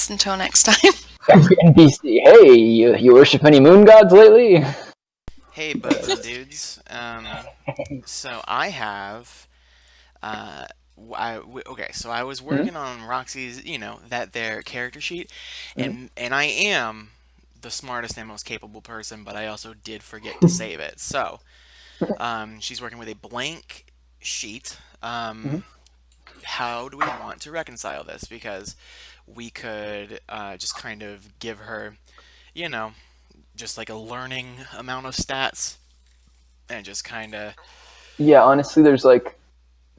guess until next time. NPC, hey, you worship any moon gods lately? Hey, buds and dudes. So I have, okay. So I was working on Roxy's, that their character sheet, and I am the smartest and most capable person, but I also did forget to save it. So, she's working with a blank sheet. How do we want to reconcile this? Because we could just kind of give her, you know, just like a learning amount of stats, and just kind of. Yeah, honestly, there's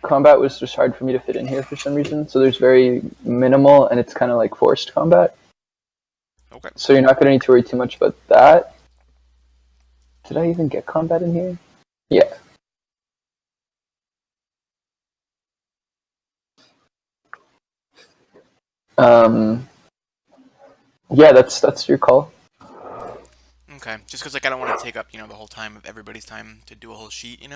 combat was just hard for me to fit in here for some reason. So there's very minimal, and it's kind of like forced combat. Okay. So you're not going to need to worry too much about that. Did I even get combat in here? Yeah. Yeah, that's your call. Okay, just because I don't want to take up the whole time of everybody's time to do a whole sheet,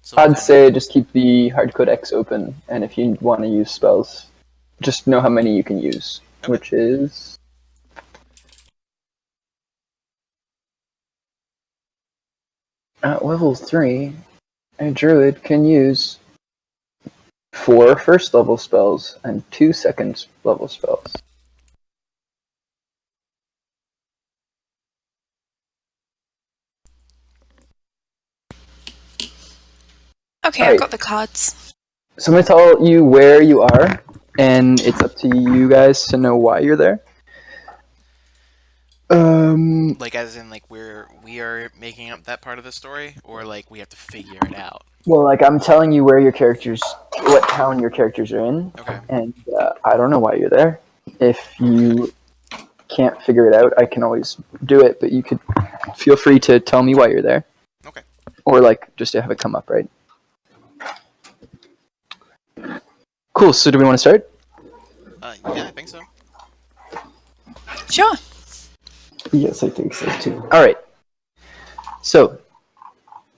So I'd say just keep the hard codex open, and if you want to use spells, just know how many you can use, which is at level 3. A druid can use 4 first level spells and 2 second level spells. Okay, I've got the cards. So I'm going to tell you where you are, and it's up to you guys to know why you're there. Like, as in, like, we are making up that part of the story, or like we have to figure it out? Well, I'm telling you where what town your characters are in. Okay. And I don't know why you're there. If you can't figure it out, I can always do it, but you could feel free to tell me why you're there. Okay. Or just to have it come up, right? Cool, so do we want to start? Yeah, I think so. Sure. Yes, I think so too. Alright. So,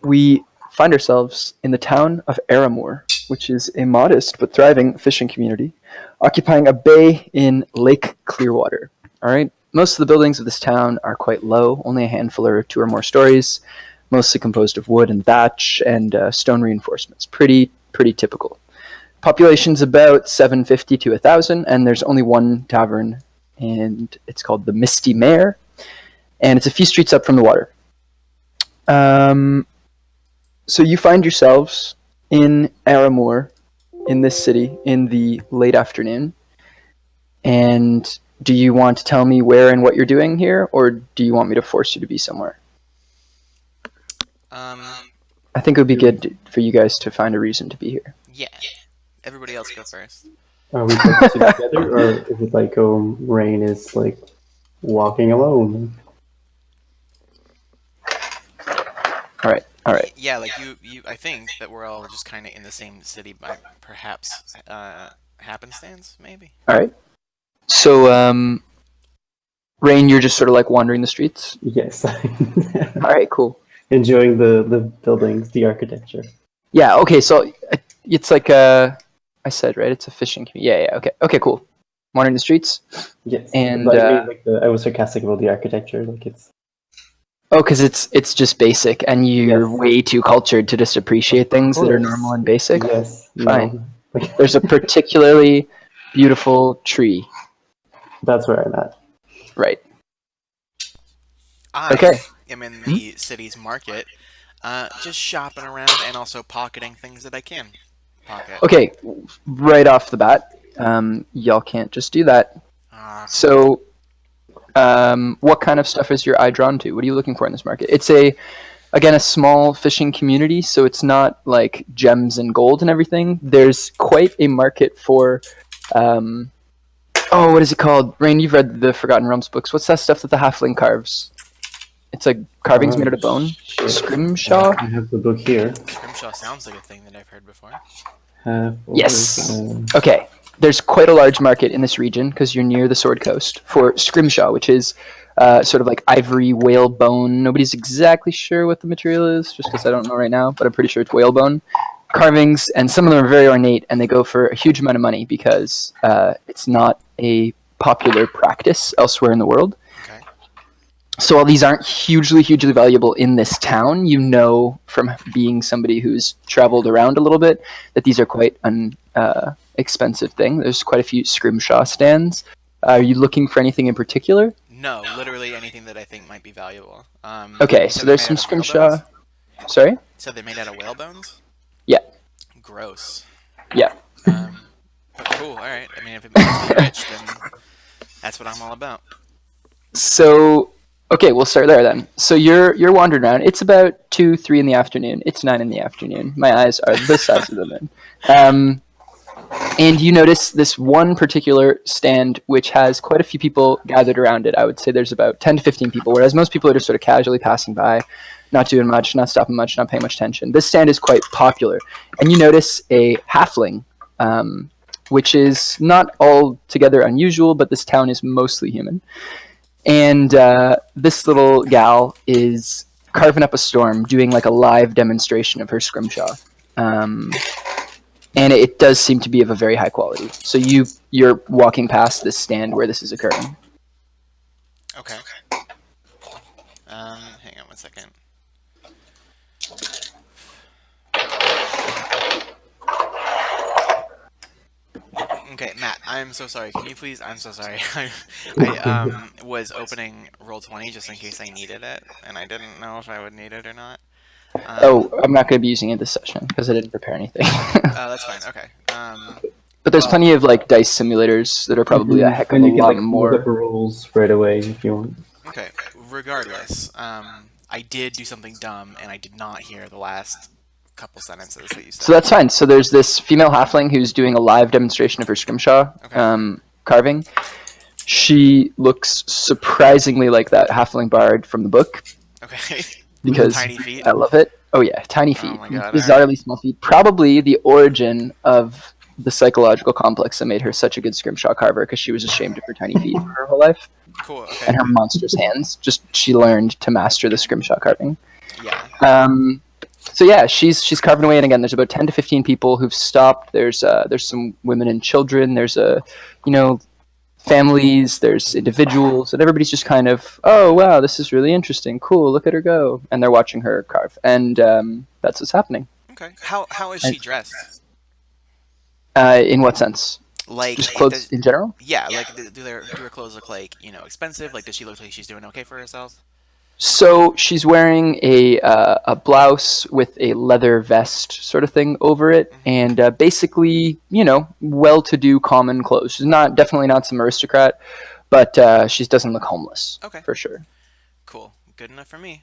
we find ourselves in the town of Aramore, which is a modest but thriving fishing community, occupying a bay in Lake Clearwater. Alright? Most of the buildings of this town are quite low, only a handful are 2 or more stories, mostly composed of wood and thatch and stone reinforcements. Pretty typical. Population's about 750 to 1,000, and there's only one tavern, and it's called the Misty Mare, and it's a few streets up from the water. So you find yourselves in Aramore, in this city, in the late afternoon, and do you want to tell me where and what you're doing here, or do you want me to force you to be somewhere? I think it would be good for you guys to find a reason to be here. Yeah. Everybody else go first. Are we both together, or is it like Rain is like walking alone? All right. Yeah, like you. I think that we're all just kind of in the same city by perhaps happenstance, maybe. All right. So, Rain, you're just sort of wandering the streets? Yes. All right, cool. Enjoying the buildings, the architecture. Yeah, okay, so it's I said, right? It's a fishing community. Yeah, okay, cool. Wandering the streets? Yes. And I was sarcastic about the architecture, it's... Oh, because it's just basic, and you're way too cultured to just appreciate things that are normal and basic? Yes. Fine. No. There's a particularly beautiful tree. That's where I'm at. Right. I am in the city's market, just shopping around and also pocketing things that I can pocket. Okay, right off the bat, y'all can't just do that. So, what kind of stuff is your eye drawn to? What are you looking for in this market? It's a small fishing community, so it's not like gems and gold and everything. There's quite a market for, what is it called? Rain, you've read the Forgotten Realms books. What's that stuff that the halfling carves? It's like carvings made out of bone. Scrimshaw? I have the book here. Scrimshaw sounds like a thing that I've heard before. Yes. Okay. There's quite a large market in this region because you're near the Sword Coast for scrimshaw, which is sort of like ivory whale bone. Nobody's exactly sure what the material is, just because I don't know right now, but I'm pretty sure it's whale bone. carvings, and some of them are very ornate, and they go for a huge amount of money because it's not a popular practice elsewhere in the world. Okay. So while these aren't hugely valuable in this town, you know from being somebody who's traveled around a little bit that these are quite an expensive thing. There's quite a few scrimshaw stands. Are you looking for anything in particular? No, literally anything that I think might be valuable. Okay, you so said there's they're some made out of whale scrimshaw. bones? Sorry? So they're made out of whale bones? Yeah. Gross. Yeah. But cool, alright. I mean, if it makes me rich, then that's what I'm all about. So, okay, we'll start there then. So you're wandering around. It's about 2, 3 in the afternoon. It's 9 in the afternoon. My eyes are the size of the moon. And you notice this one particular stand which has quite a few people gathered around it. I would say there's about 10 to 15 people, whereas most people are just sort of casually passing by, not doing much, not stopping much, not paying much attention. This stand is quite popular. And you notice a halfling, which is not altogether unusual, but this town is mostly human. And this little gal is carving up a storm, doing like a live demonstration of her scrimshaw. And it does seem to be of a very high quality. So you're walking past this stand where this is occurring. Okay. Hang on one second. Okay, Matt, I'm so sorry. Can you please? I'm so sorry. I was opening Roll20 just in case I needed it, and I didn't know if I would need it or not. I'm not going to be using it this session because I didn't prepare anything. Oh, that's fine. Okay. But there's plenty of like dice simulators that are probably a heck of and a you can lot like look up more. rules right away if you want. Okay. Regardless, I did do something dumb, and I did not hear the last couple sentences that you said. So that's fine. So there's this female halfling who's doing a live demonstration of her scrimshaw carving. She looks surprisingly like that halfling bard from the book. Okay. Because Tiny feet. I love it. Oh yeah, tiny feet. Oh my God, Bizarrely small feet. Probably the origin of the psychological complex that made her such a good scrimshaw carver because she was ashamed of her tiny feet for her whole life. Cool. Okay. And her monstrous hands. Just she learned to master the scrimshaw carving. Yeah. So yeah, she's carving away, and again, there's about 10 to 15 people who've stopped. There's some women and children. There's families. There's individuals, and everybody's just kind of, oh wow, this is really interesting. Cool, look at her go, and they're watching her carve, and that's what's happening. Okay. How is she dressed? In what sense? Like Just clothes in general? Yeah. Like do her clothes look like expensive? Like does she look like she's doing okay for herself? So she's wearing a blouse with a leather vest sort of thing over it, and basically, well-to-do common clothes. She's definitely not some aristocrat, but she doesn't look homeless. Okay. For sure. Cool. Good enough for me.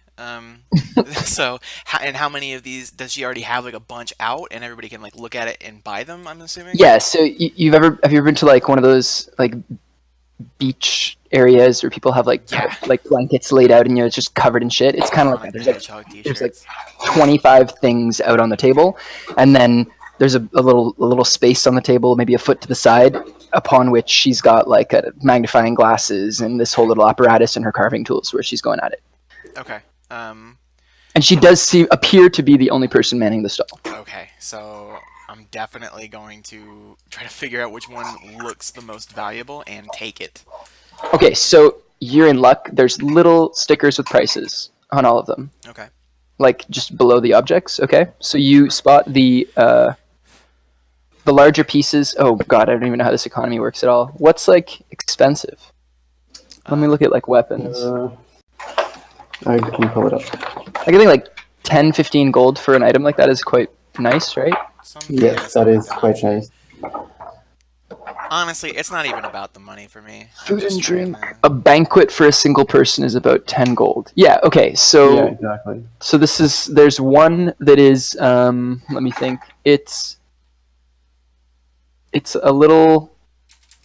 So, how many of these does she already have? Like a bunch out, and everybody can like look at it and buy them. I'm assuming. Yeah. So have you ever been to like one of those like beach areas where people have like blankets laid out and it's just covered in shit? It's kind of like that. There's like 25 things out on the table, and then there's a little space on the table, maybe a foot to the side, upon which she's got like a magnifying glasses and this whole little apparatus and her carving tools where she's going at it. Okay. And she does appear to be the only person manning the stall. Okay, so I'm definitely going to try to figure out which one looks the most valuable and take it. Okay, so you're in luck. There's little stickers with prices on all of them. Okay. Like just below the objects. Okay, so you spot the larger pieces. Oh god, I don't even know how this economy works at all. What's like expensive? Let me look at like weapons. I can pull it up. I think like 10, 15 gold for an item like that is quite nice, right? Yes, that is quite nice. Honestly, it's not even about the money for me. Food and drink. A banquet for a single person is about 10 gold. Yeah, okay, so... Yeah, exactly. So there's one that is, let me think. It's a little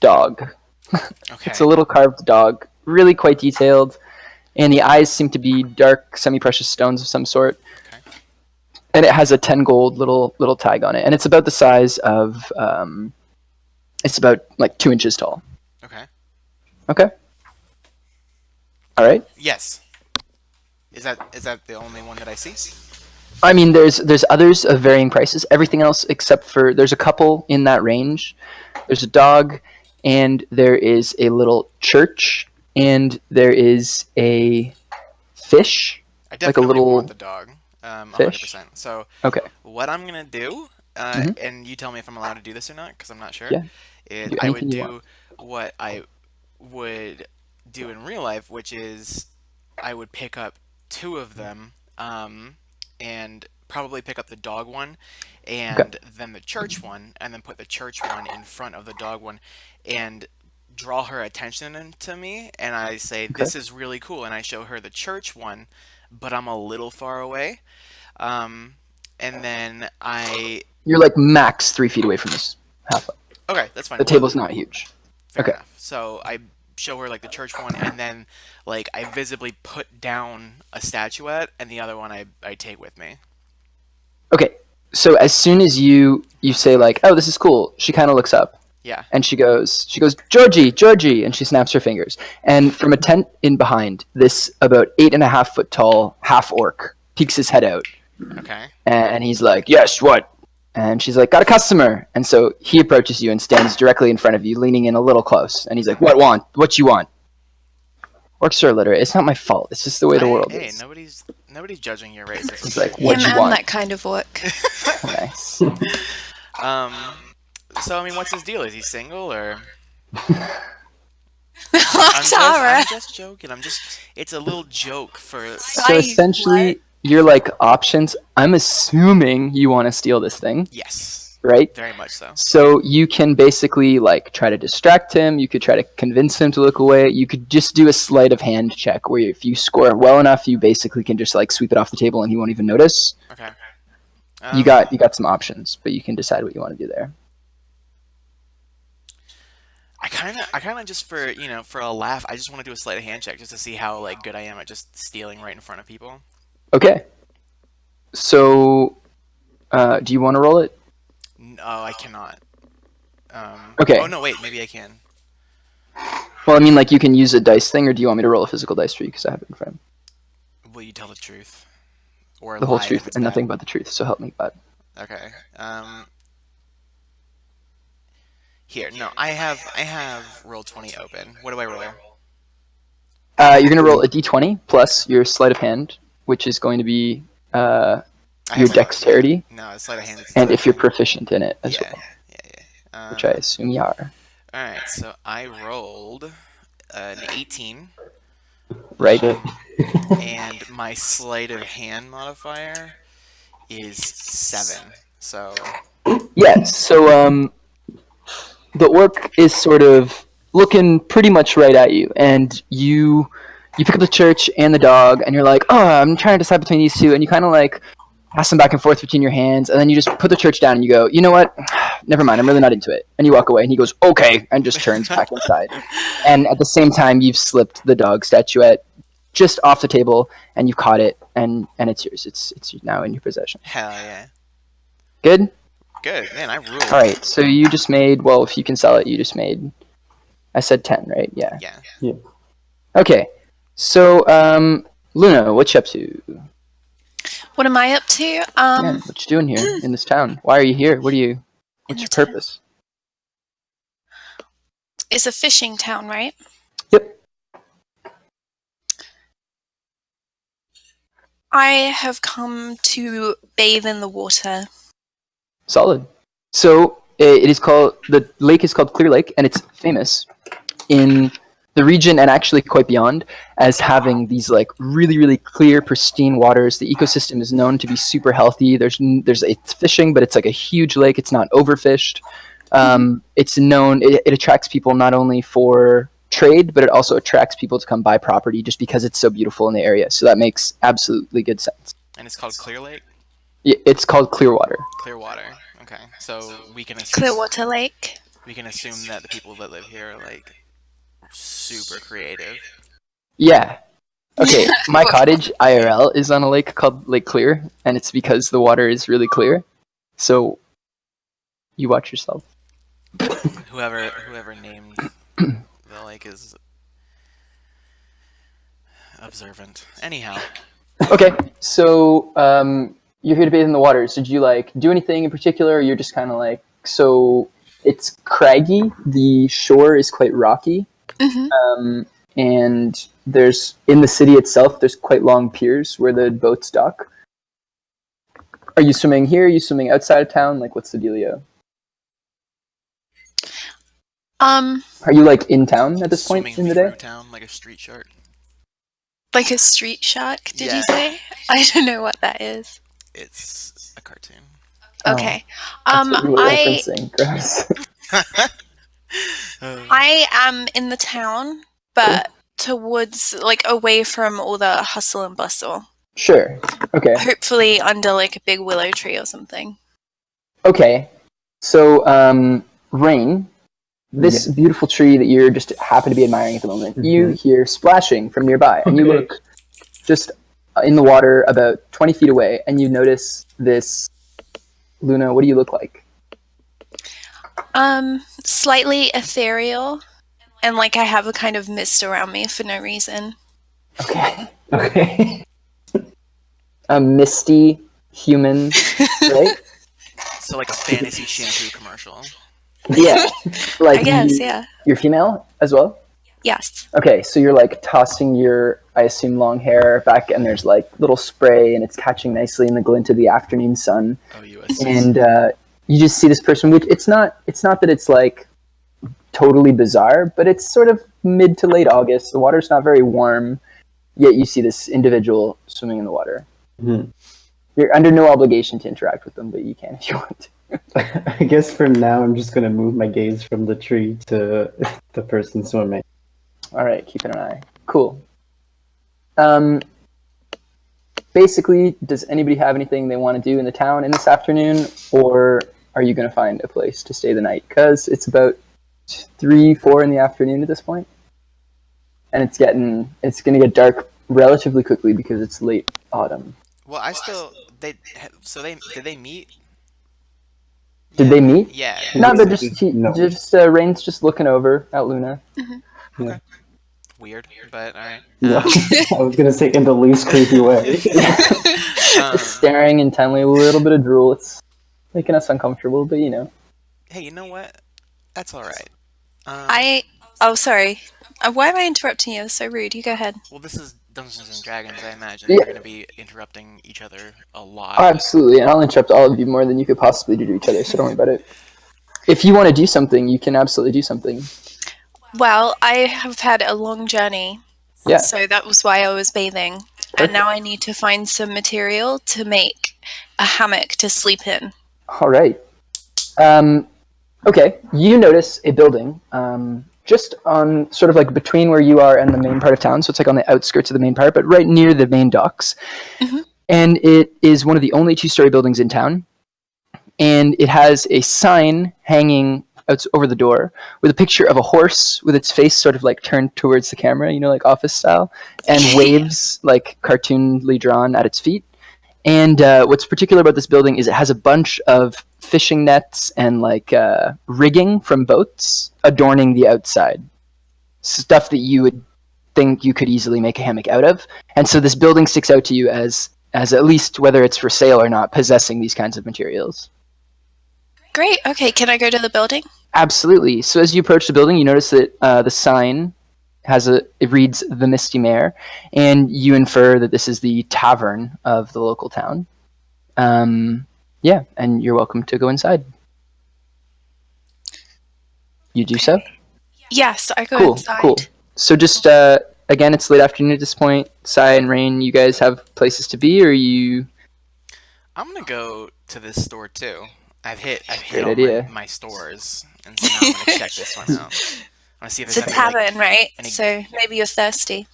dog. Okay. It's a little carved dog. Really quite detailed. And the eyes seem to be dark, semi-precious stones of some sort. Okay. And it has a 10 gold little tag on it. And it's about the size of, it's about like 2 inches tall. Okay. Okay. All right. Yes. Is that the only one that I see? I mean, there's others of varying prices. Everything else except for there's a couple in that range. There's a dog, and there is a little church, and there is a fish. I definitely little want the dog. fish? 100%. So Okay. what I'm gonna do, Mhm. and you tell me if I'm allowed to do this or not, because I'm not sure. Yeah. Is Do I would anything you do what I would do in real life, which is I would pick up two of them, and probably pick up the dog one, and then the church one, and then put the church one in front of the dog one, and draw her attention to me, and I say, Okay. "This is really cool," and I show her the church one, but I'm a little far away. And then You're like max 3 feet away from this half. okay, that's fine. The table's not huge. Fair okay. enough. So I show her like the church one, and then like I visibly put down a statuette, and the other one I take with me. Okay. So as soon as you say like, "Oh, this is cool," she kind of looks up Yeah. and she goes, "Georgie, Georgie," and she snaps her fingers. And from a tent in behind, this about 8.5 foot tall half orc peeks his head out, Okay. and he's like, "Yes, what?" And she's like, "Got a customer." And so he approaches you and stands directly in front of you, leaning in a little close. And he's like, What you want?" Orcs are illiterate. It's not my fault. It's just the way the world Hey, is. nobody's judging your race. It's like, Yeah, what you man, want? that kind of work. Nice. So I mean, what's his deal? Is he single or? Tara. I'm just joking. It's a little joke for. So essentially, you're like options. I'm assuming you want to steal this thing, Yes. right? Very much so. So you can basically like try to distract him. You could try to convince him to look away. You could just do a sleight of hand check where if you score well enough, you basically can just like sweep it off the table and he won't even notice. Okay. You got some options, but you can decide what you want to do there. I kind of just for a laugh, I just want to do a sleight of hand check just to see how like good I am at just stealing right in front of people. Okay. So, do you want to roll it? No, I cannot. Okay. Oh no, wait, maybe I can. Well, I mean, like you can use a dice thing, or do you want me to roll a physical dice for you because I have it in front? Will you tell the truth? Or The whole lie if truth it's and bad? nothing but the truth. So help me God. Okay. Here, no, I have roll 20 open. What do I roll? You're gonna roll a d20 plus your sleight of hand, which is going to be I your have dexterity, No, it's sleight of hand. and if you're proficient in it as yeah, well, yeah. which I assume you are. All right, so I rolled an 18, Right? and my sleight of hand modifier is 7. So Yeah. So the orc is sort of looking pretty much right at you, and you pick up the church and the dog, and you're like, "Oh, I'm trying to decide between these two," and you kind of like pass them back and forth between your hands, and then you just put the church down and you go, "You know what? Never mind. I'm really not into it." And you walk away, and he goes, "Okay," and just turns back inside. And at the same time, you've slipped the dog statuette just off the table, and you've caught it, and it's yours. It's now in your possession. hell yeah, Good. good man. I ruled. All right. So you just made. Well, if you can sell it, you just made. I said 10, right? Yeah. Yeah. Okay. So, Luna, what you up to? What am I up to? Yeah, what you doing here in this town? Why are you here? What's In your the town. purpose? It's a fishing town, right? Yep. I have come to bathe in the water. Solid. So it is called, the lake is called Clear Lake, and it's famous in the region and actually quite beyond as having these like really, really clear, pristine waters. The ecosystem is known to be super healthy. It's fishing, but it's like a huge lake. It's not overfished. It's known, it attracts people not only for trade, but it also attracts people to come buy property just because it's so beautiful in the area. So that makes absolutely good sense. And it's called Clear Lake. It's called Clearwater. Clearwater. Okay, so we can assume Clearwater Lake. we can assume that the people that live here are like super creative. Yeah. Okay, my cottage IRL is on a lake called Lake Clear, and it's because the water is really clear. So you watch yourself. Whoever named the lake is observant. Anyhow, Okay, so you're here to bathe in the waters. Did you like do anything in particular, or you're just kind of like, so it's craggy. The shore is quite rocky, and there's in the city itself. There's quite long piers where the boats dock. Are you swimming here? Are you swimming outside of town? Like, what's the dealio? Are you like in town at this point Swimming in the through day? town like a street shark. Like a street shark, did Yeah. you say? I don't know what that is. It's a cartoon. Okay. That's what you were I referencing. Gross. I am in the town, but towards like away from all the hustle and bustle. Sure. Okay. Hopefully under like a big willow tree or something. Okay. So, Rain, this beautiful tree that you're just happen to be admiring at the moment, you hear splashing from nearby, and you look just in the water about 20 feet away, and you notice this. Luna, what do you look like? Slightly ethereal, and like I have a kind of mist around me for no reason. Okay. Okay. A misty human, right? So like a fantasy shampoo commercial. Yeah. Like I guess, yeah. You're female as well? Yes. Okay, so you're like tossing your, I assume, long hair back, and there's like little spray, and it's catching nicely in the glint of the afternoon sun. Oh, US. And you just see this person, which it's not that it's like totally bizarre, but it's sort of mid to late August. The water's not very warm, yet you see this individual swimming in the water. Mhm. You're under no obligation to interact with them, but you can if you want. I guess for now, I'm just gonna move my gaze from the tree to the person swimming. All right, keeping an eye. Cool. Basically, does anybody have anything they want to do in the town in this afternoon, or are you going to find a place to stay the night? Because it's about 3, 4 in the afternoon at this point, and it's going to get dark relatively quickly because it's late autumn. Well, did they meet? Did they meet? Yeah. No, they're No. Rain's just looking over at Luna. Weird, but alright. No, I was gonna say in the least creepy way. Staring intently, a little bit of drool. It's making us uncomfortable, but you know. Hey, you know what? That's alright. Oh, sorry. Why am I interrupting you? It's so rude. You go ahead. Well, this is Dungeons and Dragons. I imagine Yeah. you're going to be interrupting each other a lot. Oh, absolutely, and I'll interrupt all of you more than you could possibly do to each other, so don't worry about it. If you want to do something, you can absolutely do something. Well, I have had a long journey. Yeah. So that was why I was bathing. And now I need to find some material to make a hammock to sleep in. All right. Okay, you notice a building just on sort of like between where you are and the main part of town, so it's like on the outskirts of the main part, but right near the main docks. Mhm. And it is one of the only 2-story buildings in town. And it has a sign hanging out over the door with a picture of a horse with its face sort of like turned towards the camera, you know, like Office style, and waves like cartoonly drawn at its feet. And what's particular about this building is it has a bunch of fishing nets and like rigging from boats adorning the outside. Stuff that you would think you could easily make a hammock out of. And so this building sticks out to you as at least, whether it's for sale or not, possessing these kinds of materials. Great. Okay, can I go to the building? Absolutely. So as you approach the building, you notice that the sign it reads The Misty Mare, and you infer that this is the tavern of the local town. Yeah, and you're welcome to go inside. You do so? Yes, I go inside. Cool. So just, again, it's late afternoon at this point. Sai and Rain, you guys have places to be, or you... I'm going to go to this store too. I've hit Great all idea. my stores, and so now I'm going to check this one out. I want to see if It's a there's any, tavern, right? any- So maybe you're thirsty.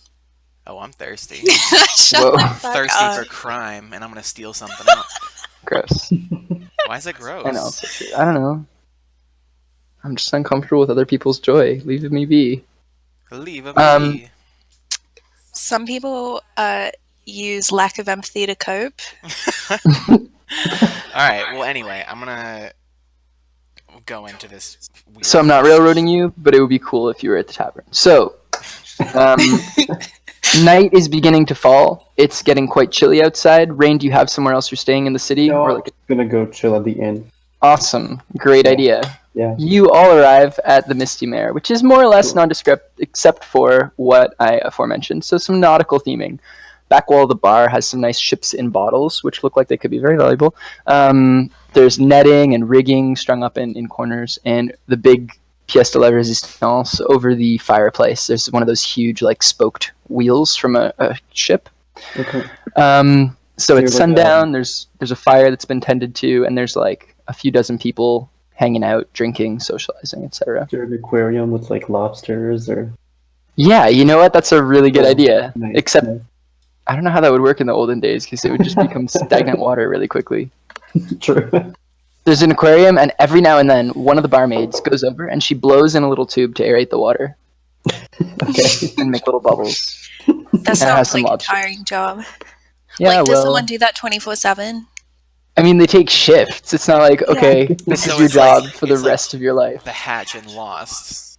Oh, I'm thirsty. Shut Whoa. the fuck Thirsty up. for crime, and I'm going to steal something else. Gross. Why is it gross? I know. I don't know. I'm just uncomfortable with other people's joy. Leave me be. Leave a Um, Some people use lack of empathy to cope. Alright, well, anyway, I'm going to go into this weird... So I'm not railroading you, but it would be cool if you were at the tavern. So, night is beginning to fall. it's getting quite chilly outside. Rain, do you have somewhere else you're staying in the city? No, Or I'm like just gonna go chill at the inn. awesome, great Yeah. idea. Yeah. You all arrive at the Misty Mare, which is more or less Cool. nondescript except for what I aforementioned. So some nautical theming. Back wall of the bar has some nice ships in bottles, which look like they could be very valuable. There's netting and rigging strung up in corners, and the big pièce de la résistance over the fireplace. There's one of those huge, like, spoked wheels from a ship. Okay. So it's Like sundown. There's a fire that's been tended to, and there's like a few dozen people hanging out, drinking, socializing, etc. Is there an aquarium with like lobsters or? Yeah, you know what? That's a really good Oh, idea. nice, Except nice. I don't know how that would work in the olden days because it would just become stagnant water really quickly. True. There's an aquarium, and every now and then, one of the barmaids goes over and she blows in a little tube to aerate the water Okay. and make little bubbles. That And it has sounds some like a lobster. tiring job. Yeah, like, does well, someone do that 24/7? I mean, they take shifts. It's not like, okay, this So is your it's like- job for the it's like- rest of your life. The hatch in Lost.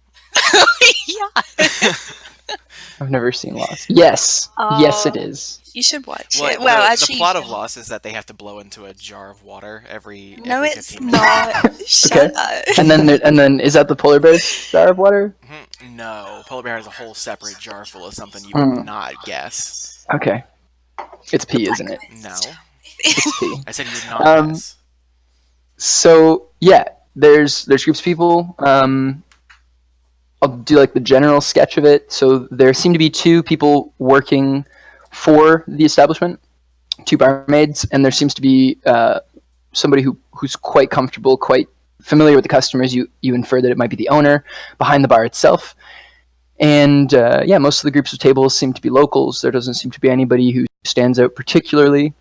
Yeah. I've never seen Lost. Yes, yes, it is. You should watch Well, it. Well, the actually, plot you of should. Lost is that they have to blow into a jar of water every. No, every it's 15 minutes. not. Shut up. And then is that the polar bear's jar of water? Mhm. No, polar bear has a whole separate jar full of something you Mm. would not guess. Okay, it's pee, isn't it? No, It's pee. I said you would not Um, guess. So yeah, there's groups of people. I'll do like the general sketch of it. So there seem to be two people working for the establishment, two barmaids, and there seems to be somebody who's quite comfortable, quite familiar with the customers. You infer that it might be the owner behind the bar itself. And yeah, most of the groups of tables seem to be locals. There doesn't seem to be anybody who stands out particularly,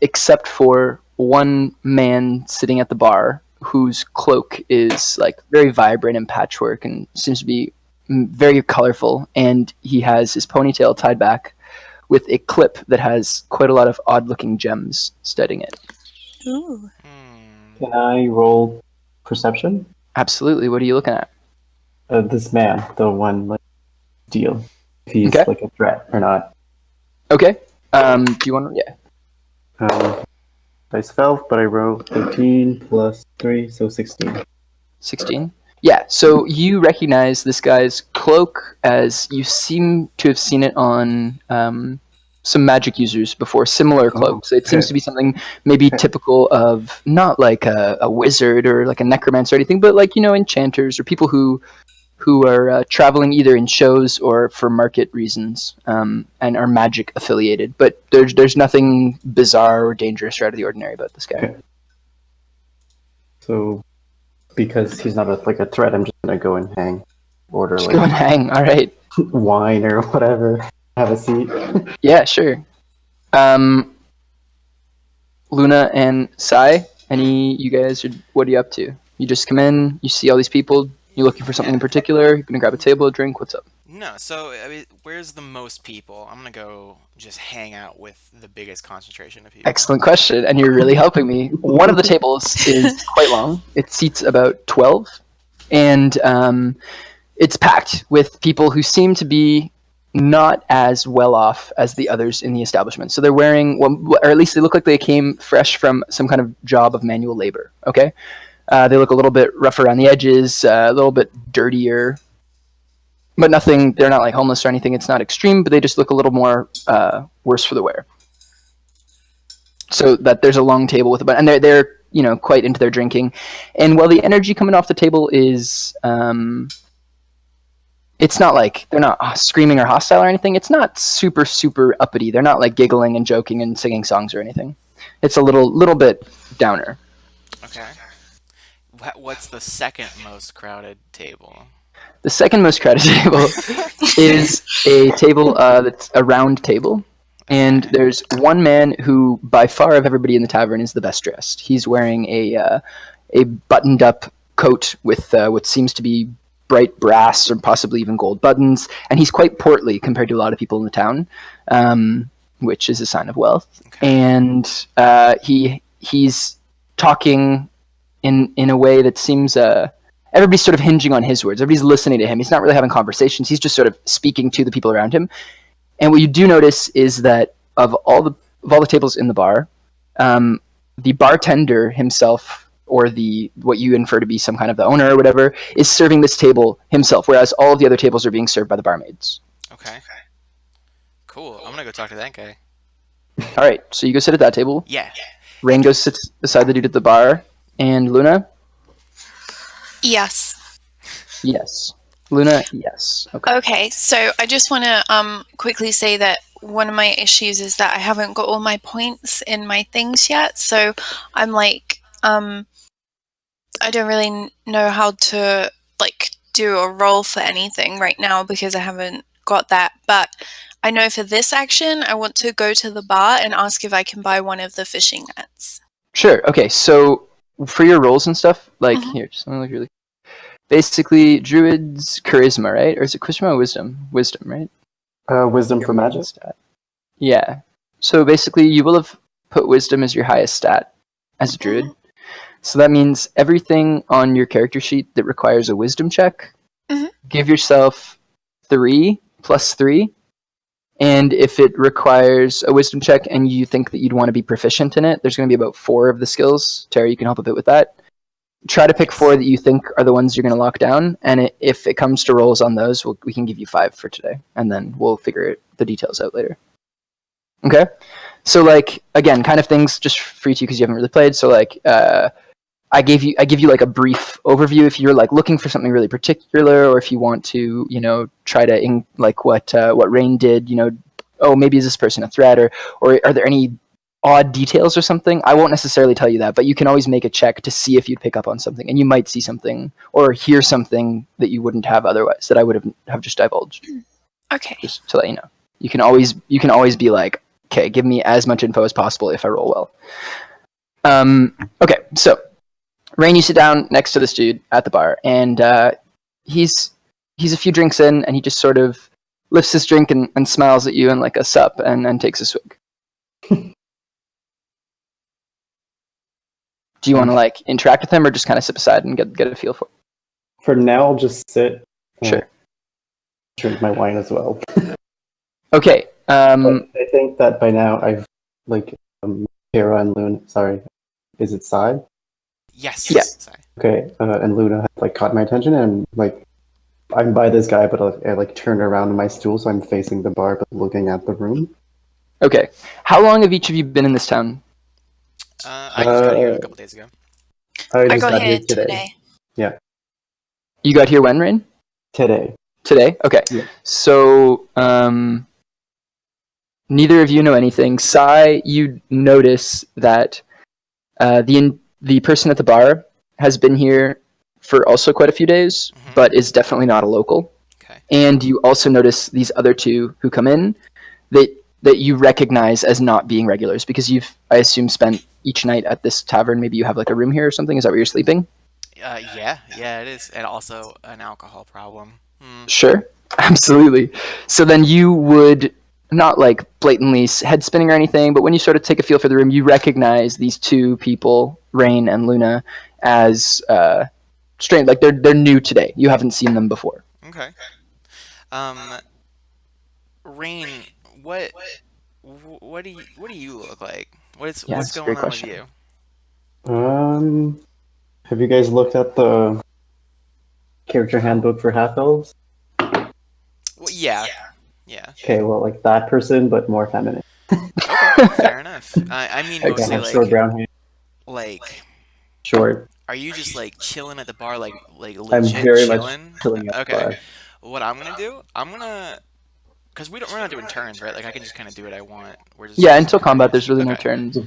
except for one man sitting at the bar whose cloak is like very vibrant and patchwork and seems to be very colorful, and he has his ponytail tied back with a clip that has quite a lot of odd-looking gems studding it. Ooh. Can I roll perception? Absolutely. What are you looking at? This man, the one like deal, if he's Okay. like a threat or not. Okay. Do you want to? Yeah. Dice fell, but I rolled 13 plus 3, so 16. 16. Yeah, so you recognize this guy's cloak as you seem to have seen it on some magic users before, similar cloaks. It seems okay. to be something maybe typical of not like a wizard or like a necromancer or anything, but like, you know, enchanters or people who are traveling either in shows or for market reasons and are magic affiliated. But there's nothing bizarre or dangerous or out of the ordinary about this guy. Okay. So, because he's not like a threat, I'm just gonna go and hang, order Just like go and hang. All right. wine or whatever. Have a seat. Yeah, sure. Luna and Sai, you guys, what are you up to? You just come in, you see all these people, you looking for something in particular, you're gonna grab a table, a drink, what's up? No, so I mean, where's the most people? I'm gonna go just hang out with the biggest concentration of people. Excellent question, and you're really helping me. One of the tables is quite long. It seats about 12, and it's packed with people who seem to be not as well off as the others in the establishment. So they're wearing, well, or at least they look like they came fresh from some kind of job of manual labor, okay? They look a little bit rough around the edges, a little bit dirtier, but nothing, they're not like homeless or anything. It's not extreme, but they just look a little more worse for the wear. So that there's a long table with a bunch, and they're you know, quite into their drinking. And while the energy coming off the table is, it's not like they're not screaming or hostile or anything. It's not super, super uppity. They're not like giggling and joking and singing songs or anything. It's a little bit downer. Okay. What's the second most crowded table? The second most crowded table is a table that's a round table. And there's one man who, by far of everybody in the tavern, is the best dressed. He's wearing a buttoned-up coat with what seems to be bright brass or possibly even gold buttons, and he's quite portly compared to a lot of people in the town, which is a sign of wealth. Okay. And he's talking in a way that seems everybody's sort of hinging on his words. Everybody's listening to him. He's not really having conversations. He's just sort of speaking to the people around him. And what you do notice is that of all the tables in the bar, the bartender himself, or what you infer to be some kind of the owner or whatever, is serving this table himself, whereas all of the other tables are being served by the barmaids. Okay. Cool. I'm gonna go talk to that guy. All right, so you go sit at that table. Yeah. Rain goes sits beside the dude at the bar, and Luna. Yes. Yes. Luna, yes. Okay. Okay, so I just want to quickly say that one of my issues is that I haven't got all my points in my things yet. So I'm like, I don't really know how to like do a roll for anything right now because I haven't got that. But I know for this action, I want to go to the bar and ask if I can buy one of the fishing nets. Sure. Okay. So for your rolls and stuff, like here, just let me look really. Basically, druid's charisma, right? Or is it charisma or wisdom? Wisdom, right? Wisdom for magic. Stat. Yeah. So basically, you will have put wisdom as your highest stat as a druid. So that means everything on your character sheet that requires a wisdom check, give yourself 3 plus 3. And if it requires a wisdom check and you think that you'd want to be proficient in it, there's going to be about 4 of the skills. Terry, you can help a bit with that. Try to pick 4 that you think are the ones you're going to lock down, and if it comes to rolls on those, we can give you 5 for today, and then we'll figure the details out later. Okay? So, like, again, kind of things just for you two because you haven't really played. So, like, I give you like a brief overview if you're like looking for something really particular, or if you want to, try to like what Rain did. Oh, maybe is this person a threat, or are there any odd details or something? I won't necessarily tell you that, but you can always make a check to see if you'd pick up on something, and you might see something or hear something that you wouldn't have otherwise, that I would have just divulged. Okay. Just to let you know. You can always be like, okay, give me as much info as possible if I roll well. Okay, so Rain, you sit down next to this dude at the bar, and he's a few drinks in, and he just sort of lifts his drink and smiles at you and like a sup and takes a swig. Do you want to like interact with him, or just kind of sit beside and get a feel for it? For now, I'll just sit. Sure. Drink my wine as well. Okay. I think that by now I've like Kara and Luna. Sorry, is it Sai? Yes. Yeah. Sorry. Okay, and Luna have like caught my attention, and like I'm by this guy, but I like turned around in my stool, so I'm facing the bar, but looking at the room. Okay. How long have each of you been in this town? I just got here a couple days ago. I I just got here today. Yeah. You got here when, Rain? Today. Today? Okay. Yeah. So, neither of you know anything. Sai, you notice that the person at the bar has been here for also quite a few days, but is definitely not a local. Okay. And you also notice these other two who come in that you recognize as not being regulars, because you've, I assume, spent each night at this tavern. Maybe you have like a room here or something. Is that where you're sleeping? Yeah, it is, and also an alcohol problem. Sure, absolutely. So then you would not like blatantly head spinning or anything, but when you sort of take a feel for the room, you recognize these two people, Rain and Luna, as strange. Like they're new today. You haven't seen them before. Okay. Rain, what do you look like? What's that's a going great on question. with you? Have you guys looked at the character handbook for half elves? Well, yeah. Okay, well, like that person, but more feminine. Okay, fair enough. I mean, Okay. mostly Short brown hair. like, Short. are you just like chilling at the bar, like I'm legit very chilling? much chilling at the Okay. bar. What I'm gonna do, because we're not doing turns, right? Like I can just kind of do what I want. We're just Yeah, until combat, there's really no Okay. turns.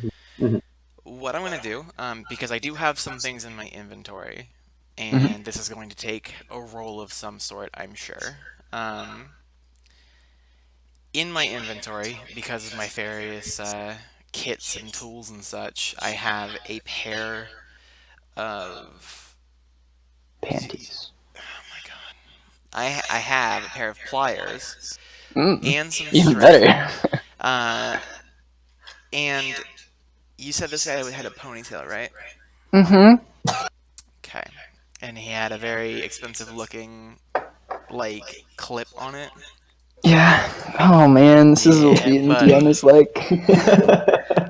What I'm gonna do, because I do have some things in my inventory, and this is going to take a roll of some sort, I'm sure. In my inventory, because of my various kits and tools and such, I have a pair of Panties. Oh my god! I have a pair of pliers Mm, and some even string. better. And you said this guy had a ponytail, right? Okay. And he had a very expensive looking, like, clip on it. Yeah. Oh man, this is what Yeah, being buddy. DM is like.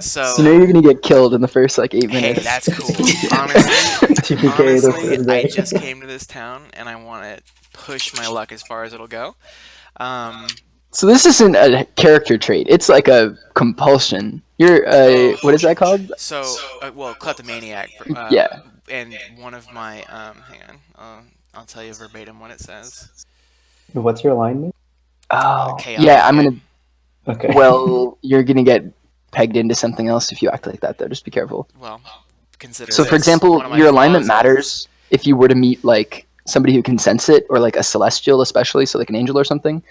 So So now you're gonna get killed in the first like 8 hey, minutes. that's cool. Honestly, TPK the honestly, first I day. just came to this town and I want to push my luck as far as it'll go. So this isn't a character trait. It's like a compulsion. You're what is that called? So, well, kleptomaniac. Yeah. And one of my hang on, I'll tell you verbatim what it says. What's your alignment? Oh. Chaotic. Yeah, I'm gonna. Okay. Well, you're gonna get pegged into something else if you act like that. Though, just be careful. Well, consider. So, for this. example, One of my your alignment flaws is- matters if you were to meet like somebody who can sense it, or like a celestial, especially, so like an angel or something.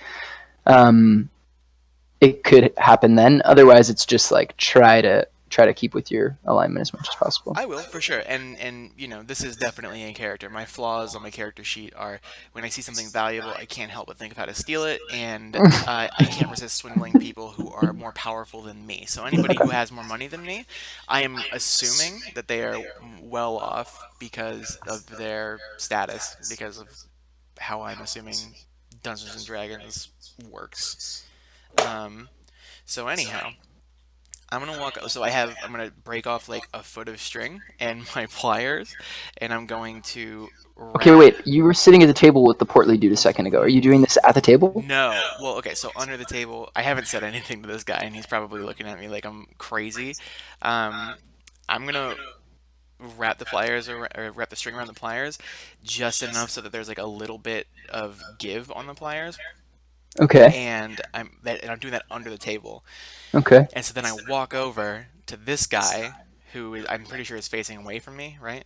It could happen then. Otherwise, it's just like try to keep with your alignment as much as possible. I will for sure, and this is definitely in character. My flaws on my character sheet are when I see something valuable, I can't help but think of how to steal it, and I can't resist swindling people who are more powerful than me. So anybody who has more money than me, I am assuming that they are well off because of their status, because of how I'm assuming Dungeons and Dragons works. So anyhow. I'm gonna walk. So I'm gonna break off like a foot of string and my pliers, and I'm going to. Okay, wait. You were sitting at the table with the portly dude a second ago. Are you doing this at the table? No. Well, okay. So under the table, I haven't said anything to this guy, and he's probably looking at me like I'm crazy. I'm gonna wrap the pliers or wrap the string around the pliers, just enough so that there's like a little bit of give on the pliers. Okay. And I'm doing that under the table. Okay. And so then I walk over to this guy, who I'm pretty sure is facing away from me, right?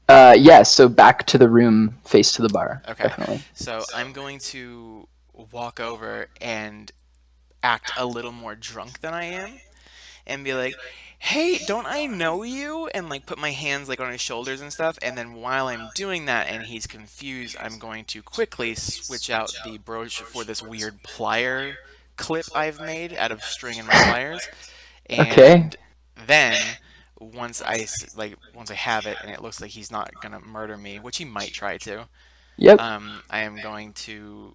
Yeah. So back to the room, face to the bar. Okay. Definitely. So I'm going to walk over and act a little more drunk than I am, and be like, "Hey, don't I know you?" And like put my hands like on his shoulders and stuff. And then while I'm doing that and he's confused, I'm going to quickly switch out the brooch for this weird plier clip I've made out of string and my pliers. And Okay. then once I have it and it looks like he's not gonna murder me, which he might try to, Yep. I am going to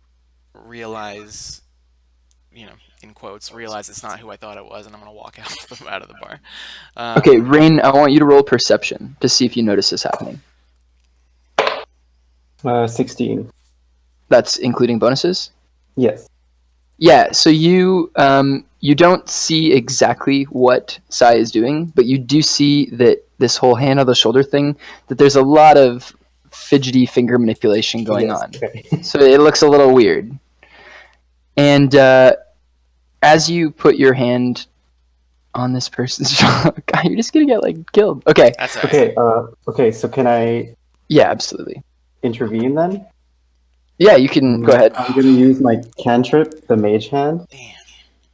realize, in quotes, realize it's not who I thought it was, and I'm gonna walk out of the bar. Okay, Rain. I want you to roll perception to see if you notice this happening. 16. That's including bonuses. Yes. Yeah, so you don't see exactly what Sai is doing, but you do see that this whole hand on the shoulder thing, that there's a lot of fidgety finger manipulation going Yes, on. okay. So it looks a little weird. And as you put your hand on this person's shoulder, God, you're just gonna get like killed. Okay. That's all right. Okay, so can I Yeah, absolutely. intervene then? Yeah, you can go ahead. I'm gonna use my cantrip, the mage hand, Damn.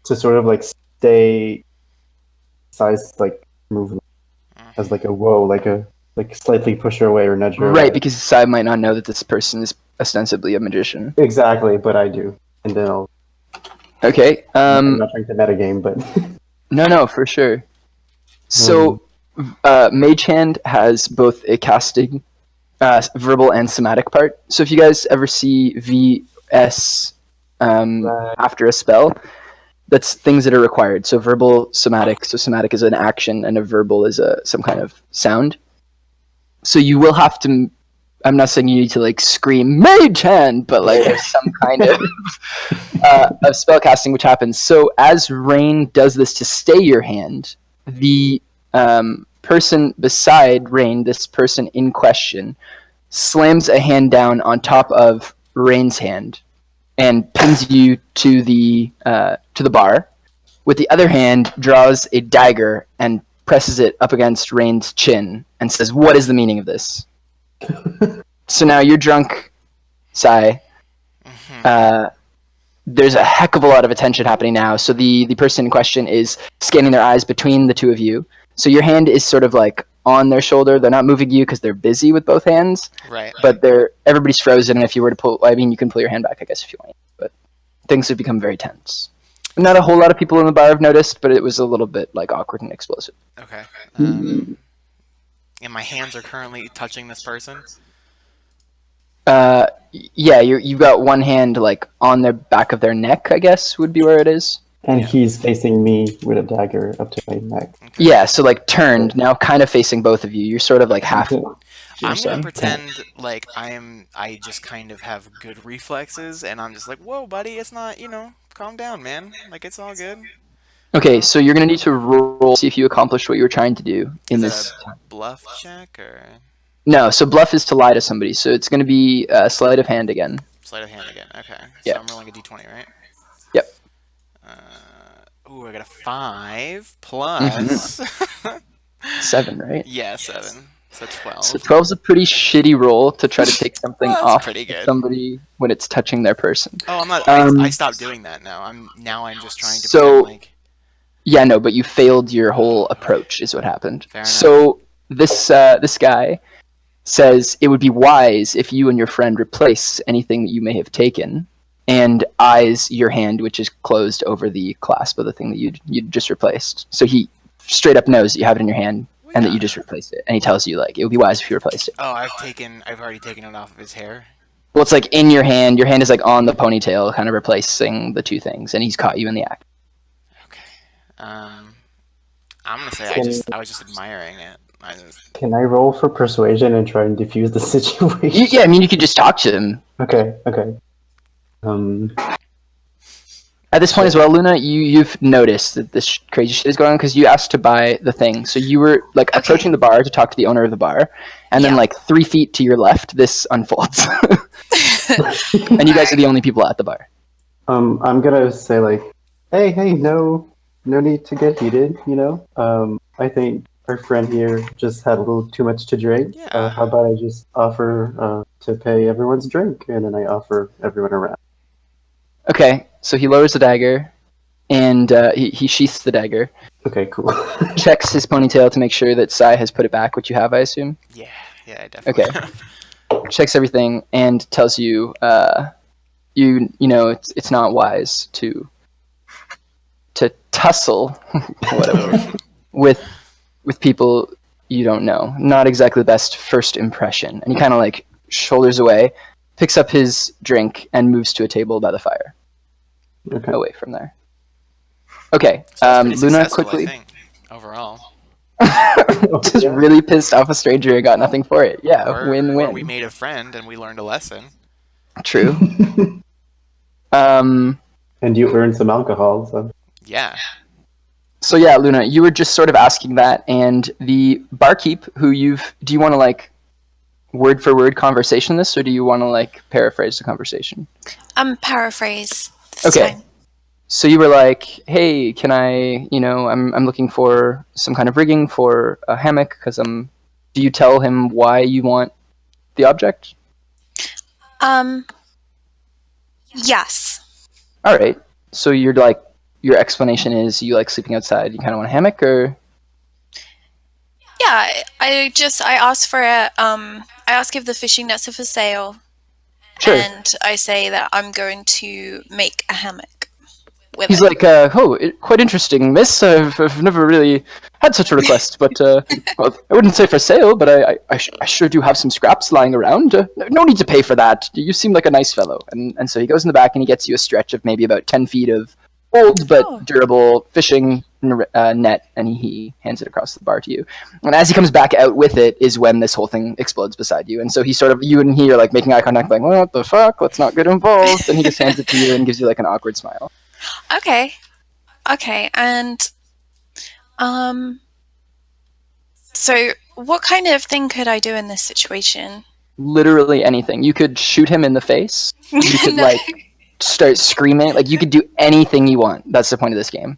to sort of like stay size like movement as like a whoa, like slightly push her away or nudge her away. Right, because Sai might not know that this person is ostensibly a magician. Exactly, but I do. And then I'll Okay. I'm not trying to metagame, but No, for sure. So, Mage Hand has both a casting, verbal, and somatic part. So, if you guys ever see VS Right. after a spell, that's things that are required. So, verbal, somatic. So, somatic is an action, and a verbal is some kind of sound. So, you will have to. I'm not saying you need to like scream Mage Hand, but like there's some kind of spell casting which happens. So as Rain does this to stay your hand, the person beside Rain, this person in question, slams a hand down on top of Rain's hand and pins you to the bar. With the other hand, draws a dagger and presses it up against Rain's chin and says, "What is the meaning of this?" So now you're drunk, Sai. There's a heck of a lot of attention happening now. So the person in question is scanning their eyes between the two of you. So your hand is sort of like on their shoulder. They're not moving you because they're busy with both hands. Right. But everybody's frozen. And if you were to pull, I mean, you can pull your hand back, I guess, if you want. But things have become very tense. Not a whole lot of people in the bar have noticed, but it was a little bit like awkward and explosive. Okay. And my hands are currently touching this person. Yeah, you've got one hand like on the back of their neck, I guess would be where it is. And Yeah. he's facing me with a dagger up to my neck. Okay. Yeah, so like turned now, kind of facing both of you. You're sort of like half. I'm gonna saying? pretend like I just kind of have good reflexes, and I'm just like, whoa, buddy, it's not, calm down, man. Like, it's all good. Okay, so you're gonna need to roll, see if you accomplished what you were trying to do in Is this. it a bluff check or No, so bluff is to lie to somebody, so it's gonna be sleight of hand again. sleight of hand again? Okay. So Yeah. I'm rolling a d20, right? Yep. Ooh, I got a 5 plus. 7, right? Yeah, 7. So 12. So 12's a pretty shitty roll to try to take something Well, that's off pretty good. somebody when it's touching their person. Oh, I'm not. Um, I stopped doing that now. I'm just trying to So- pretend like. Yeah, no, but you failed your whole approach, is what happened. Fair enough. So this guy says it would be wise if you and your friend replace anything that you may have taken, and eyes your hand, which is closed over the clasp of the thing that you'd just replaced. So he straight up knows that you have it in your hand and that you just replaced it, and he tells you like it would be wise if you replaced it. Oh, I've already taken it off of his hair. Well, it's like in your hand. Your hand is like on the ponytail, kind of replacing the two things, and he's caught you in the act. Okay. I'm gonna say I was just admiring it. Can I roll for persuasion and try and defuse the situation? Yeah, I mean, you could just talk to him. Okay. At this point as well, Luna, you've noticed that this crazy shit is going on because you asked to buy the thing. So you were like approaching the bar to talk to the owner of the bar, and then Yeah. like 3 feet to your left, this unfolds, and you guys are the only people at the bar. I'm gonna say like, hey, no need to get heated. I think our friend here just had a little too much to drink. Yeah. How about I just offer to pay everyone's drink, and then I offer everyone around. Okay, so he lowers the dagger, and he sheaths the dagger, Okay, cool. checks his ponytail to make sure that Sai has put it back, which you have, I assume. Yeah, I definitely. Okay. Checks everything and tells you, you know, it's not wise to tussle, whatever, with people you don't know. Not exactly the best first impression. And he kind of like shoulders away, picks up his drink, and moves to a table by the fire, Okay. away from there. Okay, So it's pretty Luna, successful, quickly. I think, overall. Just really pissed off a stranger and got nothing for it. Yeah, Or win-win. we made a friend and we learned a lesson. True. And you earned some alcohol, so. Yeah. So yeah, Luna, you were just sort of asking that, and the barkeep who do you want to like word for word conversation this, or do you want to like paraphrase the conversation? Paraphrase. This Okay. time. So you were like, hey, can I, I'm looking for some kind of rigging for a hammock, because do you tell him why you want the object? Yes. All right. So you're like, your explanation is you like sleeping outside, you kind of want a hammock, or? Yeah, I asked for I ask if the fishing nets are for sale, Sure. and I say that I'm going to make a hammock with He's it. like, quite interesting, miss. I've never really had such a request, but well, I wouldn't say for sale, but I sure do have some scraps lying around. No need to pay for that. You seem like a nice fellow. And so he goes in the back and he gets you a stretch of maybe about 10 feet of old but Oh. durable fishing net, and he hands it across the bar to you. And as he comes back out with it is when this whole thing explodes beside you. And so he sort of, you and he are like making eye contact, like, what the fuck? Let's not get involved. And he just hands it to you and gives you like an awkward smile. Okay, and so what kind of thing could I do in this situation? Literally anything. You could shoot him in the face. You could No. like start screaming. Like you could do anything you want. That's the point of this game.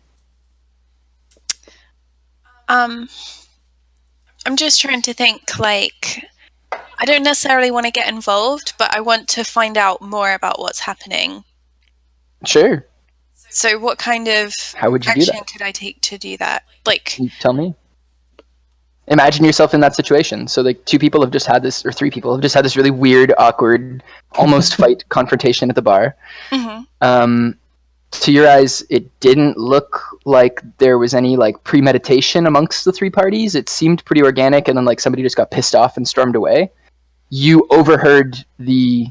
I'm just trying to think, like, I don't necessarily want to get involved, but I want to find out more about what's happening. Sure. So what kind of How would you do action that? could I take to do that? Like, Can you tell me? Imagine yourself in that situation. So like 2 people have just had this, or 3 people have just had this really weird, awkward, almost fight confrontation at the bar. mhm. To your eyes, it didn't look like there was any like premeditation amongst the 3 parties. It seemed pretty organic, and then like somebody just got pissed off and stormed away. you overheard the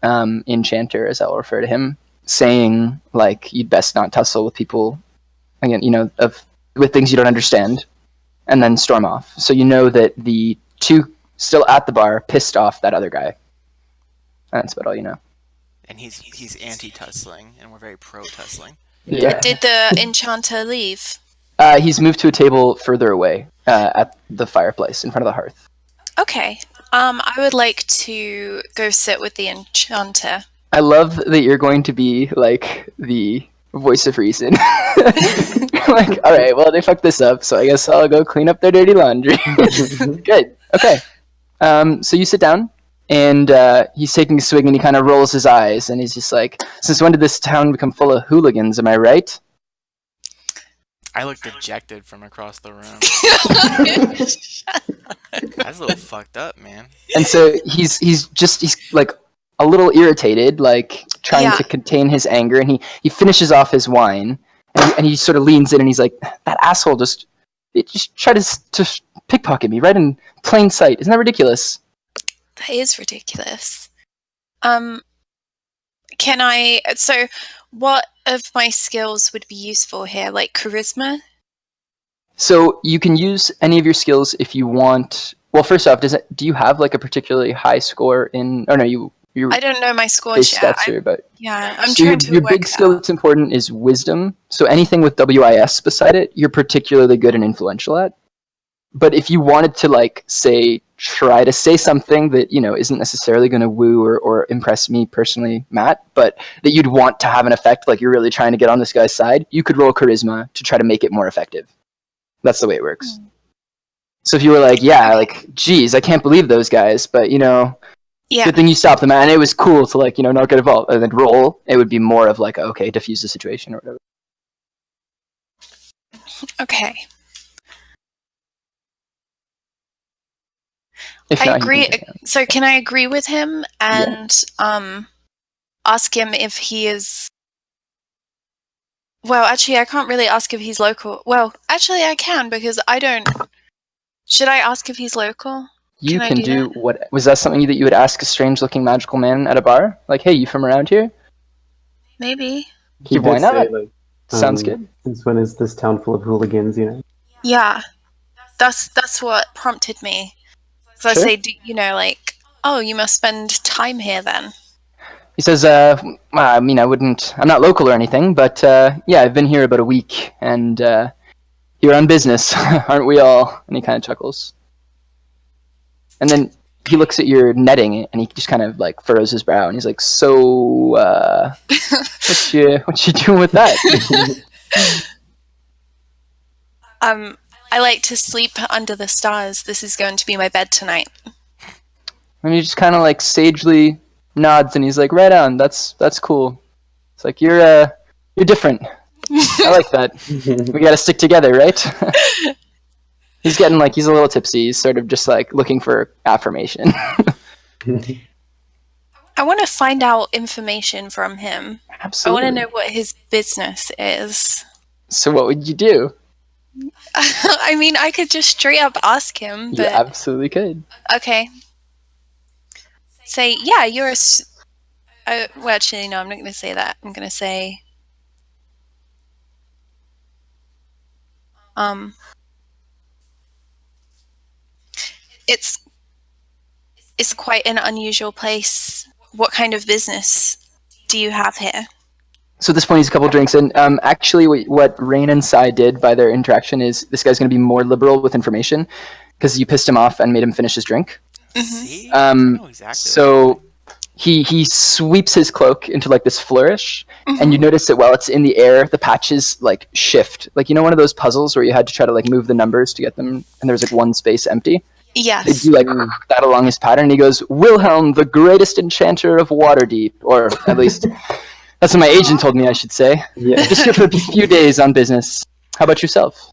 enchanter, as I'll refer to him, saying like you'd best not tussle with people again, with things you don't understand, and then storm off. So you know that the two still at the bar pissed off that other guy. And that's about all you know. And he's anti-tussling, and we're very pro-tussling. Yeah. Did the enchanter leave? He's moved to a table further away at the fireplace in front of the hearth. Okay. I would like to go sit with the enchanter. I love that you're going to be like the voice of reason. Like, all right, well, they fucked this up, so I guess I'll go clean up their dirty laundry. Good. Okay. So you sit down, and he's taking a swig, and he kind of rolls his eyes, and he's just like, since when did this town become full of hooligans, am I right? I look dejected from across the room. That's a little fucked up, man. And so he's like a little irritated, like trying to contain his anger, and he finishes off his wine, and he sort of leans in, and he's like, that asshole just tried to pickpocket me right in plain sight. Isn't that ridiculous? That is ridiculous. So what of my skills would be useful here? Like charisma? So you can use any of your skills if you want. Well, first off, do you have like a particularly high score in? Oh no, you. I don't know my scores yet. I'm so trying to your work big it skill out. that's important is wisdom. So anything with WIS beside it, you're particularly good and influential at. But if you wanted to, like, say, try to say something that, isn't necessarily going to woo or impress me personally, Matt, but that you'd want to have an effect, like you're really trying to get on this guy's side, you could roll charisma to try to make it more effective. That's the way it works. So if you were like, geez, I can't believe those guys, but, good thing you stopped them, and it was cool to, like, not get involved, and then roll, it would be more of, like, okay, diffuse the situation or whatever. Okay. If I not, agree. So can I agree with him and ask him if he is... Well, actually, I can't really ask if he's local. Well, actually, I can because I don't... Should I ask if he's local? You can do what... Was that something that you would ask a strange-looking magical man at a bar? Like, hey, you from around here? Maybe. Why not? Say, like, Sounds good. Since when is this town full of hooligans, Yeah. That's what prompted me. So Sure. I say, like, oh, you must spend time here then. He says, I'm not local or anything, but, I've been here about a week, and, here on business, aren't we all? And he kind of chuckles. And then he looks at your netting, and he just kind of, like, furrows his brow, and he's like, so, what you doing with that? I like to sleep under the stars. This is going to be my bed tonight. And he just kind of, like, sagely nods, and he's like, right on, that's cool. It's like, you're different. I like that. We gotta stick together, right? He's getting, like, he's a little tipsy. He's sort of just, like, looking for affirmation. I want to find out information from him. Absolutely. I want to know what his business is. So what would you do? I mean, I could just straight up ask him, but... You absolutely could. Okay. Say, yeah, you're a... well, actually, no, I'm not going to say that. I'm going to say... It's quite an unusual place. What kind of business do you have here? So at this point, he's a couple drinks in. Actually, what Rain and Sai did by their interaction is this guy's going to be more liberal with information because you pissed him off and made him finish his drink. See? I know exactly. So he sweeps his cloak into, like, this flourish, and you notice that while it's in the air, the patches, like, shift. Like, one of those puzzles where you had to try to, like, move the numbers to get them, and there was, like, one space empty? Yes. They do, like, that along his pattern, and he goes, Wilhelm, the greatest enchanter of Waterdeep. Or, at least, that's what my agent told me I should say. Yeah. Just here for a few days on business. How about yourself?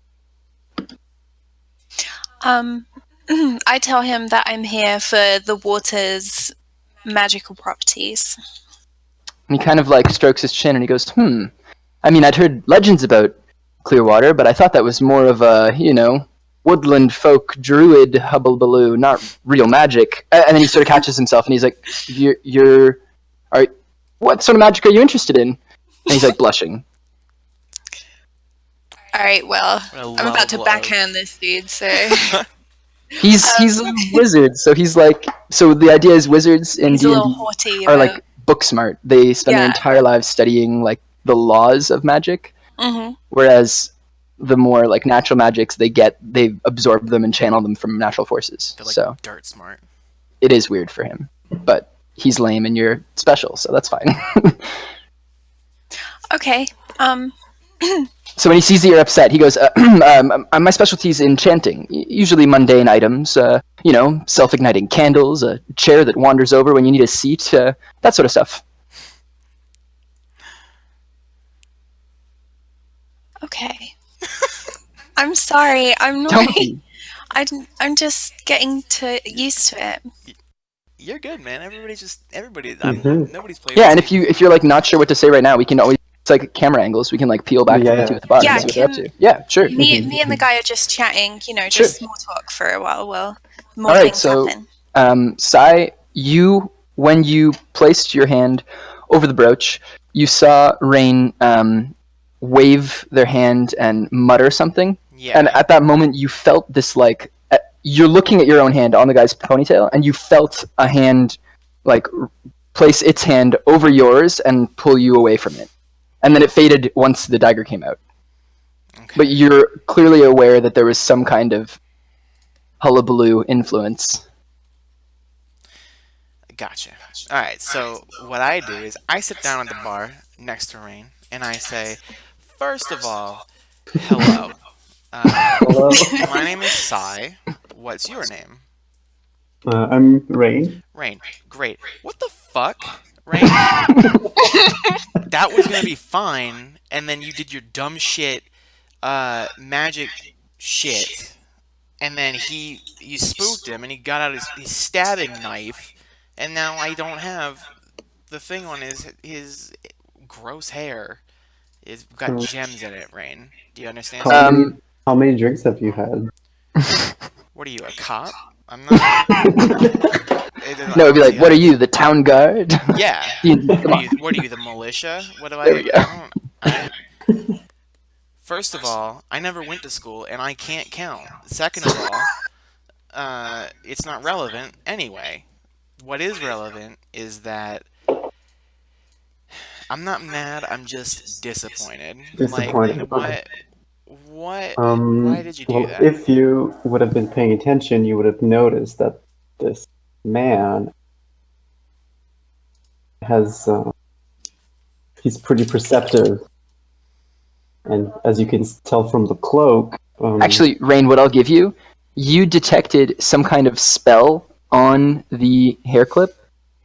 I tell him that I'm here for the water's magical properties. And he kind of, like, strokes his chin, and he goes, I mean, I'd heard legends about Clearwater, but I thought that was more of a, woodland folk, druid, hubble baloo, not real magic. And then he sort of catches himself, and he's like, what sort of magic are you interested in? And he's like blushing. All right, well, What a I'm about to low blow. backhand this dude, so He's a wizard, so he's like, so the idea is wizards in he's a little D&D haughty. are like book smart. They spend their Yeah. entire lives studying like the laws of magic, Mm-hmm. whereas the more like natural magics they absorb them and channel them from natural forces. They're like So dirt smart. it is weird for him, but he's lame and you're special, so that's fine. Okay. So when he sees that you're upset, he goes, my specialty is enchanting, usually mundane items, self-igniting candles, a chair that wanders over when you need a seat, that sort of stuff. Okay. I'm sorry. I'm not. Don't be. I'm just getting used to it. You're good, man. Nobody's playing. Yeah, and if you're like not sure what to say right now, we can always, it's like camera angles, we can like peel back Yeah, to the bottom Yeah, and see what they're up to. Yeah, sure. Me and the guy are just chatting. Sure. Just small talk for a while. Well, more All right, things so happen. Sai, when you placed your hand over the brooch, you saw Rain wave their hand and mutter something. Yeah. And at that moment, you felt this like you're looking at your own hand on the guy's ponytail, and you felt a hand like place its hand over yours and pull you away from it. And then it faded once the dagger came out. Okay. But you're clearly aware that there was some kind of hullabaloo influence. Gotcha. All right. So what I do is I sit down at the bar next to Rain, and I say, first of all, hello. Hello. My name is Sai. What's your name? I'm Rain. Rain. Great. What the fuck, Rain? That was gonna be fine, and then you did your dumb shit, magic shit, and then you spooked him, and he got out his stabbing knife, and now I don't have the thing on his gross hair. It's got gems in it, Rain. Do you understand? How many drinks have you had? What are you, a cop? I'm not. No, it'd be like, what are you, the town guard? Yeah. Come on. What are you, the militia? What do There we go. First of all, I never went to school, and I can't count. Second of all, it's not relevant anyway. What is relevant is that I'm not mad. I'm just disappointed. Disappointed, Like, what? Why Why did you do that? If you would have been paying attention, you would have noticed that this man has he's pretty perceptive, and as you can tell from the cloak, Actually, Rain, what I'll give you, you detected some kind of spell on the hair clip.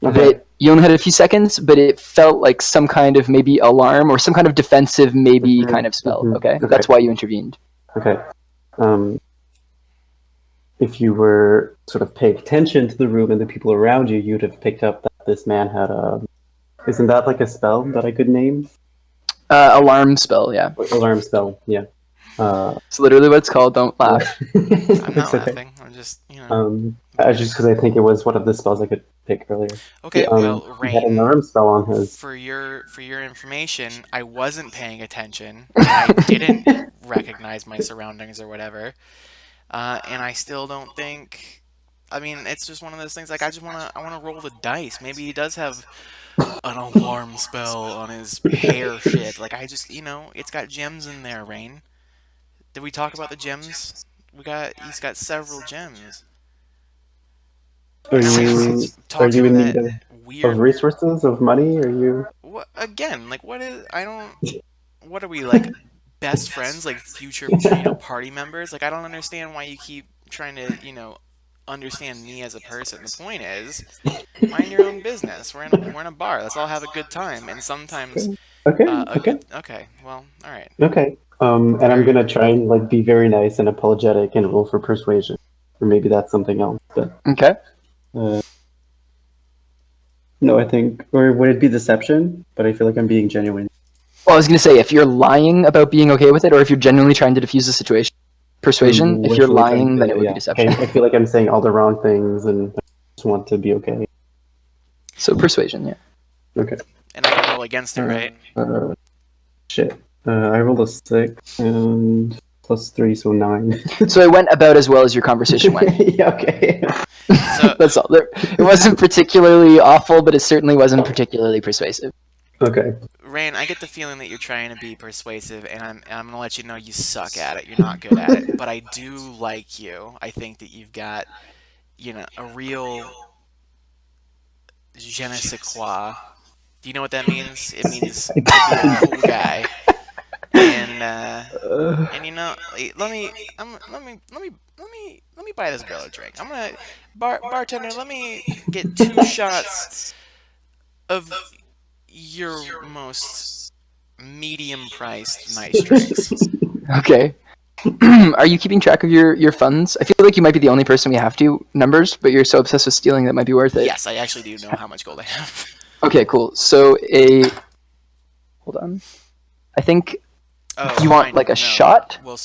Okay. That you only had a few seconds, but it felt like some kind of maybe alarm or some kind of defensive maybe Mhm, kind of spell. mhm, Okay? okay. That's why you intervened. Okay. If you were sort of paying attention to the room and the people around you, you'd have picked up that this man had a. Isn't that like a spell that I could name? Alarm spell, yeah. Alarm spell, yeah. It's literally what it's called. Don't laugh. I'm not It's okay. laughing. I'm just, you know. Just because I think it was one of the spells I could pick earlier. Okay, well, He had an Rain. alarm spell on his. For your information, I wasn't paying attention. And I didn't recognize my surroundings or whatever. And I still don't think. I mean, it's just one of those things. Like, I wanna roll the dice. Maybe he does have an alarm spell on his hair shit. Like, it's got gems in there, Rain. Did we talk about the gems? He's got several gems. Are And I you, was are talking you in to need that of weird. resources, of money? Are you? What again? Like, what is? I don't. What are we, like, best friends? Like future, party members? Like, I don't understand why you keep trying to, understand me as a person. The point is, mind your own business. We're in a bar. Let's all have a good time. And sometimes, Okay. okay. Well, all right. Okay. And I'm gonna try and like be very nice and apologetic and roll for persuasion, or maybe that's something else. But Okay. no, I think, or would it be deception? But I feel like I'm being genuine. Well, I was going to say, if you're lying about being okay with it, or if you're genuinely trying to defuse the situation. Persuasion. If What you're are we trying lying, to then do? it would Yeah. be deception. I feel like I'm saying all the wrong things and I just want to be okay. So persuasion, yeah. Okay. And I can roll against it, right? Shit. I rolled a 6 and +3, so 9. So it went about as well as your conversation went. Yeah, okay. So That's all. It wasn't particularly awful, but it certainly wasn't particularly persuasive. Okay. Rain, I get the feeling that you're trying to be persuasive, and I'm gonna let you know you suck at it. You're not good at it, but I do like you. I think that you've got, a real je ne sais quoi. Do you know what that means? It means to be a cool guy. And let me buy this girl a drink. I'm gonna bartender. Let me get 2 shots of your most medium-priced nice drinks. Okay. Are you keeping track of your funds? I feel like you might be the only person we have to numbers, but you're so obsessed with stealing that might be worth it. Yes, I actually do know how much gold I have. Okay, cool. So hold on. I think you want like a shot? Well,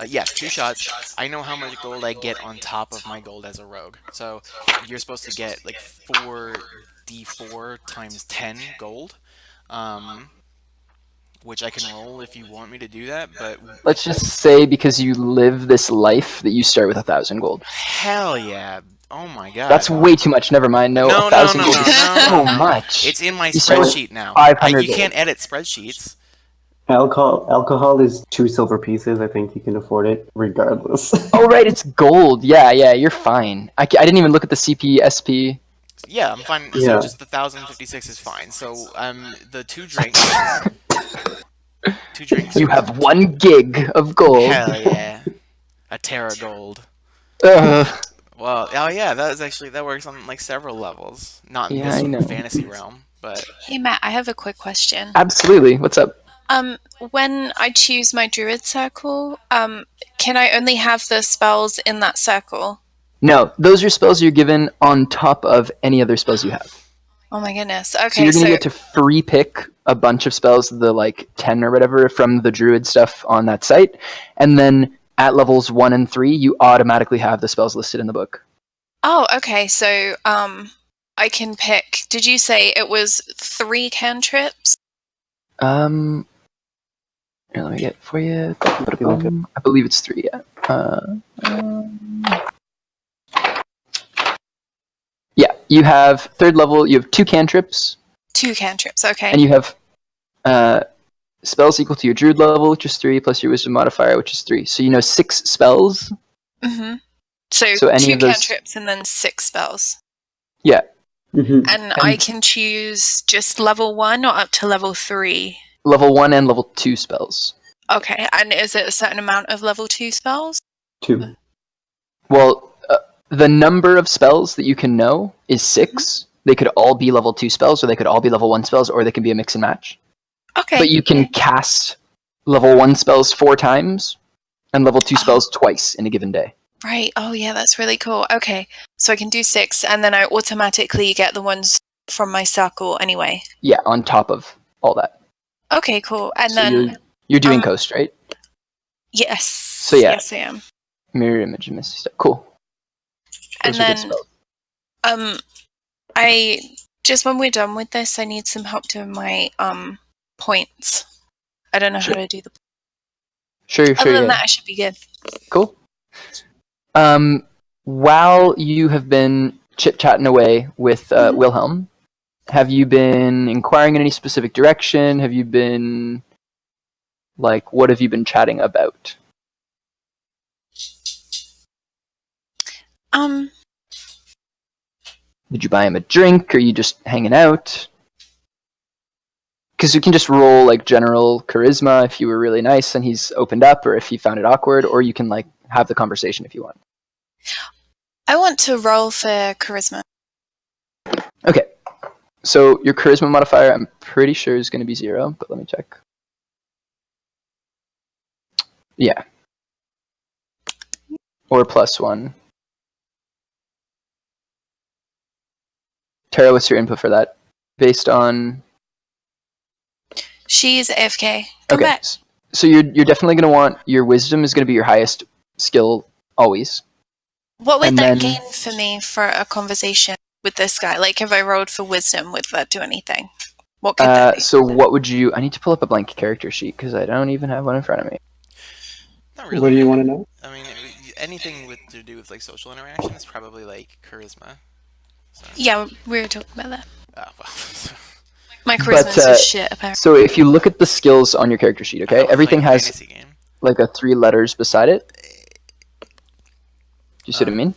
yes, 2 shots. I know how much gold I get on top of my gold as a rogue. So you're supposed to get like 4d4 times 10 gold, which I can roll if you want me to do that. But let's just say because you live this life that you start with 1,000 gold. Hell yeah! Oh my god. That's way too much. Never mind. No, 1,000 gold is so much. It's in my You start with spreadsheet now. 500 You can't gold. edit spreadsheets. Alcohol is 2 silver pieces. I think you can afford it regardless. Oh right, it's gold. Yeah, you're fine. I didn't even look at the CP, SP. Yeah, I'm fine. Yeah. So just the 1,056 is fine. So the 2 drinks. 2 drinks. You have 1 gig of gold. Hell yeah, a tera gold. Well, oh yeah, that works on like several levels. Not in this fantasy realm, but. Hey Matt, I have a quick question. Absolutely. What's up? When I choose my druid circle, can I only have the spells in that circle? No, those are spells you're given on top of any other spells you have. Oh my goodness. So Okay, you're gonna get to free pick a bunch of spells, the like 10 or whatever from the druid stuff on that site, and then at levels 1 and 3, you automatically have the spells listed in the book. Oh, okay. So I can pick. Did you say it was 3 cantrips? Here, let me get it for you. I believe it's 3. Yeah. Yeah, you have 3rd level. You have 2 cantrips. 2 cantrips. Okay. And you have spells equal to your druid level, which is 3, plus your wisdom modifier, which is 3. So 6 spells. Mm-hmm. So any 2 of those... cantrips and then 6 spells. Yeah. Mm-hmm. And I can choose just level 1 or up to level 3? Level 1 and level 2 spells. Okay, and is it a certain amount of level 2 spells? 2. Well, the number of spells that you can know is 6. They could all be level 2 spells, or they could all be level 1 spells, or they can be a mix and match. Okay. But you can cast level 1 spells 4 times, and level 2 spells twice in a given day. Right. Oh, yeah, that's really cool. Okay, so I can do 6, and then I automatically get the ones from my circle anyway. Yeah, on top of all that. Okay, cool. And So then you're doing Coast, right? yes. So yeah. Yes, I am. Mirror image and Misty Step. Cool. Those And are good then spells. I just when we're done with this, I need some help doing my points. I don't know how to do the. Sure. Other than Yeah. that, I should be good. Cool. While you have been chit-chatting away with Wilhelm, have you been inquiring in any specific direction? Have you been, what have you been chatting about? Did you buy him a drink? Or are you just hanging out? Because you can just roll, general charisma if you were really nice and he's opened up, or if he found it awkward, or you can, have the conversation if you want. I want to roll for charisma. Okay. So your charisma modifier, I'm pretty sure is going to be 0, but let me check. Yeah. Or +1. Tara, what's your input for that? Based on... She's AFK. Come back. So you're definitely going to want your wisdom is going to be your highest skill always. What would And that then- gain for me for a conversation with this guy? Like, if I rolled for wisdom, would that do anything? What could that be? So what would you? I need to pull up a blank character sheet because I don't even have one in front of me. Not really. What do you want to know? I mean, anything with to do with like social interaction is probably like charisma. So. Yeah, we were talking about that. Oh, well. My charisma is shit, apparently. So if you look at the skills on your character sheet, I okay, thought it was everything like a has fantasy game. like a 3 letters beside it. Do you see what I mean?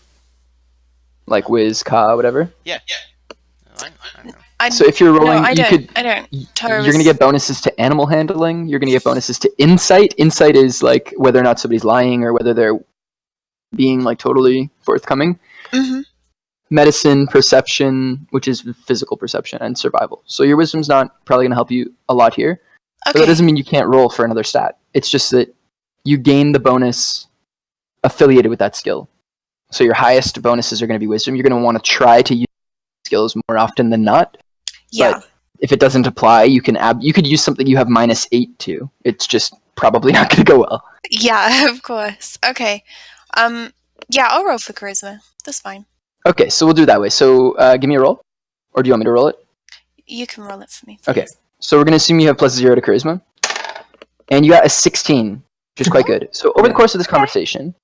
Like Wiz, Ka, whatever. Yeah. I know. So if you're rolling, I you don't. could. I don't. You're going to get bonuses to animal handling. You're going to get bonuses to insight. Insight is like whether or not somebody's lying or whether they're being like totally forthcoming. Mm-hmm. Medicine, perception, which is physical perception, and survival. So your wisdom's not probably going to help you a lot here. But that Okay. doesn't mean you can't roll for another stat. It's just that you gain the bonus affiliated with that skill. So your highest bonuses are going to be wisdom. You're going to want to try to use skills more often than not. Yeah. But if it doesn't apply, you could use something you have -8 to. It's just probably not going to go well. Yeah, of course. Okay. Yeah, I'll roll for charisma. That's fine. Okay, so we'll do it that way. So give me a roll, or do you want me to roll it? You can roll it for me. Okay. please. So we're going to assume you have +0 to charisma, and you got a 16, which is quite good. So over the course of this conversation,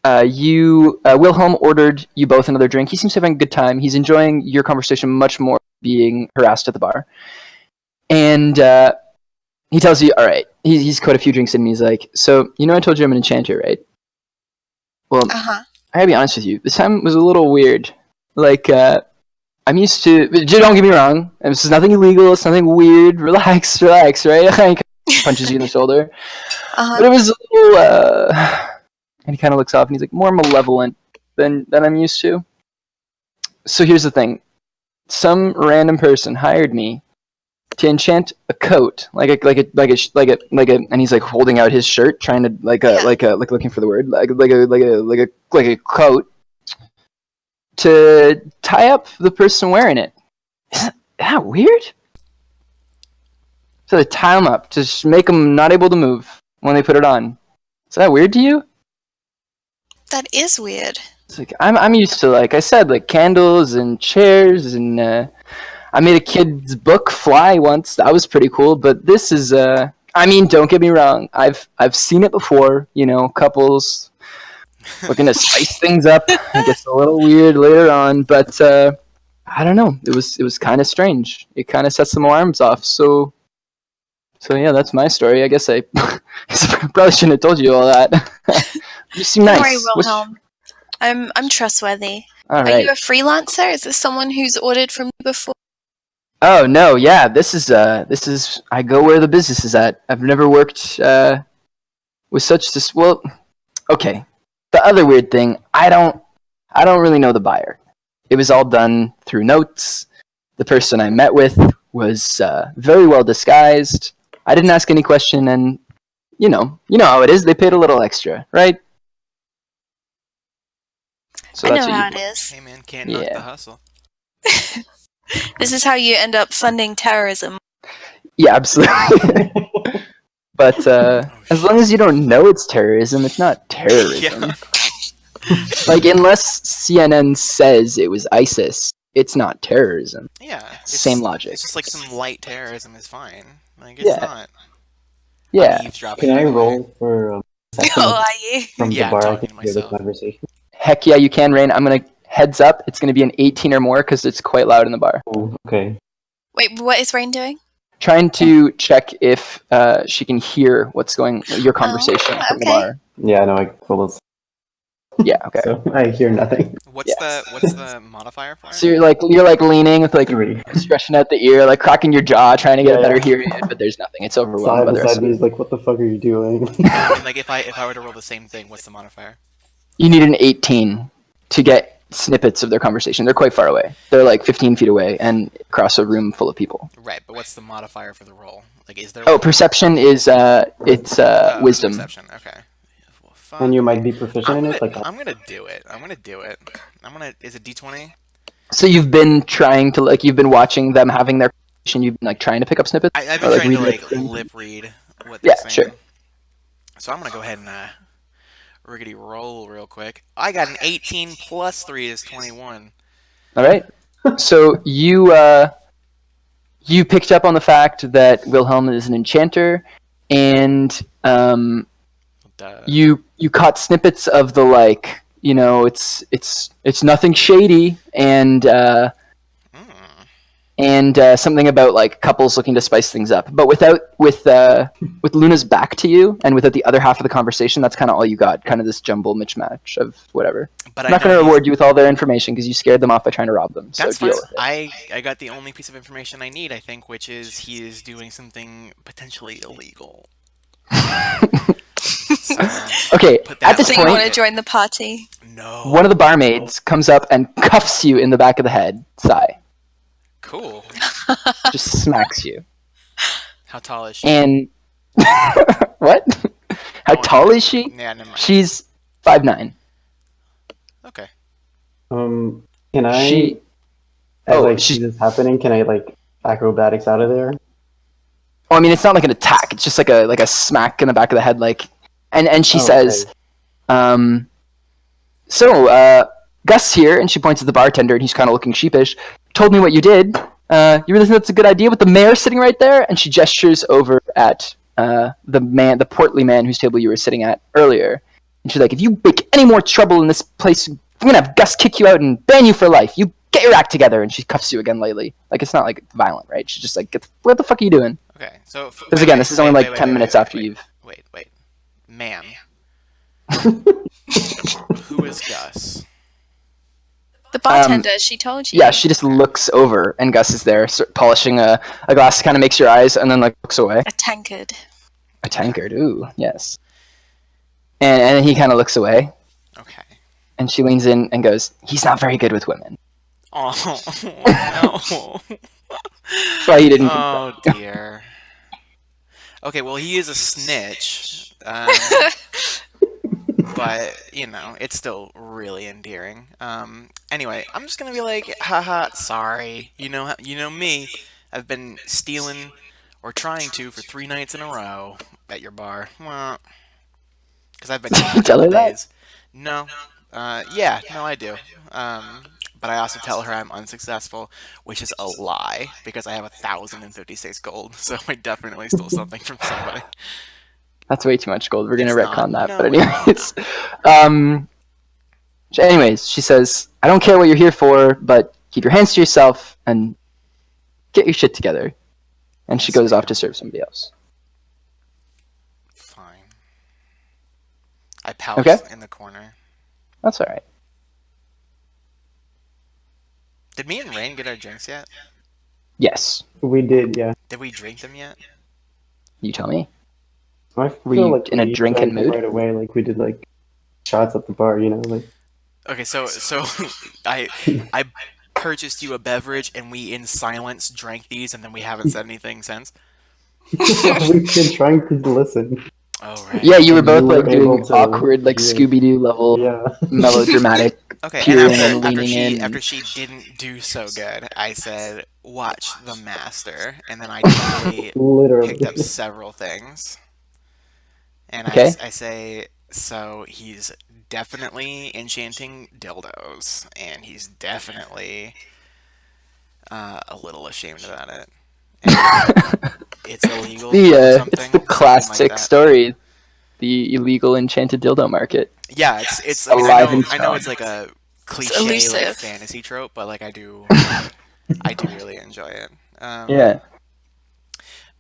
Wilhelm ordered you both another drink. He seems to be having a good time. He's enjoying your conversation much more being harassed at the bar. And he tells you, all right, he's caught a few drinks in, and he's like, so, you know I told you I'm an enchanter, right? Well, Uh-huh. I gotta be honest with you. This time was a little weird. Like, I'm used to... Don't get me wrong. This is nothing illegal. It's nothing weird. Relax, right? Like, punches you in the shoulder. Uh-huh. But it was a little... And he kind of looks off and he's like, more malevolent than I'm used to. So here's the thing. Some random person hired me to enchant a coat, and he's like holding out his shirt, trying to like looking for the word, like a coat, to tie up the person wearing it. Isn't that weird? So they tie them up to just make them not able to move when they put it on. Is that weird to you? That is weird. It's like I'm used to, like I said, like candles and chairs, and I made a kid's book fly once. That was pretty cool. But this is I mean, don't get me wrong. I've seen it before. You know, couples looking to spice things up. It gets a little weird later on, but I don't know. It was kind of strange. It kind of sets some alarms off. So yeah, that's my story. I guess I probably shouldn't have told you all that. You seem Don't nice. worry, Wilhelm. I'm trustworthy. All Are right. you a freelancer? Is this someone who's ordered from you before? Oh no, yeah. This is I go where the business is at. I've never worked with such this. Well, okay. The other weird thing, I don't really know the buyer. It was all done through notes. The person I met with was very well disguised. I didn't ask any question, and you know how it is. They paid a little extra, right? So I that's know what how you it is. Hey man, can't knock Yeah. the hustle. This is how you end up funding terrorism. Yeah, absolutely. But as long as you don't know it's terrorism, it's not terrorism. Yeah. Like, unless CNN says it was ISIS, it's not terrorism. Yeah. Same logic. It's just like some light terrorism is fine. Like it's Yeah. not. Yeah. I'm eavesdropping Can I anyway. roll for second Oh, are you? from Yeah, the bar? I talking can to hear the myself. conversation. Heck yeah, you can, Rain. I'm going to heads up. It's going to be an 18 or more because it's quite loud in the bar. Oh, okay. Wait, what is Rain doing? Trying to check if she can hear what's going your conversation from the okay. bar. Yeah, no, I well, Yeah, okay. so I hear nothing. What's the modifier for it? So you're like leaning with like 3. stretching out the ear, like cracking your jaw, trying to get a Yeah. better hearing, but there's nothing. It's overwhelmed by Side the rest beside of me it. is like, what the fuck are you doing? I mean, like if I were to roll the same thing, what's the modifier? You need an 18 to get snippets of their conversation. They're quite far away. They're like 15 feet away and across a room full of people. Right, but what's the modifier for the roll? Like is there Oh, perception is it's wisdom. Perception, okay. Well, fuck. And you might be proficient I'm in it. gonna, Like, I'm gonna do it. Is it D20? So you've been trying to you've been watching them having their conversation. You've been like trying to pick up snippets. I've Or, been trying to read like things? lip read what they're Yeah, saying. sure. So I'm gonna go ahead and riggedy roll real quick. I got an 18 plus 3 is 21. All right. So you picked up on the fact that Wilhelm is an enchanter, and Duh. you caught snippets of the like, it's nothing shady, and something about like couples looking to spice things up, but with Luna's back to you and without the other half of the conversation, that's kind of all you got, kind of this jumble mismatch of whatever. But I'm not going to reward you with all their information because you scared them off by trying to rob them, so That's deal fine. with it. I got the only piece of information I need, I think, which is he is doing something potentially illegal. So, Okay, put that at this So in you my want to point, pocket. join the party? No. one of the barmaids comes up and cuffs you in the back of the head, Sai. Cool. Just smacks you. How tall is she? And what? How Oh, tall never- is she? Yeah, never mind. She's 5'9". Okay. Can I? She- As Oh, I she- see this happening, can I like acrobatics out of there? Oh, I mean, it's not like an attack. It's just like a smack in the back of the head, like. And she Oh, says, okay. Gus here, and she points at the bartender, and he's kind of looking sheepish. Told me what you did. You really think that's a good idea with the mayor sitting right there? And she gestures over at the portly man whose table you were sitting at earlier. And she's like, if you make any more trouble in this place, I'm gonna have Gus kick you out and ban you for life. You get your act together. And she cuffs you again lightly. Like, it's not like violent, right? She's just like, what the fuck are you doing? Okay. So. Because again, this is only like 10 minutes after you've. Wait. Ma'am. Who is Gus? The bartender, she told you. Yeah, she just looks over, and Gus is there, polishing a glass. Kind of makes your eyes, and then like looks away. A tankard. A tankard, ooh, yes. And he kind of looks away, Okay. and she leans in and goes, "He's not very good with women." Oh no. That's why he didn't. Oh dear. Okay, well he is a snitch, but it's still really endearing. Anyway, I'm just gonna be like, haha, sorry. You know me. I've been stealing or trying to for 3 nights in a row at your bar. Well, because I've been Did you tell her that? days. No. Yeah, no, I do. But I also tell her I'm unsuccessful, which is a lie because I have 1,056 gold. So I definitely stole something from somebody. That's way too much gold. We're gonna It's retcon not. that. No, But it's anyways, she says, "I don't care what you're here for, but keep your hands to yourself and get your shit together." And she Yes, goes off ma'am. to serve somebody else. Fine. I pout Okay. in the corner. That's all right. Did me and Rain get our drinks yet? Yes, We did, yeah. Did we drink them yet? you tell me. I Were feel you like in a we drinking drank it mood? right away? Like we did like shots at the bar, like. Okay, so I purchased you a beverage and we in silence drank these and then we haven't said anything since. We've been trying to listen. Oh right. Yeah, you were And both you were like doing able to awkward, like hear. Scooby-Doo level Yeah. melodramatic. Okay, peering and and leaning in. after she didn't do so good, I said, "Watch the master," and then I totally Literally. picked up several things. And Okay. I say, so he's definitely enchanting dildos, and he's definitely a little ashamed about it. And it's illegal. or something, It's the something classic like that. story, the illegal enchanted dildo market. Yeah, it's. I mean, Alive and I know strong. it's like a cliche, like elusive. fantasy trope, but like I do really enjoy it. Yeah.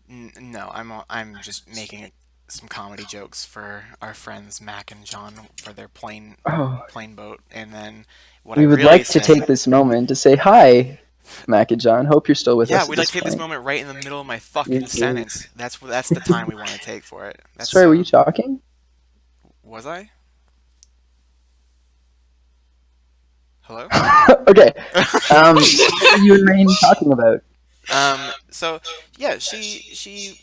No, I'm just making some comedy jokes for our friends Mac and John for their plane Oh, boat, and then what we I would really like say, to take this moment to say hi, Mac and John. Hope you're still with us. Yeah, at we'd like to take this point. moment right in the middle of my fucking Me too. sentence. That's the time we want to take for it. That's, Sorry, were you talking? Was I? Hello? Okay. What are you and Rain talking about? So yeah, she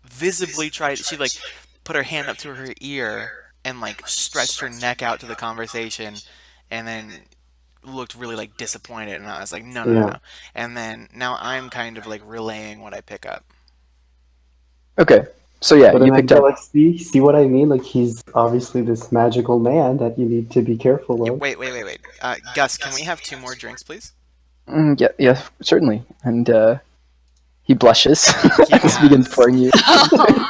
visibly tried. She like put her hand up to her ear and like stretched her neck out to the conversation, and then looked really like disappointed. And I was like, no. Yeah. And then now I'm kind of like relaying what I pick up. Okay. So yeah, But you then I picked feel up. like, see what I mean? Like, he's obviously this magical man that you need to be careful Yeah, of. wait. Gus, can we have 2 more drinks, please? Yeah, certainly. And he blushes He as he begins does. pouring you. Oh.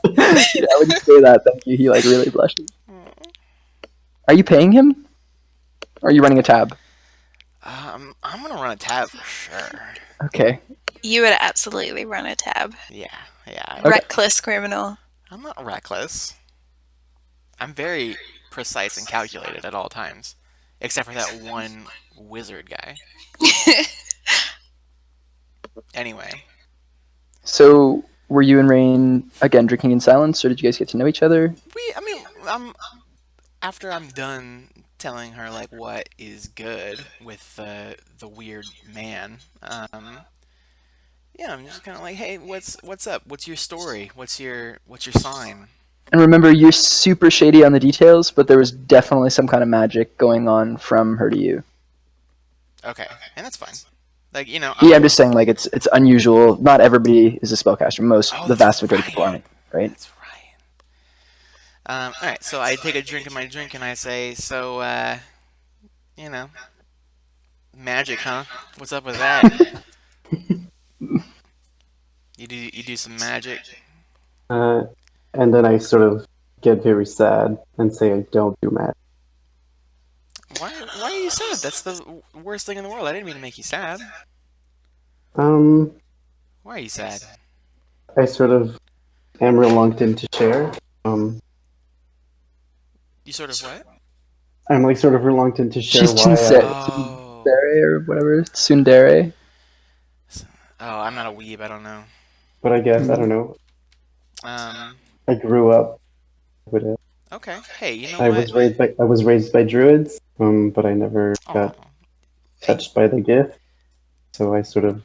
Yeah, when you say that, thank you. He like really blushes. Are you paying him? Or are you running a tab? I'm gonna run a tab for sure. Okay. You would absolutely run a tab. Yeah. Okay. Reckless criminal. I'm not reckless. I'm very precise and calculated at all times, except for that one wizard guy. Anyway, So were you and Rain again drinking in silence, or did you guys get to know each other? after I'm done telling her like what is good with the weird man, yeah, I'm just kind of like, hey, what's up? What's your story? What's your sign? And remember, you're super shady on the details, but there was definitely some kind of magic going on from her to you. Okay, and that's fine. Like, you know, Yeah, I'm just saying, like it's unusual. Not everybody is a spellcaster. The vast majority of people aren't, right? That's right. All right, so I take a drink of my drink and I say, so, you know, magic, huh? What's up with that? You do some magic? And then I sort of get very sad and say I don't do magic. Why are you sad? That's the worst thing in the world. I didn't mean to make you sad. Um, Why are you sad? I sort of am reluctant to share. You sort of what? I'm like sort of reluctant to share She's why. Oh. Tsundere or whatever. Tsundere. Oh, I'm not a weeb. I don't know. But I guess I don't know. Um. I grew up with it. Okay. Hey, you know I what? was raised by druids, but I never got Oh. touched by the gift. So I sort of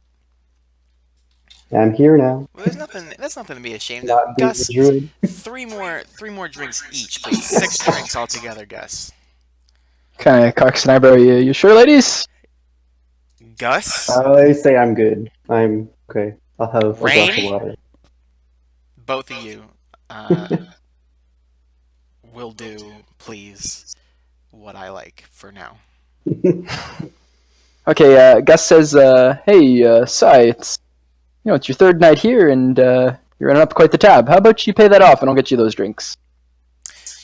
am here now. Well, there's nothing. That's nothing to be ashamed of. Not being a Gus, druid. three more drinks each, please. 6 drinks altogether, Gus. Kind of cocks an eyebrow. You sure, ladies? Gus, I say I'm good. I'm okay. I'll have a glass Rain? of water. both of you, will do, please, what I like for now. Okay. Gus says, "Hey, Sai, it's it's your third night here, and you're running up quite the tab. How about you pay that off, and I'll get you those drinks."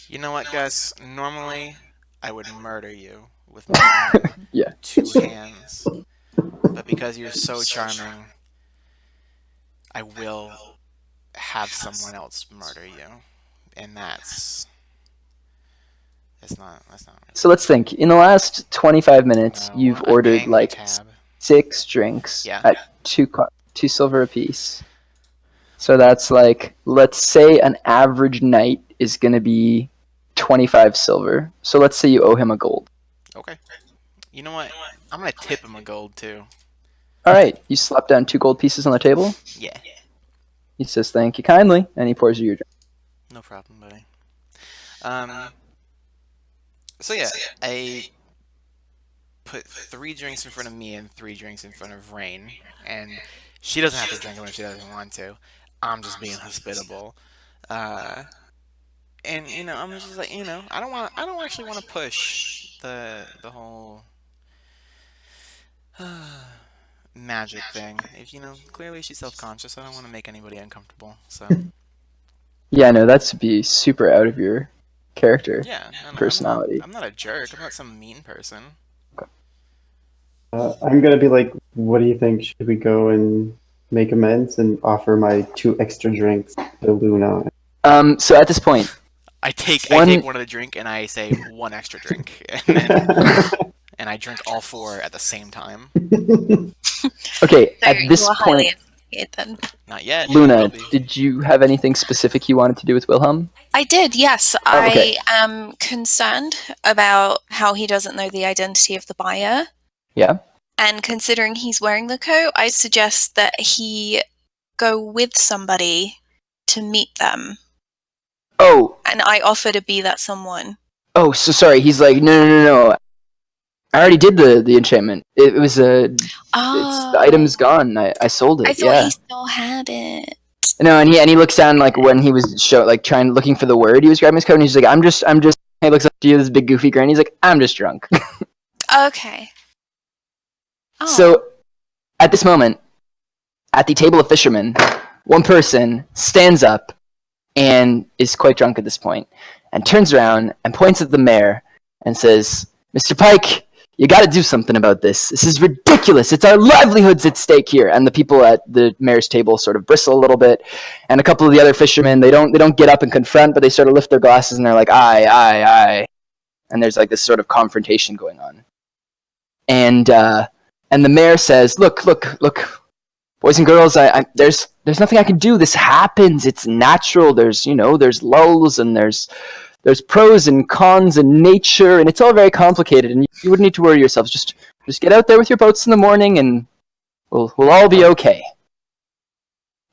You know what, Gus? Normally, I would murder you with my own Yeah. 2 hands. But because you're so charming, I will have someone else murder you. And that's not So let's think. In the last 25 minutes, no, you've I'm ordered paying the like tab. 6 drinks Yeah. at 2 silver apiece. So that's like, let's say an average night is going to be 25 silver. So let's say you owe him a gold. Okay. You know what? I'm gonna tip him a gold too. All right, you slap down 2 gold pieces on the table. Yeah. He says, "Thank you kindly," and he pours you your drink. No problem, buddy. So yeah, I put 3 drinks in front of me and 3 drinks in front of Rain, and she doesn't have to drink them if she doesn't want to. I'm just being hospitable. And I'm just like, I don't actually want to push the whole magic thing. If clearly she's self-conscious, I don't want to make anybody uncomfortable. So Yeah, no, that's to be super out of your character. yeah, Personality. I'm not a jerk. I'm not some mean person. I'm gonna be like, what do you think? Should we go and make amends and offer my 2 extra drinks to Luna? So at this point, I take One- one of the drink and I say 1 extra drink, and then and I drink all 4 at the same time. okay, So at this you are highly point, educated then. Not yet. Luna, will be. did you have anything specific you wanted to do with Wilhelm? I did, yes. okay. I am concerned about how he doesn't know the identity of the buyer. Yeah. And considering he's wearing the coat, I suggest that he go with somebody to meet them. Oh, And I offer to be that someone. oh, so sorry. He's like, no. I already did the enchantment. It was the Oh, item's gone. I sold it. I thought Yeah. he still had it. No, and he looks down like when he was looking for the word. He was grabbing his coat, and he's like, I'm just. He looks up to you, this big goofy grin. He's like, I'm just drunk. Okay. Oh. So, at this moment, at the table of fishermen, one person stands up and is quite drunk at this point, and turns around and points at the mayor and says, Mr. Pike, you got to do something about this. This is ridiculous. It's our livelihoods at stake here. And the people at the mayor's table sort of bristle a little bit. And a couple of the other fishermen, they don't get up and confront, but they sort of lift their glasses and they're like, aye, aye, aye. And there's like this sort of confrontation going on. And the mayor says, look, boys and girls, there's nothing I can do. This happens. It's natural. There's lulls and there's pros and cons in nature, and it's all very complicated, and you wouldn't need to worry yourselves. Just get out there with your boats in the morning, and we'll all be okay.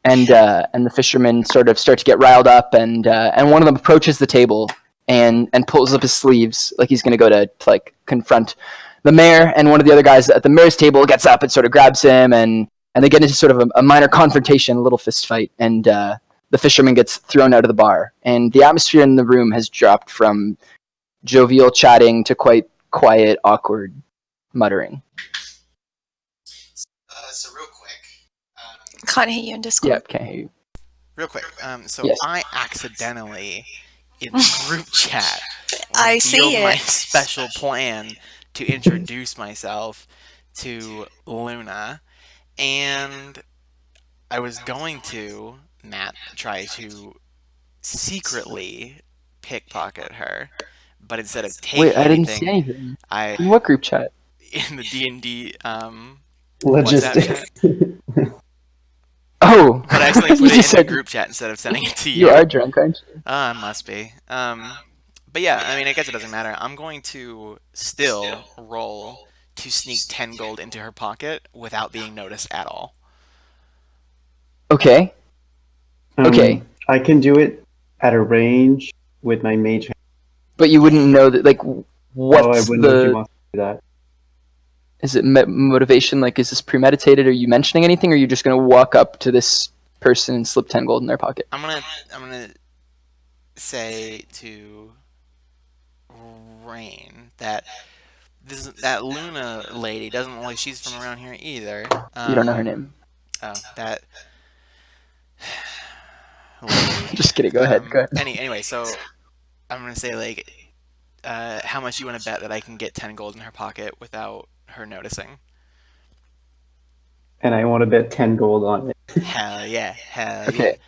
And the fishermen sort of start to get riled up, and one of them approaches the table and pulls up his sleeves like he's going to go to like confront the mayor, and one of the other guys at the mayor's table gets up and sort of grabs him, and they get into sort of a minor confrontation, a little fist fight, and the fisherman gets thrown out of the bar, and the atmosphere in the room has dropped from jovial chatting to quite quiet, awkward muttering. So real quick. Can't hear you in Discord. Yeah, can't hear you. Real quick. So Yes. I accidentally, in the group chat, I see revealed my it. special plan to introduce myself to Luna, and I was going to, Matt, try to secretly pickpocket her, but instead of taking Wait, I didn't anything, see anything. I In what group chat? in the D&D Logistics. Oh, but I accidentally you put it in just the said group chat instead of sending it to you. you are drunk, aren't you? I must be. But yeah, I mean, I guess it doesn't matter. I'm going to still roll to sneak 10 gold into her pocket without being noticed at all. Okay. Okay. I can do it at a range with my mage hand. But you wouldn't know that, like, I what's wouldn't know if you the... want to do that. Is it motivation? Like, is this premeditated? Are you mentioning anything, or are you just going to walk up to this person and slip 10 gold in their pocket? I'm gonna say to Rain that that Luna lady doesn't like she's from around here either. You don't know her name. Oh, that. lady. Just kidding. Go ahead. Anyway, so I'm gonna say like, how much you want to bet that I can get 10 gold in her pocket without her noticing? And I want to bet 10 gold on it. Hell yeah, Okay.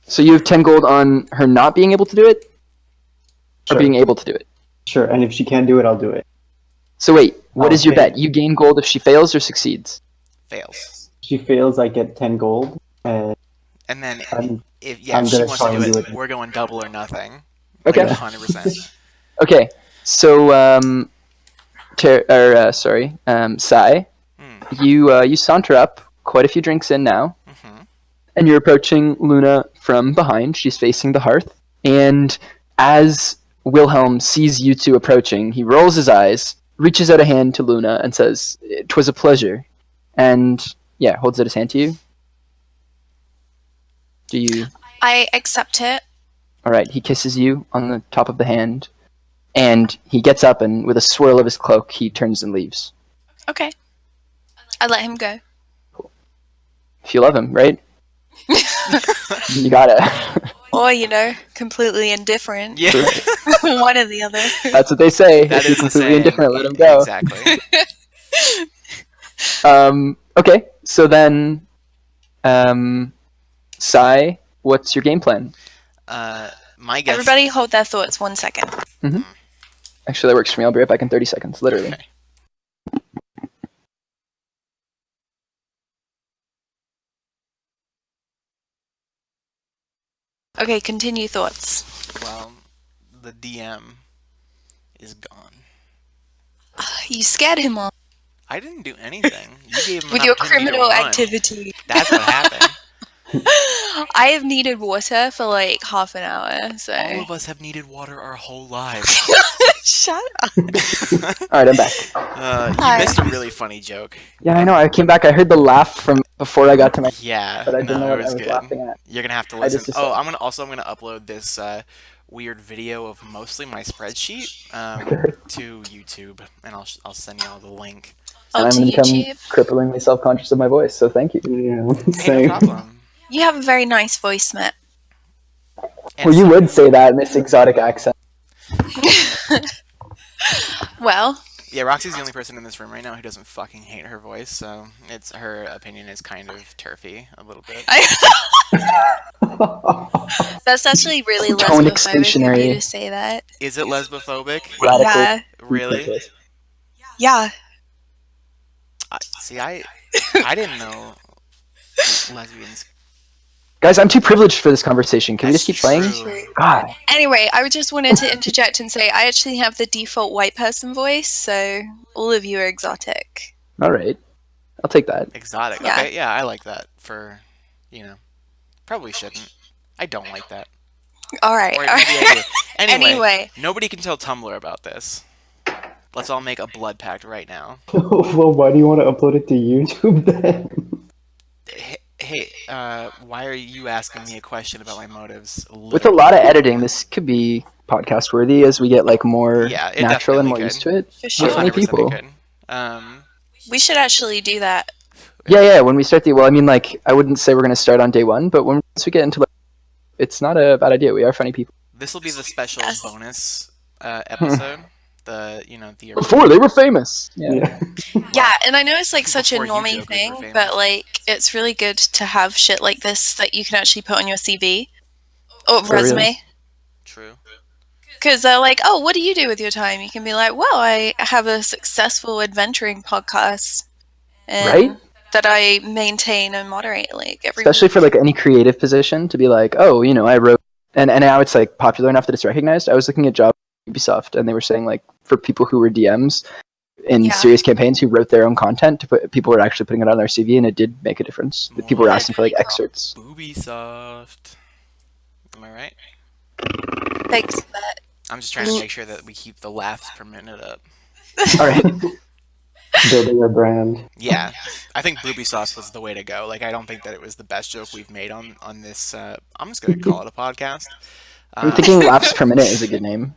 So you have 10 gold on her not being able to do it? Or Sure. being able to do it? Sure, and if she can do it, I'll do it. So wait, what is your Okay. bet? You gain gold if she fails or succeeds? Fails. If she fails, I get 10 gold. And And then I'm if I'm she gonna wants try to and do do it, it. we're going double or nothing. Okay. Like 100%. Okay. So, Sai, you saunter up, quite a few drinks in now, Mm-hmm. and you're approaching Luna from behind. She's facing the hearth, and as Wilhelm sees you two approaching, he rolls his eyes, reaches out a hand to Luna, and says, "'Twas a pleasure," and yeah, holds out his hand to you. Do you? I accept it. All right. He kisses you on the top of the hand, and he gets up, and with a swirl of his cloak, he turns and leaves. Okay. I let him go. If you love him, right? You gotta. Or, completely indifferent. Yeah. One or the other. That's what they say. That If you're is the completely saying. indifferent, let him go. Exactly. Okay, so then, Sai, what's your game plan? My guess. Everybody hold their thoughts 1 second. Actually, that works for me. I'll be right back in 30 seconds, literally. Okay. Okay, continue thoughts. Well, the DM is gone. You scared him off I didn't do anything. You gave him an with your opportunity to criminal run. activity. That's what happened. I have needed water for like half an hour, so All of us have needed water our whole lives. shut up. All right, I'm back. You missed a really funny joke. Yeah, I know. I came back. I heard the laugh from before I got to my. Yeah, But I didn't know it what I was was good. laughing at. You're gonna have to I just listen. Oh, decided- I'm gonna upload this weird video of mostly my spreadsheet Okay. to YouTube, and I'll send you all the link. And Oh, I'm to going to become YouTube. cripplingly self-conscious of my voice. So thank you. Yeah, Hey, same. no problem. You have a very nice voice, Matt. And Well, you so- would say that in this exotic accent. Well, Yeah, Roxy's the only person in this room right now who doesn't fucking hate her voice, so her opinion is kind of turfy a little bit. that's actually really Tone lesbophobic of exclusionary. you to say that. Is it lesbophobic? Radical. Yeah, Really? yeah. I didn't know lesbians. Guys, I'm too privileged for this conversation. Can we That's just keep playing? true. God. Anyway, I just wanted to interject and say I actually have the default white person voice, so all of you are exotic. All right. I'll take that. Exotic. Yeah. Okay, yeah, I like that. For, probably shouldn't. I don't like that. All right. Or all maybe right. I do. Anyway, Anyway, nobody can tell Tumblr about this. Let's all make a blood pact right now. Well, why do you want to upload it to YouTube then? Hey, why are you asking me a question about my motives? With a lot of editing, this could be podcast worthy as we get like more Yeah, it natural and more definitely used to it. for sure. With funny 100% people. it could. We should actually do that. Yeah. When we start I mean, like, I wouldn't say we're going to start on day one, but once we get into, like, it's not a bad idea. We are funny people. This will be the special Yes. bonus episode. The Before they were famous. Yeah. Yeah, and I know it's like such a Before you normie jokers thing, were famous. but like it's really good to have shit like this that you can actually put on your CV or For real. resume. True. Because they're like, oh, what do you do with your time? You can be like, well, I have a successful adventuring podcast, and Right? that I maintain and moderate like every Especially for like any creative position to be like, oh, I wrote, and now it's like popular enough that it's recognized. I was looking at jobs at Ubisoft, and they were saying like for people who were DMs in Yeah. serious campaigns who wrote their own content, people were actually putting it on their CV, and it did make a difference. The people were More asking for like pretty cool. excerpts. Ubisoft. Am I right? Thanks for that. I'm just trying to make sure that we keep the laughs per minute up. All right. Building a brand. Yeah, I think Boobysoft was the way to go. Like, I don't think that it was the best joke we've made on this. I'm just gonna call it a podcast. I'm thinking laughs per minute is a good name.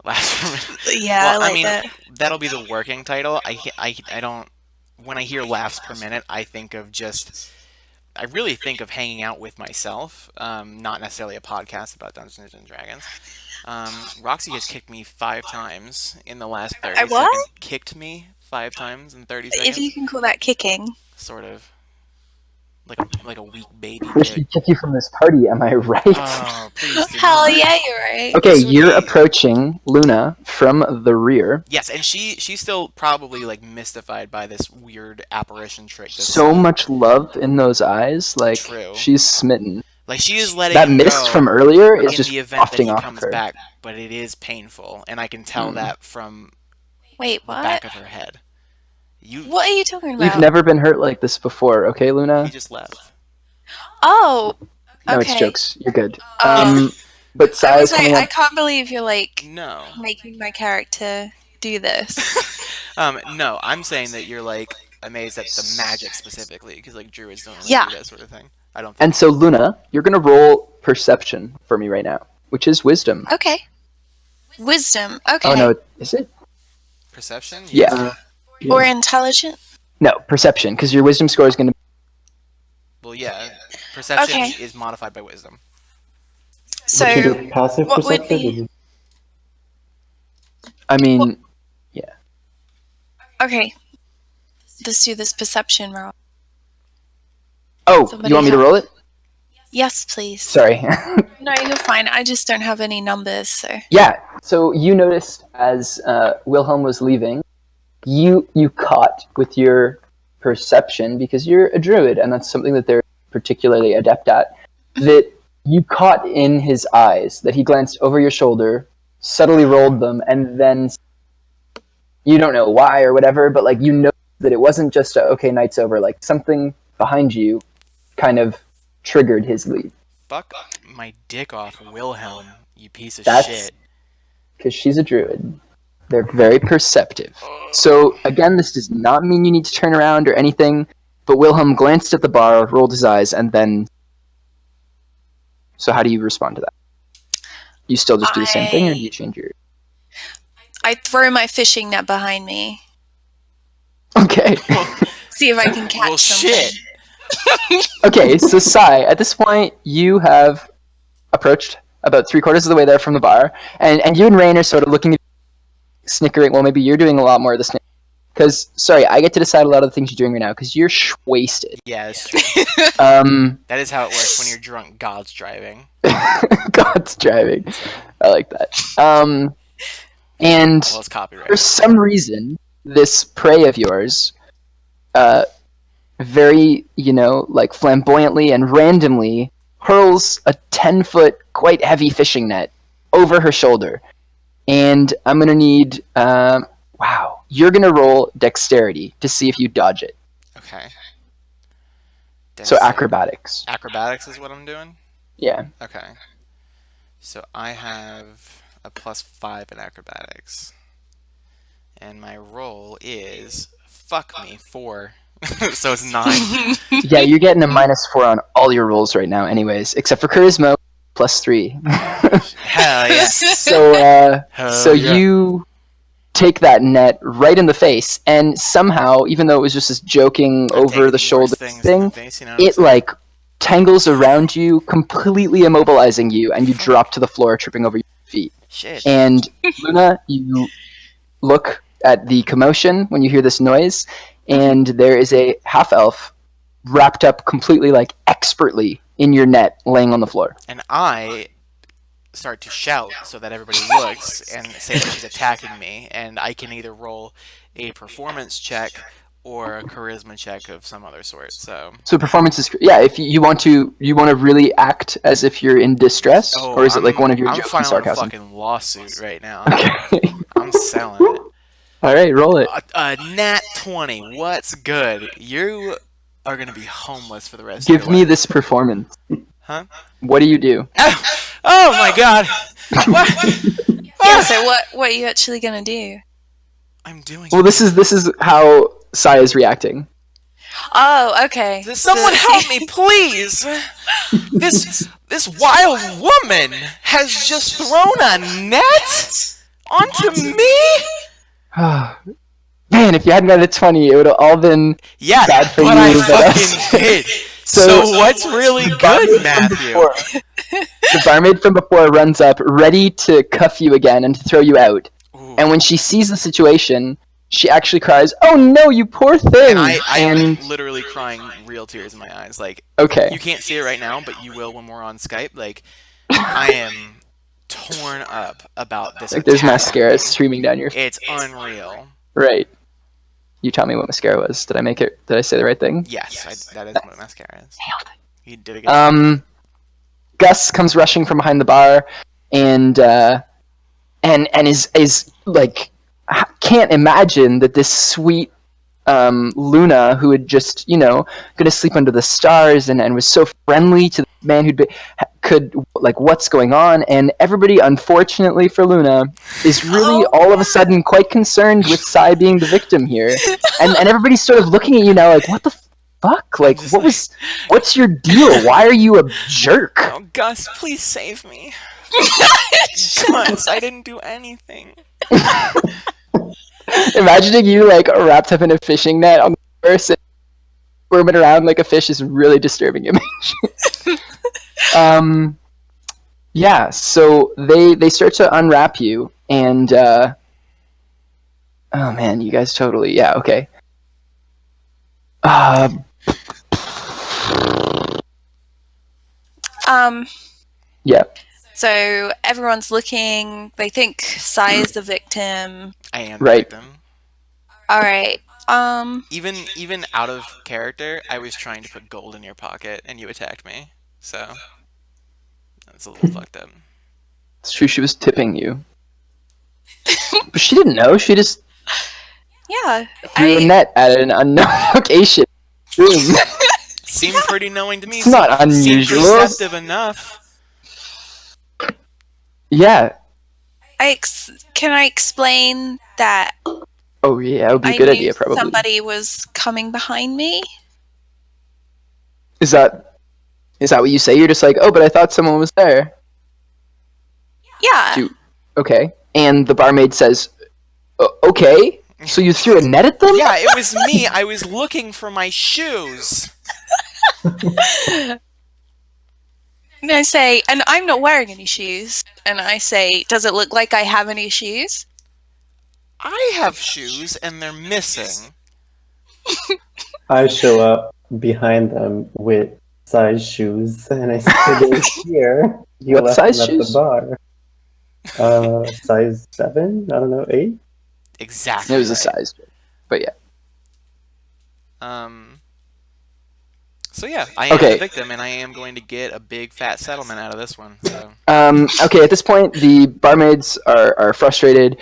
Laughs per minute. Yeah, Well, I like mean, that. that'll be the working title. I don't. When I hear laughs per minute, I think of just. I really think of hanging out with myself, not necessarily a podcast about Dungeons and Dragons. Roxy has kicked me 5 times in the last 30 I what? seconds. Kicked me 5 times in 30 seconds. If you can call that kicking. Sort of. Like a weak baby Wish dick. to kick you from this party, am I right? Oh, please do Hell not. yeah, you're right. Okay, this would you're be- approaching Luna from the rear. Yes, and she's still probably like mystified by this weird apparition trick. That's, So much love in those eyes. Like, True. she's smitten. like she is letting That him mist go from earlier is in just the event that wafting he off comes of her. back, but it is painful, and I can tell that from Wait, the what? back of her head. You, What are you talking about? You've never been hurt like this before, okay, Luna? he just left. Oh, No, it's okay. jokes. You're good. Um, But I Sai was is coming like, I up. can't believe you're like No, making my character do this. no, I'm saying that you're like amazed at the magic specifically, because like druids don't really Yeah. do that sort of thing. I don't. And so, Luna, you're going to roll perception for me right now, which is wisdom. Okay. Wisdom. Okay. Oh, no, is it? Perception? Yeah. Or intelligent. No, perception, because your wisdom score is going to. Well, yeah. Perception Okay. is modified by wisdom. So, Would you do passive what would perception? I mean, okay. Let's do this perception roll. oh, Somebody you want me to help. roll it? Yes, please. Sorry. No, you're fine. I just don't have any numbers, so. Yeah. So you noticed as Wilhelm was leaving, you caught with your perception, because you're a druid, and that's something that they're particularly adept at, that you caught in his eyes that he glanced over your shoulder, subtly rolled them, and then you don't know why or whatever, but like you know that it wasn't just a, okay, night's over. Like something behind you kind of triggered his leave. Fuck my dick off, Wilhelm, you piece of That's- shit. Because she's a druid. They're very perceptive. So, again, this does not mean you need to turn around or anything, but Wilhelm glanced at the bar, rolled his eyes, and then... So how do you respond to that? You still just do the same thing, or do you change your... I throw my fishing net behind me. Okay. See if I can catch Well, something. shit. Okay, so Sai, at this point, you have approached about 3/4 of the way there from the bar, and you and Rain are sort of looking at snickering. Well, maybe you're doing a lot more of the snickering. Because, sorry, I get to decide a lot of the things you're doing right now, because you're wasted. Yeah, that's true. That is how it works when you're drunk. God's driving. God's driving. I like that. And Well, it's copyright. for some reason, this prey of yours, very, like flamboyantly and randomly hurls a 10-foot, quite heavy fishing net over her shoulder. And I'm going to need, you're going to roll dexterity to see if you dodge it. Okay. So acrobatics. Acrobatics is what I'm doing? Yeah. Okay. So I have a +5 in acrobatics. And my roll is, 4. So it's 9. Yeah, you're getting a -4 on all your rolls right now anyways, except for charisma, +3. Hell yeah. So you take that net right in the face, and somehow, even though it was just this joking over the shoulder thing, it like tangles around you, completely immobilizing you, and you drop to the floor, tripping over your feet. Shit. And Luna, you look at the commotion when you hear this noise, and there is a half-elf wrapped up completely, like, expertly in your net, laying on the floor. And I start to shout so that everybody looks and say that she's attacking me, and I can either roll a performance check or a charisma check of some other sort. So Performance is if you want to really act as if you're in distress, or is it like one of your I'm jokes and filing sarcasm? a fucking lawsuit right now. Okay. I'm selling it. All right, roll it. A nat 20. What's good? You are gonna be homeless for the rest of Give your me life. this performance. Huh? What do you do? Oh my god! What? Yeah, so what are you actually gonna do? I'm doing. Well, this is how Sai is reacting. Oh, okay. Someone help me, please! This wild woman has just thrown a net onto me. Man, if you hadn't got a 20, it would have all been Yeah, bad for but you. I but fucking did. So So what's really good, Matthew? The barmaid from before runs up, ready to cuff you again and to throw you out. Ooh. And when she sees the situation, she actually cries, "Oh no, you poor thing!" And I am literally crying real tears in my eyes. Like, okay, you can't see it right now, but you will when we're on Skype. Like, I am torn up about this. like there's attack. mascara streaming down your face. It's unreal. Right. You tell me what mascara was. Did I make it? Did I say the right thing? Yes, that is what mascara is. You did a good job. Gus comes rushing from behind the bar, and is like, can't imagine that this sweet Luna, who had just gonna sleep under the stars and was so friendly to the man could like, what's going on? And everybody, unfortunately for Luna, is really all of a sudden quite concerned with Sai being the victim here, and everybody's sort of looking at you now like, what the fuck? Like, what's your deal? Why are you a jerk? Oh, Gus, please save me. Gus, I didn't do anything. Imagining you like wrapped up in a fishing net on the person squirming around like a fish is a really disturbing image. Yeah, so they start to unwrap you, and oh man, you guys totally okay. Yeah. So everyone's looking. They think Sai is the victim. I am Right. the victim. All right. Even out of character, I was trying to put gold in your pocket, and you attacked me. So that's a little fucked up. It's true, she was tipping you. But she didn't know, she just Yeah. threw a net at an unknown location. Boom. Seemed pretty knowing to me. It's not Seemed unusual. perceptive enough. Yeah. Can I explain that Oh yeah, that would be a I good knew idea, probably. somebody was coming behind me? Is that what you say? You're just like, oh, but I thought someone was there. Yeah. Okay. And the barmaid says, okay. So you threw a net at them? Yeah, it was me. I was looking for my shoes. And I say, and I'm not wearing any shoes. And I say, does it look like I have any shoes? I have shoes, and they're missing. I show up behind them with size shoes, and I say, "They're here." You What left size them at shoes? the bar. Size 7? I don't know, 8? Exactly. It was a right. size. But yeah. So yeah, I am Okay. the victim, and I am going to get a big fat settlement out of this one. So. Okay, at this point, the barmaids are frustrated,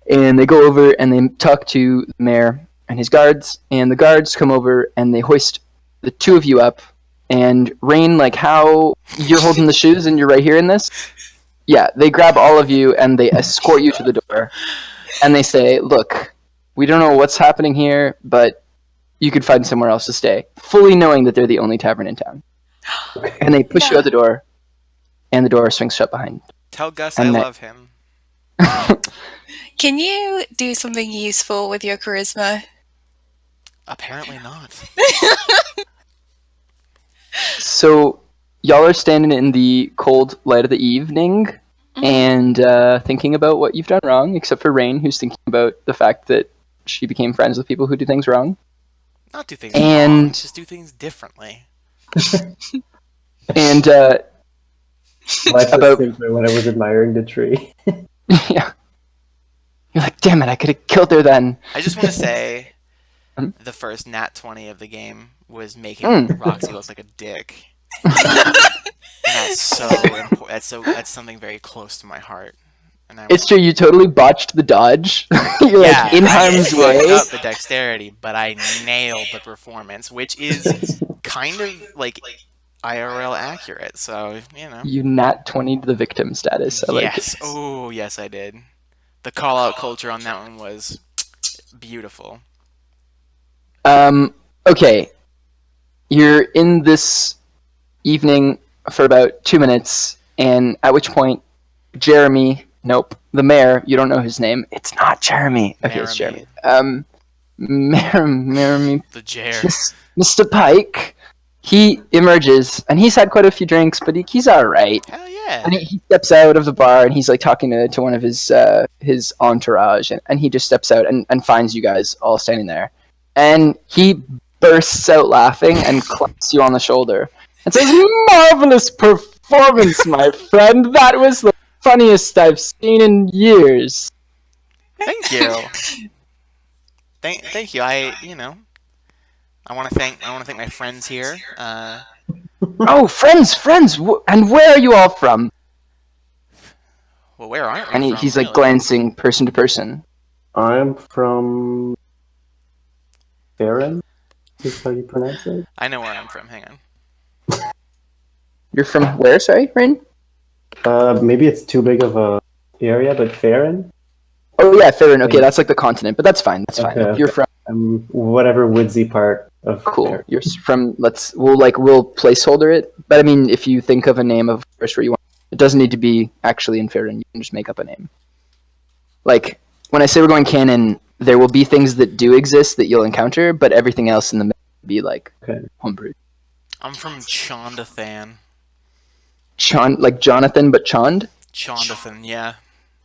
and they go over and they talk to the mayor and his guards, and the guards come over and they hoist the two of you up. And Rain, like how you're holding the shoes and you're right here in this? Yeah, they grab all of you and they escort you to the door. And they say, look, we don't know what's happening here, but you could find somewhere else to stay. Fully knowing that they're the only tavern in town. And they push you out the door, and the door swings shut behind. Tell Gus And I that- love him. Can you do something useful with your charisma? Apparently not. So, y'all are standing in the cold light of the evening and thinking about what you've done wrong, except for Rain, who's thinking about the fact that she became friends with people who do things wrong. Not do things And- wrong, just do things differently. And, Life About- was simpler when I was admiring the tree. yeah. You're like, damn it, I could have killed her then. I just want to say, Hmm? the first nat 20 of the game was making Mm. Roxy look like a dick. And that's so important. That's something very close to my heart. And I It's true, you totally botched the dodge. You're like in I harm's fucked way. up the dexterity, but I nailed the performance, which is kind of like IRL accurate. So you know. You nat 20 to the victim status. I like Yes. it. Oh, yes, I did. The call out culture on that one was beautiful. Okay. You're in this evening for about 2 minutes, and at which point, Jeremy, nope, the mayor, you don't know his name. It's not Jeremy. Okay, it's Jeremy. Jeremy, The Jer. Mr. Pike, he emerges, and he's had quite a few drinks, but he's alright. Hell yeah. And he steps out of the bar, and he's like talking to one of his entourage, and he just steps out and finds you guys all standing there. And he bursts out laughing and claps you on the shoulder and says, "Marvelous performance, my friend. That was the funniest I've seen in years." Thank you. Thank you. I want to thank my friends here. Oh, friends, and where are you all from? Well, where aren't we And from, he's like really? glancing person to person. I'm from Farron? Is how you pronounce it? I know where I'm from. Hang on. You're from where, sorry, Rain? Maybe it's too big of a area, but Farron? Oh yeah, Farron. Okay, that's like the continent, but that's fine. That's fine. Okay, You're okay. from Whatever woodsy part of cool. Farron. You're from we'll placeholder it. But I mean, if you think of a name of first where you want, it doesn't need to be actually in Farron. You can just make up a name. Like when I say we're going canon, there will be things that do exist that you'll encounter, but everything else in the middle will be like Okay. homebrew. I'm from Chondathan. Like Jonathan, but Chond? Chondathan, yeah.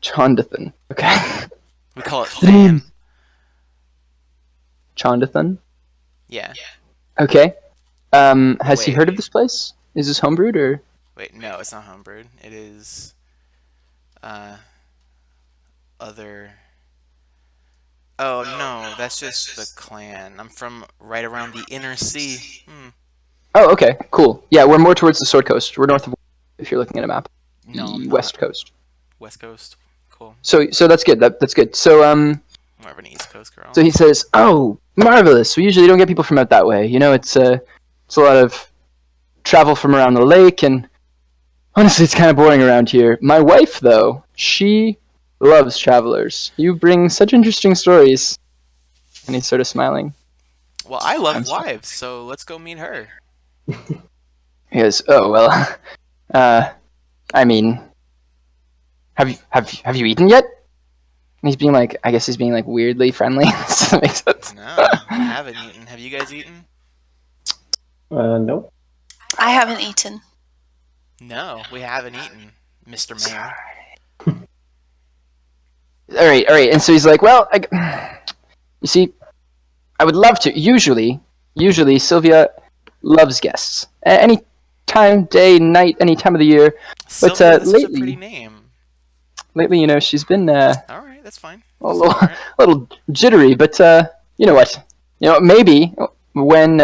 Chondathan. Okay. We call it Than. Chondathan. Yeah. Okay. Has he Wait. heard of this place? Is this homebrewed or? Wait, no, it's not homebrewed. It is, other. Oh no, that's just the clan. I'm from right around the inner sea. Oh, okay. Cool. Yeah, we're more towards the Sword Coast. We're north of, if you're looking at a map. No, I'm The not. West Coast. West Coast. Cool. So that's good. That's good. So More of an East Coast girl. so he says, "Oh, marvelous. We usually don't get people from out that way. You know, it's It's a lot of travel from around the lake, and honestly, it's kind of boring around here. My wife, though, she loves travelers. You bring such interesting stories. And he's sort of smiling. Well, I love wives, so let's go meet her. He goes, "Oh well, I mean, have you eaten yet?" And he's being like, I guess he's being like weirdly friendly. Does that make sense? No, I haven't eaten. Have you guys eaten? Nope. I haven't eaten. No, we haven't eaten, Mr. Mayor. All right. And so he's like, "Well, you see, I would love to. Usually, Sylvia loves guests. Any time, day, night, any time of the year. But Sylvia, that's such a lately, pretty name. lately, she's been All right, that's fine. a little jittery. But you know what? Maybe when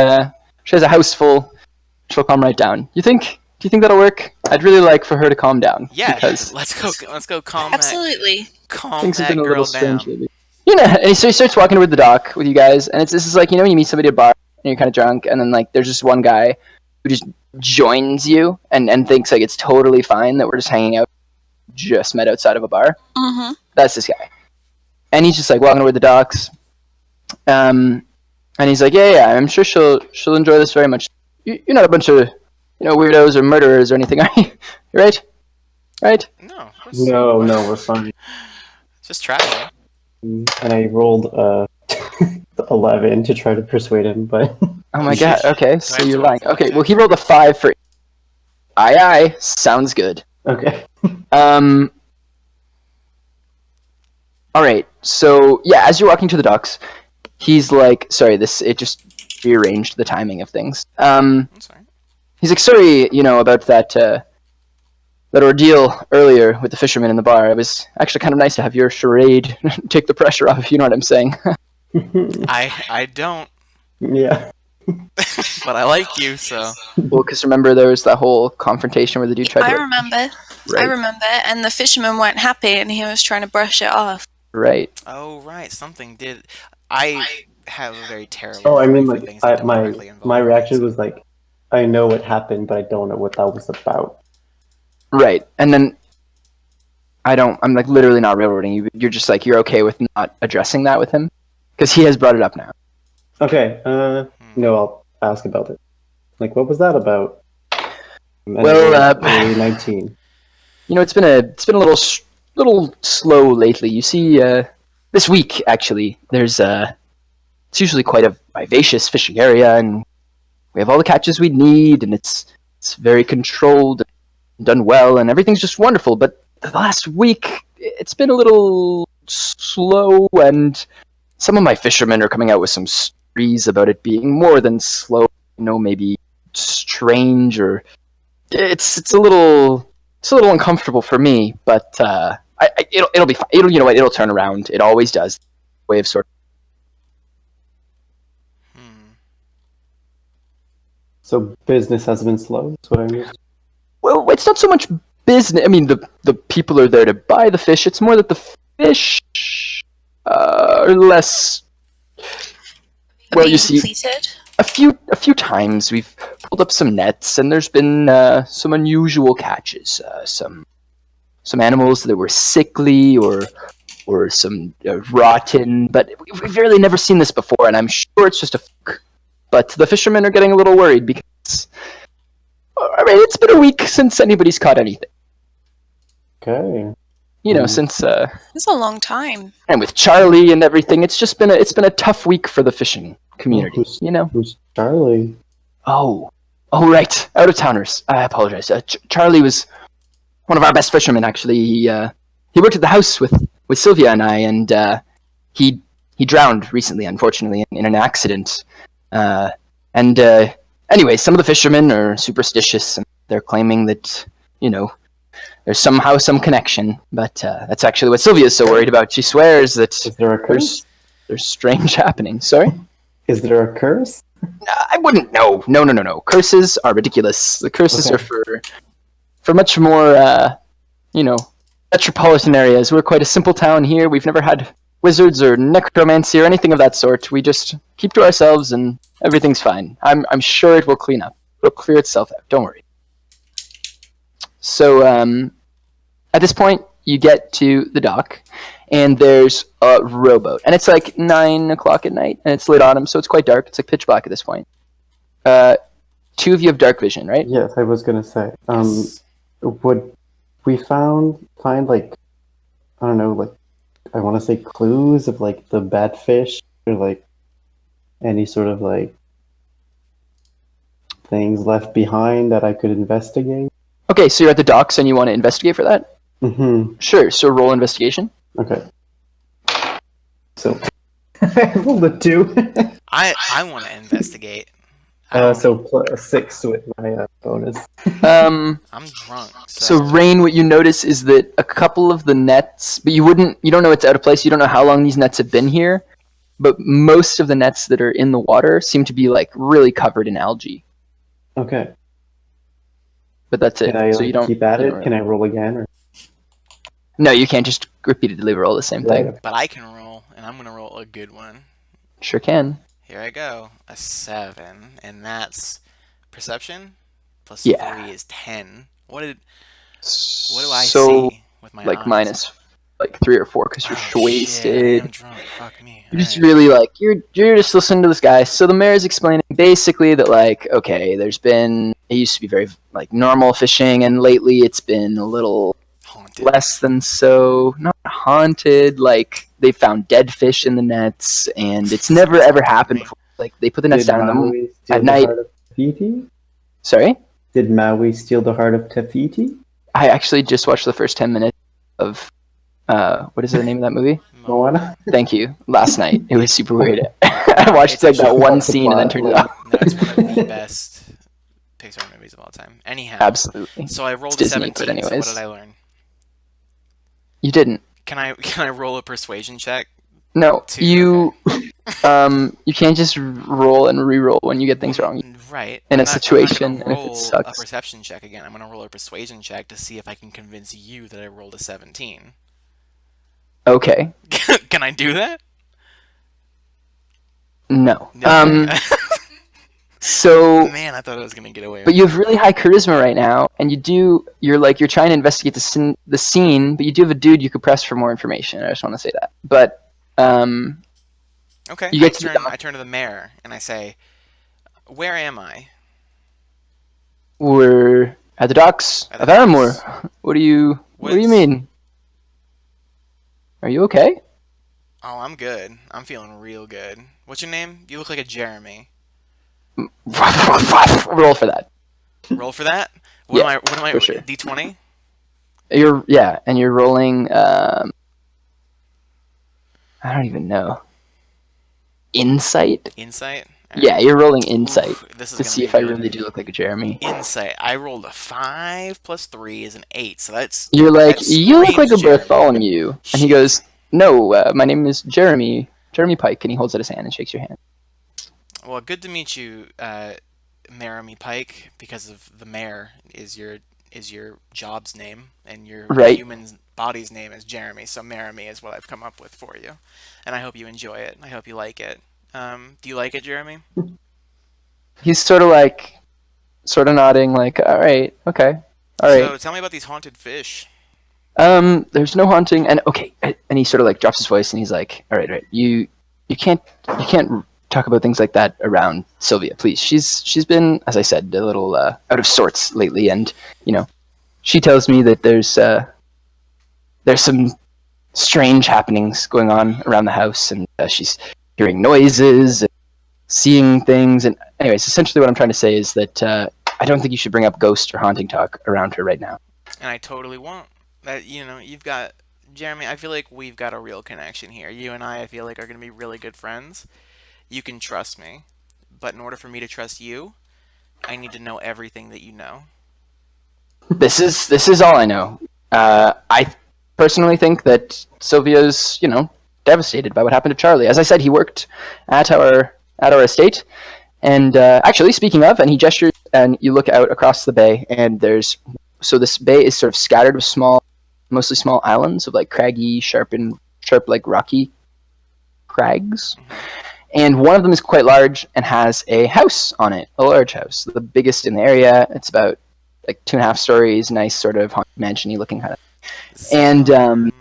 she has a house full, she'll calm right down. Do you think that'll work? I'd really like for her to calm down. Yeah, because let's go calm Absolutely. things have that been a girl little down. strange lately. And so he starts walking toward the dock with you guys, and this is like, when you meet somebody at a bar and you're kind of drunk, and then like there's just one guy who just joins you and thinks like it's totally fine that we're just hanging out, just met outside of a bar. Mm-hmm. That's this guy, and he's just like walking toward the docks, and he's like, yeah, I'm sure she'll enjoy this very much. You're not a bunch of weirdos or murderers or anything, are you? Right? No, of course. No, we're fine. Just traveling. And I rolled 11 to try to persuade him, but Oh my god. Okay, so have you're to lying. roll Okay, for it? well he rolled a 5 for. Aye, sounds good. okay. All right. So yeah, as you're walking to the docks, he's like, sorry, it just rearranged the timing of things. I'm sorry. He's like, sorry, about that ordeal earlier with the fisherman in the bar. It was actually kind of nice to have your charade take the pressure off, if you know what I'm saying. I don't, Yeah. but I like you, so. Well, because remember there was that whole confrontation where the dude tried I to. remember. Right. I remember. And the fisherman weren't happy, and he was trying to brush it off. Right. Oh right, something did. I have a very terrible. Oh, I mean, memory for like, things that don't directly involve my reaction things. was like, I know what happened, but I don't know what that was about. Right. And then I'm like literally not railroading you. You're just like, you're okay with not addressing that with him? Because he has brought it up now. Okay, no, I'll ask about it. Like, what was that about? Well, early 19. it's been a little slow lately. You see, this week actually, there's it's usually quite a vivacious fishing area, and we have all the catches we need, and it's very controlled, and done well, and everything's just wonderful. But the last week, it's been a little slow, and some of my fishermen are coming out with some stories about it being more than slow. Maybe strange, or it's a little uncomfortable for me. But it'll be fine. It'll turn around. It always does. Way of sort. So business has been slow. That's what I mean. Well, it's not so much business. I mean, the people are there to buy the fish. It's more that the fish are less. Well, you see, Depleted. a few times we've pulled up some nets, and there's been some unusual catches. Some animals that were sickly or some rotten, but we've really never seen this before, and I'm sure it's just a fluke. But the fishermen are getting a little worried because, I mean, it's been a week since anybody's caught anything. Okay. Since It's a long time. and with Charlie and everything, it's been a tough week for the fishing community. Who's Charlie? Oh, right, out of towners. I apologize. Charlie was one of our best fishermen. Actually, he worked at the house with Sylvia and I, and he drowned recently, unfortunately, in an accident. Anyway, some of the fishermen are superstitious, and they're claiming that there's somehow some connection. But that's actually what Sylvia's so worried about. She swears that Is there a curse? there's strange happenings. Sorry. Is there a curse? I wouldn't. No. Curses are ridiculous. The curses Okay. are for much more, metropolitan areas. We're quite a simple town here. We've never had wizards or necromancy or anything of that sort. We just keep to ourselves and everything's fine. I'm sure it will clean up. It'll clear itself out. Don't worry. So at this point, you get to the dock, and there's a rowboat. And it's like 9 o'clock at night, and it's late autumn, so it's quite dark. It's like pitch black at this point. Two of you have dark vision, right? Yes, I was gonna say. Yes. Would we find like, I don't know, like, I want to say clues of like the bad fish or like any sort of like things left behind that I could investigate? Okay, so you're at the docks and you want to investigate for that? Mm-hmm. Sure, so roll investigation. Okay. So I rolled a 2. I want to investigate. So plus 6 with my bonus. Um, I'm drunk. so Rain, what you notice is that a couple of the nets, but you don't know it's out of place, you don't know how long these nets have been here, but most of the nets that are in the water seem to be like really covered in algae. Okay. But that's it. Can I so you don't keep at you it? don't Can I roll again? Or? No, you can't just repeatedly roll the same thing. But I can roll, and I'm gonna roll a good one. Sure can. Here I go. A 7, and that's perception plus Yeah. 3 is 10. What do I So, see with my like eyes? minus like 3 or 4 because you're Oh, wasted. shit, I am drunk. Fuck me. You're just Alright. really like you're just listening to this guy. So the mayor's explaining basically that like okay, it used to be very like normal fishing, and lately it's been a little Haunted. less than so. Not haunted. Like they found dead fish in the nets, and it's never ever happened before. Like they put the nets Did down in the Maui steal at the night. heart of Tafiti? Sorry, Did Maui steal the heart of Tafiti? I actually just watched the first 10 minutes of what is the name of that movie? Moana? Thank you. Last night. It was super weird. I watched It's like that actually one quite the scene and then plot, turned it like- off. That's one of the best Pixar movies of all time. Anyhow. Absolutely. So I rolled It's a Disney, 17. but So anyways. what did I learn? You didn't. Can I roll a persuasion check? No. Two, You you can't just roll and re-roll when you get things wrong. Right. In a I'm not situation, gonna and if it roll sucks. a perception check again. I'm gonna roll a persuasion check to see if I can convince you that I rolled a 17. Okay. Can I do that? No. No. So Man, I thought I was gonna get away with but you have really high charisma right now, and you're trying to investigate the scene, but you do have a dude you could press for more information. I just want to say that. But Okay. You get to the dock. I turn to the mayor and I say, "Where am I?" we're at the docks At of the Aramore. docks. What do you What's- mean? Are you okay? Oh, I'm good. I'm feeling real good. What's your name? You look like a Jeremy. Roll for that. Roll for that. Yeah, What am I? for sure. D20. And you're rolling. I don't even know. Insight. Insight. Yeah, you're rolling insight Oof, this is to gonna see be if I good. really do look like a Jeremy. Insight. I rolled a 5 plus 3 is an 8. So that's. You're like, that you look like a screams Jeremy. Bartholomew, and he Shit. goes, "No, my name is Jeremy Pike," and he holds out his hand and shakes your hand. Well, good to meet you, Maramy Pike, because of the mayor is your job's name, and your Right. human body's name is Jeremy. So Maramy is what I've come up with for you, and I hope you enjoy it. I hope you like it. Do you like it, Jeremy? He's sort of nodding, like, "All right, okay, all right." So tell me about these haunted fish. There's no haunting, and okay, and he sort of like drops his voice, and he's like, "All right, you can't talk about things like that around Sylvia, please. She's been, as I said, a little out of sorts lately, and she tells me that there's some strange happenings going on around the house, and she's hearing noises, and seeing things, and anyways, essentially what I'm trying to say is that I don't think you should bring up ghost or haunting talk around her right now." And I totally won't. That you've got Jeremy. I feel like we've got a real connection here. You and I feel like are gonna be really good friends. You can trust me, but in order for me to trust you, I need to know everything that you know. This is all I know. I personally think that Sylvia's, devastated by what happened to Charlie. As I said, he worked at our estate, and actually, speaking of, and he gestures, and you look out across the bay, and this bay is sort of scattered with mostly small islands of like craggy, sharp like rocky crags. And one of them is quite large and has a house on it, a large house, the biggest in the area. It's about like 2.5 stories, nice sort of mansion-y looking kind of. And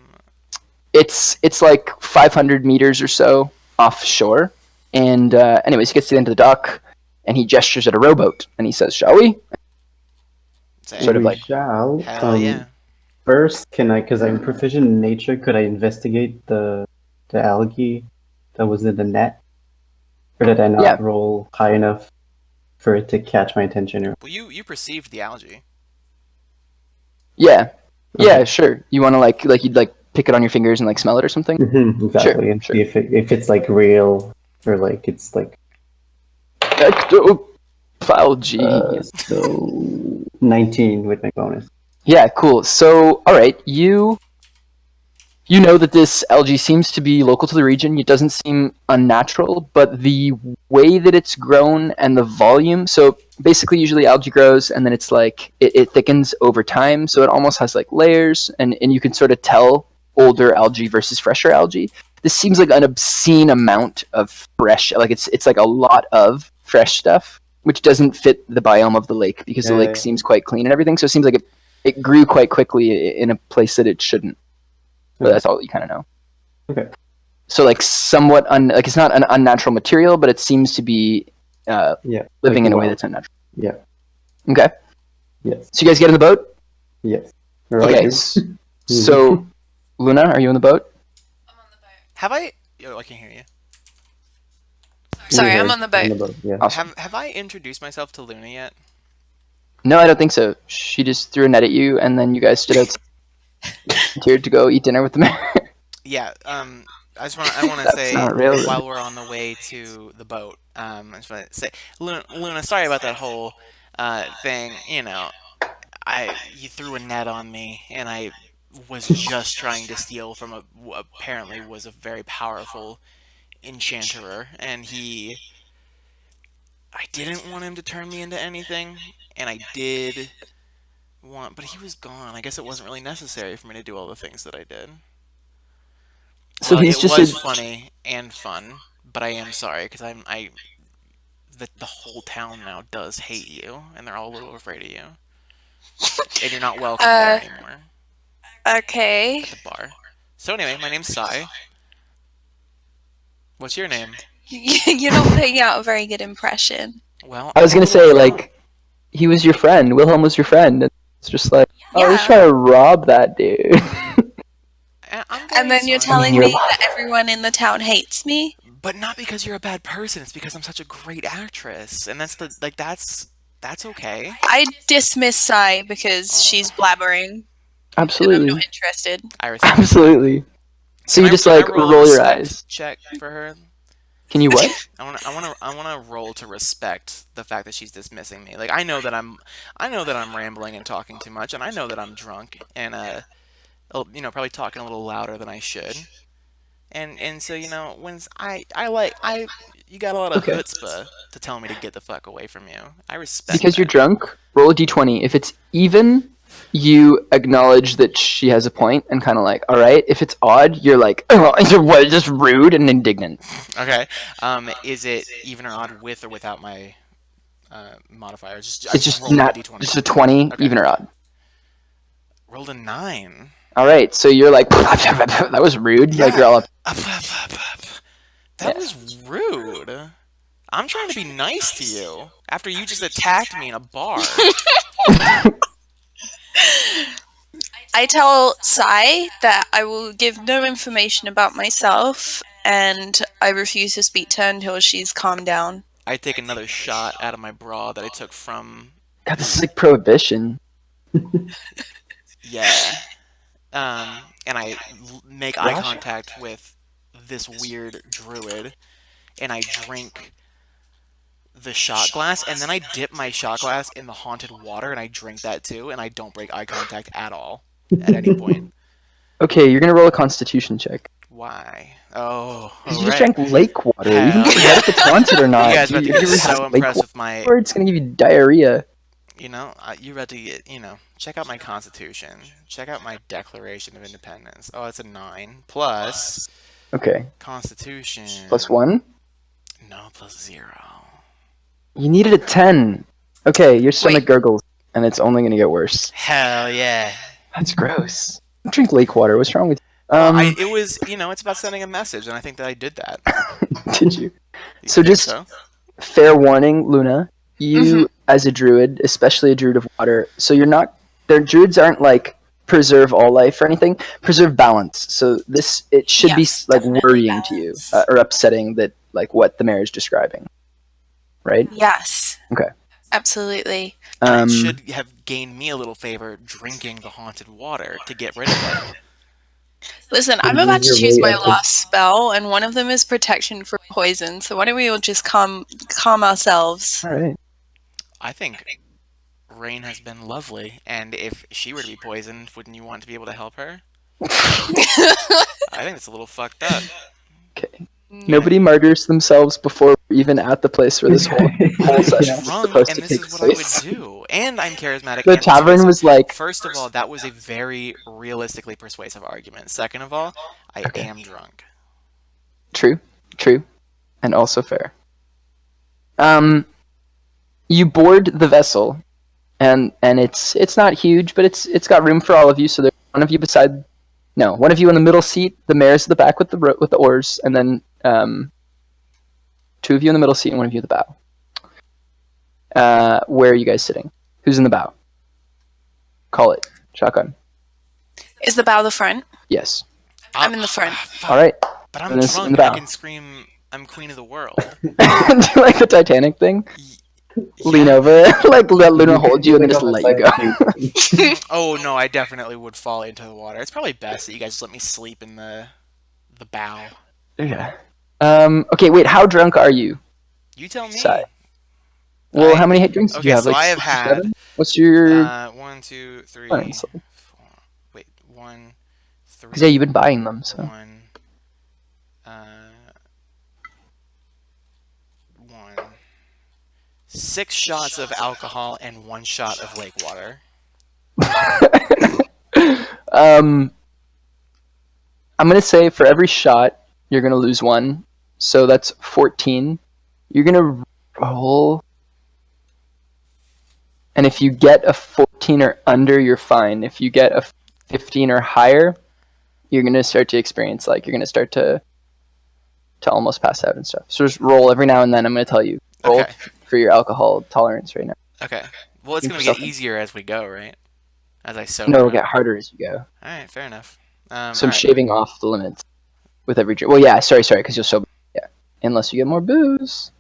it's like 500 meters or so offshore. And anyways, he gets to the end of the dock, and he gestures at a rowboat, and he says, "Shall we?" Sort of We like, shall. Hell yeah. First, can I, because I'm proficient in nature, could I investigate the algae that was in the net? Or did I not Yeah. roll high enough for it to catch my attention? Or... Well, you perceived the algae. yeah, Okay. yeah, sure. You want to like you'd like pick it on your fingers and like smell it or something? Mhm, exactly. And Sure. see if it's like real or like it's like Ectophagy. so 19 with my bonus. Yeah, cool. So, all right, you know that this algae seems to be local to the region. It doesn't seem unnatural, but the way that it's grown and the volume. So basically, usually algae grows and then it's like it thickens over time. So it almost has like layers, and you can sort of tell older algae versus fresher algae. This seems like an obscene amount of fresh. Like it's like a lot of fresh stuff, which doesn't fit the biome of the lake because the lake Yeah. seems quite clean and everything. So it seems like it grew quite quickly in a place that it shouldn't. But that's all you kind of know. Okay. So like somewhat like it's not an unnatural material, but it seems to be Yeah. living like in a way wild. that's unnatural. Yeah. Okay. Yes. So you guys get in the boat. Yes. Okay. So Luna, are you in the boat? Have I? Oh, I can hear you. Sorry, I'm on the boat. Yeah. Awesome. Have I introduced myself to Luna yet? No, I don't think so. She just threw a net at you, and then you guys stood outside to go eat dinner with the mayor. Yeah. I want to That's say not real, while we're on the way to the boat. I just want to say, Luna, sorry about that whole thing. You know, you threw a net on me, and I was just trying to steal from who apparently was a very powerful enchanter, and I didn't want him to turn me into anything, and I did but he was gone. I guess it wasn't really necessary for me to do all the things that I did. So Well, he's it just was a, funny and fun, but I am sorry because the whole town now does hate you, and they're all a little afraid of you, and you're not welcome there anymore Okay. at the bar. So anyway, my name's Sai. What's your name? You're not putting out a very good impression. Well, I was gonna I'm say gonna- like he was your friend. Wilhelm was your friend. And it's just like, oh, let's Yeah. try to rob that dude. I'm very And then you're sorry. telling You're me that everyone in the town hates me? But not because you're a bad person. It's because I'm such a great actress, and that's okay. I dismiss Sai because she's blabbering and I'm Absolutely, not interested. I respect. absolutely. So you just Can I like roll a roll your respect eyes. check for her. Can you what? I want to roll to respect the fact that she's dismissing me. Like I know that I'm rambling and talking too much, and I know that I'm drunk and probably talking a little louder than I should. And so when you got a lot of Okay. chutzpah to tell me to get the fuck away from you. I respect Because you're that. drunk, roll a d20. If it's even, you acknowledge that she has a point and kind of like, all right. If it's odd, you're like, oh, what? Just rude and indignant. Okay. Is it even or odd with or without my modifier? I It's just rolled a not D20. just a 20, Okay. even or odd. Rolled a 9. All right, so you're like, that was rude. Like you're all up. That was rude. I'm trying to be nice to you after you just attacked me in a bar. I tell Sai that I will give no information about myself and I refuse to speak to her until she's calmed down. I take another shot out of my bra that I took from God, this is like prohibition. yeah. And I make eye Gosh. contact with this weird druid, and I drink the shot glass, and then I dip my shot glass in the haunted water, and I drink that too, and I don't break eye contact at all at any point. Okay, you're gonna roll a Constitution check. Why? Oh, 'Cause you right. just drank lake water. You Hell can forget if it's haunted or not. You guys about to If get you ever so have impressed lake with my, water, it's gonna give you diarrhea. you about to get, check out my constitution. Check out my Declaration of Independence. Oh, it's a 9. Plus, Okay. Constitution. +1? No, +0. You needed a 10. Okay, your stomach Wait. gurgles, and it's only going to get worse. Hell yeah. That's gross. Drink lake water. What's wrong with you? Well, it was, it's about sending a message, and I think that I did that. Did you? You So think just so? fair warning, Luna. You, as a druid, especially a druid of water, so you're not. Their druids aren't like preserve all life or anything. Preserve balance. So it should Yes, be like definitely worrying to you balance. or upsetting that like what the mayor is describing, right? Yes. Okay. Absolutely. And it should have gained me a little favor drinking the haunted water to get rid of it. Listen, I'm Use about to your choose way my up to- last spell, and one of them is protection from poison. So why don't we all just calm ourselves? All right. I think Rain has been lovely, and if she were to be poisoned, wouldn't you want to be able to help her? I think it's a little fucked up. Okay. Nobody martyrs themselves before we're even at the place where this whole session I'm is drunk, supposed and to this take is what I place. would do. And I'm charismatic. The and tavern persuasive. was like, First of all, that was a very realistically persuasive argument. Second of all, I am drunk. true, and also fair. You board the vessel, and it's not huge, but it's got room for all of you. So there's one of you one of you in the middle seat. The mayor's at the back with the oars, and then two of you in the middle seat and one of you at the bow. Where are you guys sitting? Who's in the bow? Call it. Shotgun. Is the bow the front? Yes. I'm in the front. Fuck. All right. But I'm And it's in drunk. the I bow. can scream, "I'm queen of the world." Do you like the Titanic thing? Lean Yeah. over, like let Luna hold you, and then just let you go. Oh no, I definitely would fall into the water. It's probably best that you guys let me sleep in the bow. Yeah. Okay, wait. How drunk are you? You tell me. Sigh. Well, I- how many hit drinks did Okay, you have? so Like I have 6 or had 7? What's your? 1, 2, 3, Fine, so- 4. Wait, 1, 3. Because yeah, you've been buying them, so. 1. 6 shots of alcohol and 1 shot of lake water. I'm gonna say for every shot you're gonna lose 1, so that's 14. You're gonna roll, and if you get a 14 or under, you're fine. If you get a 15 or higher, you're gonna start to experience you're gonna start to almost pass out and stuff. So just roll every now and then. I'm gonna tell you roll Okay. for your alcohol tolerance right now. Okay. Well, it's Give going to get yourself a- easier as we go, right? As I sober No, it'll up. get harder as you go. Alright, fair enough. So I'm alright. shaving off the limits with every drink. Well, yeah, sorry, because you'll sober. Yeah, unless you get more booze.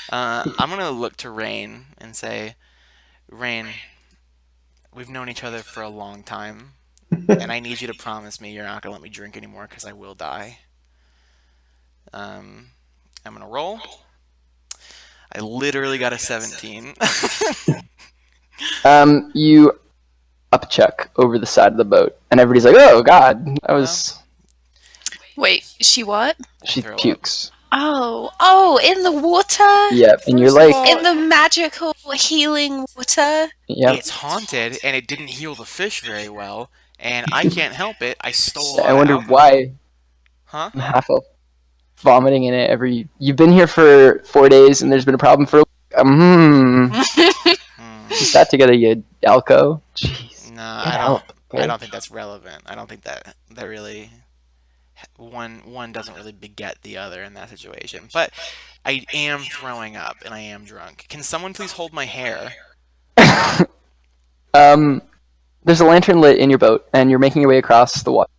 I'm going to look to Rain and say, Rain, we've known each other for a long time, and I need you to promise me you're not going to let me drink anymore because I will die. I'm going to roll. I literally got a 17. You up check over the side of the boat, and everybody's like, "Oh God, that was." Wait, she what? She Throw up. pukes. Oh, in the water? Yep, and you're First of like, all- In the magical healing water? "Yep." It's haunted, and it didn't heal the fish very well, and I can't help it. I stole a lot I of wonder alcohol. why Huh? I'm half elf vomiting in it every. You've been here for 4 days, and there's been a problem for. Hmm. Piece that together, you Alco. Jeez. No, Get I help. don't think that's relevant. I don't think that really one doesn't really beget the other in that situation. But I am throwing up and I am drunk. Can someone please hold my hair? There's a lantern lit in your boat, and you're making your way across the water.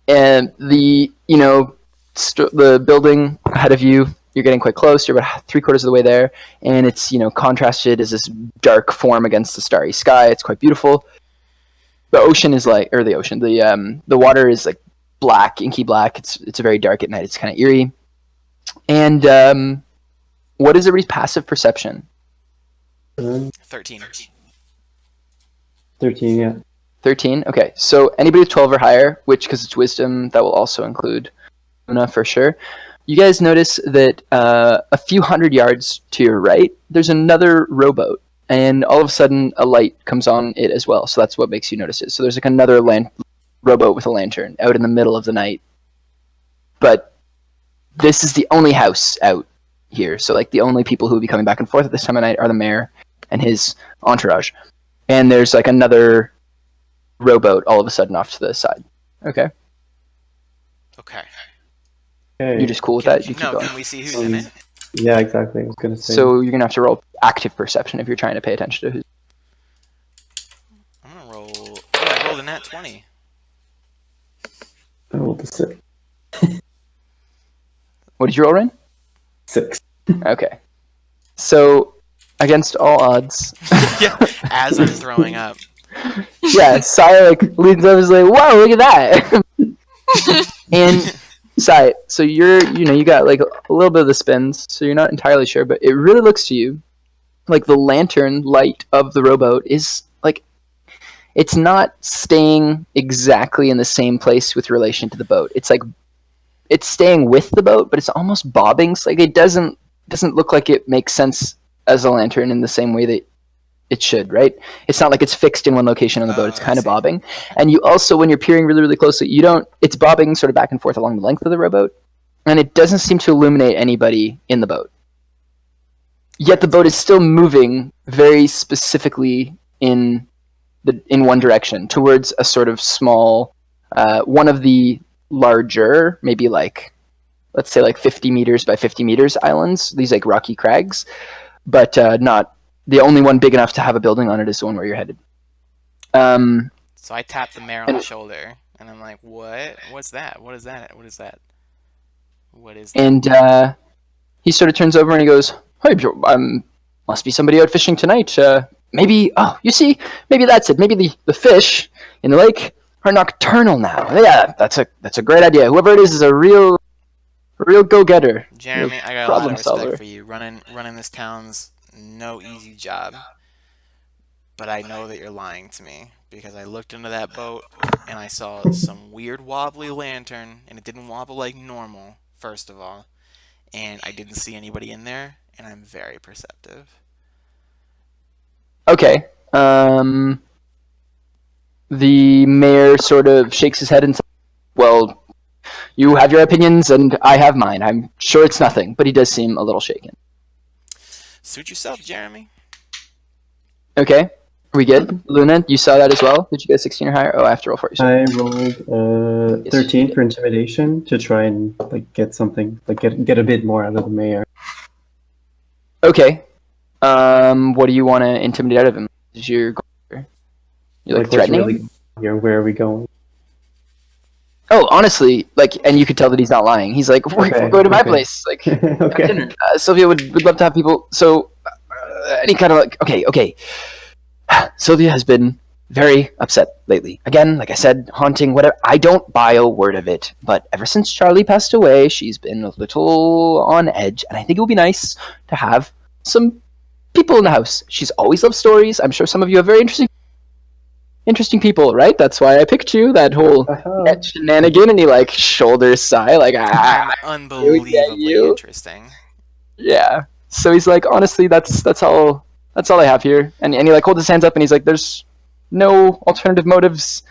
And the the building ahead of you, you're getting quite close. You're about 3/4 of the way there, and it's contrasted as this dark form against the starry sky. It's quite beautiful. The ocean is the water is like black, inky black. It's very dark at night. It's kind of eerie. And what is everybody's passive perception? 13. 13, yeah. 13? Okay, so anybody with 12 or higher, which, because it's wisdom, that will also include Luna for sure. You guys notice that a few hundred yards to your right, there's another rowboat, and all of a sudden a light comes on it as well, so that's what makes you notice it. So there's like another rowboat with a lantern out in the middle of the night, but this is the only house out here. So like the only people who will be coming back and forth at this time of night are the mayor and his entourage. And there's like another rowboat all of a sudden off to the side. Okay. Okay. Okay. You're just cool with Can, that? You keep no, going. can we see who's in it? Yeah, exactly. I was gonna say. So you're gonna have to roll active perception if you're trying to pay attention to who's. I'm gonna roll. Oh, I rolled a nat 20. I rolled a 6. What did you roll, Rain? 6. Okay. So against all odds, Yeah, as I'm throwing up. yeah, Sai like leans over and is like, "Wow, look at that!" And Sai, so you got like a little bit of the spins, so you're not entirely sure, but it really looks to you like the lantern light of the rowboat is like it's not staying exactly in the same place with relation to the boat. It's like it's staying with the boat, but it's almost bobbing. So like it doesn't look like it makes sense as a lantern in the same way that it should, right? It's not like it's fixed in one location on the boat. It's kind of bobbing. And you also, when you're peering really, really closely, it's bobbing sort of back and forth along the length of the rowboat, and it doesn't seem to illuminate anybody in the boat. Yet the boat is still moving very specifically in one direction towards a sort of small, one of the larger, maybe like, let's say like 50 meters by 50 meters islands, these like rocky crags, but not the only one big enough to have a building on it is the one where you're headed. So I tap the mayor on the shoulder, and I'm like, "What? What's that? What is that? What is that? What is that?" And he sort of turns over and he goes, "Hey, must be somebody out fishing tonight. Maybe, you see, maybe that's it. Maybe the fish in the lake are nocturnal now. Yeah, that's a great idea. Whoever it is a real go-getter. Jeremy, I got a lot of problem respect solver. for you. Running this town's no easy job. But I know that you're lying to me because I looked into that boat and I saw some weird wobbly lantern, and it didn't wobble like normal, first of all. And I didn't see anybody in there, and I'm very perceptive. Okay. The mayor sort of shakes his head and says, well, you have your opinions and I have mine. I'm sure it's nothing, but he does seem a little shaken. Suit yourself, Jeremy. Okay. Are we good? Luna, you saw that as well? Did you get 16 or higher? Oh, I have to roll for you. I rolled 13 for intimidation to try and like get something, like get a bit more out of the mayor. Okay. What do you want to intimidate out of him? Is your goal here? You're like what's threatening? really here? Where are we going? Oh, honestly, like, and you could tell that he's not lying. He's like, we're going to my place. Like, have Okay. dinner. Sylvia would love to have people. So, and he kind of like, okay. Sylvia has been very upset lately. Again, like I said, haunting, whatever. I don't buy a word of it. But ever since Charlie passed away, she's been a little on edge. And I think it would be nice to have some people in the house. She's always loved stories. I'm sure some of you have very interesting people, right? That's why I picked you. That whole Uh-huh. shenanigan, and he like shoulders sigh, like I'm you. unbelievably interesting. yeah. So he's like, honestly, that's all I have here. And he like holds his hands up and he's like, there's no alternative motives.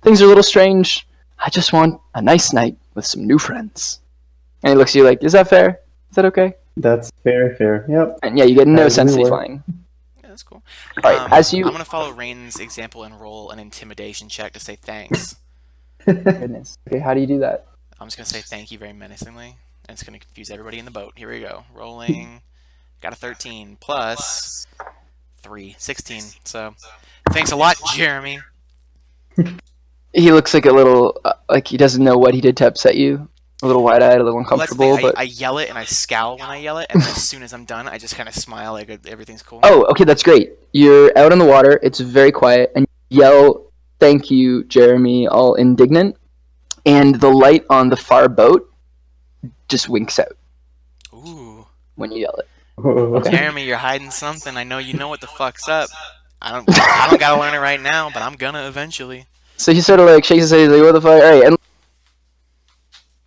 Things are a little strange. I just want a nice night with some new friends. And he looks at you like, is that fair? Is that okay? That's fair. Yep. And yeah, you get no That sense that he's would work. lying. Yeah, that's cool. Alright, as you I'm gonna follow Rain's example and roll an intimidation check to say thanks. goodness. Okay, how do you do that? I'm just gonna say thank you very menacingly, and it's gonna confuse everybody in the boat. Here we go. Rolling. Got a 13 plus 3, 16. So, thanks a lot, Jeremy. He looks like a little like he doesn't know what he did to upset you. A little wide-eyed, a little Well, that's the uncomfortable, thing. but I yell it and I scowl when I yell it, and then as soon as I'm done, I just kind of smile like everything's cool. oh, okay, that's great. You're out on the water. It's very quiet, and you yell, "Thank you, Jeremy!" All indignant, and the light on the far boat just winks out Ooh, when you yell it. Okay. Jeremy, you're hiding something. I know you know what the fuck's up. I don't gotta learn it right now, but I'm gonna eventually. So he sort of like shakes his head. He's like, "What the fuck?" All right, and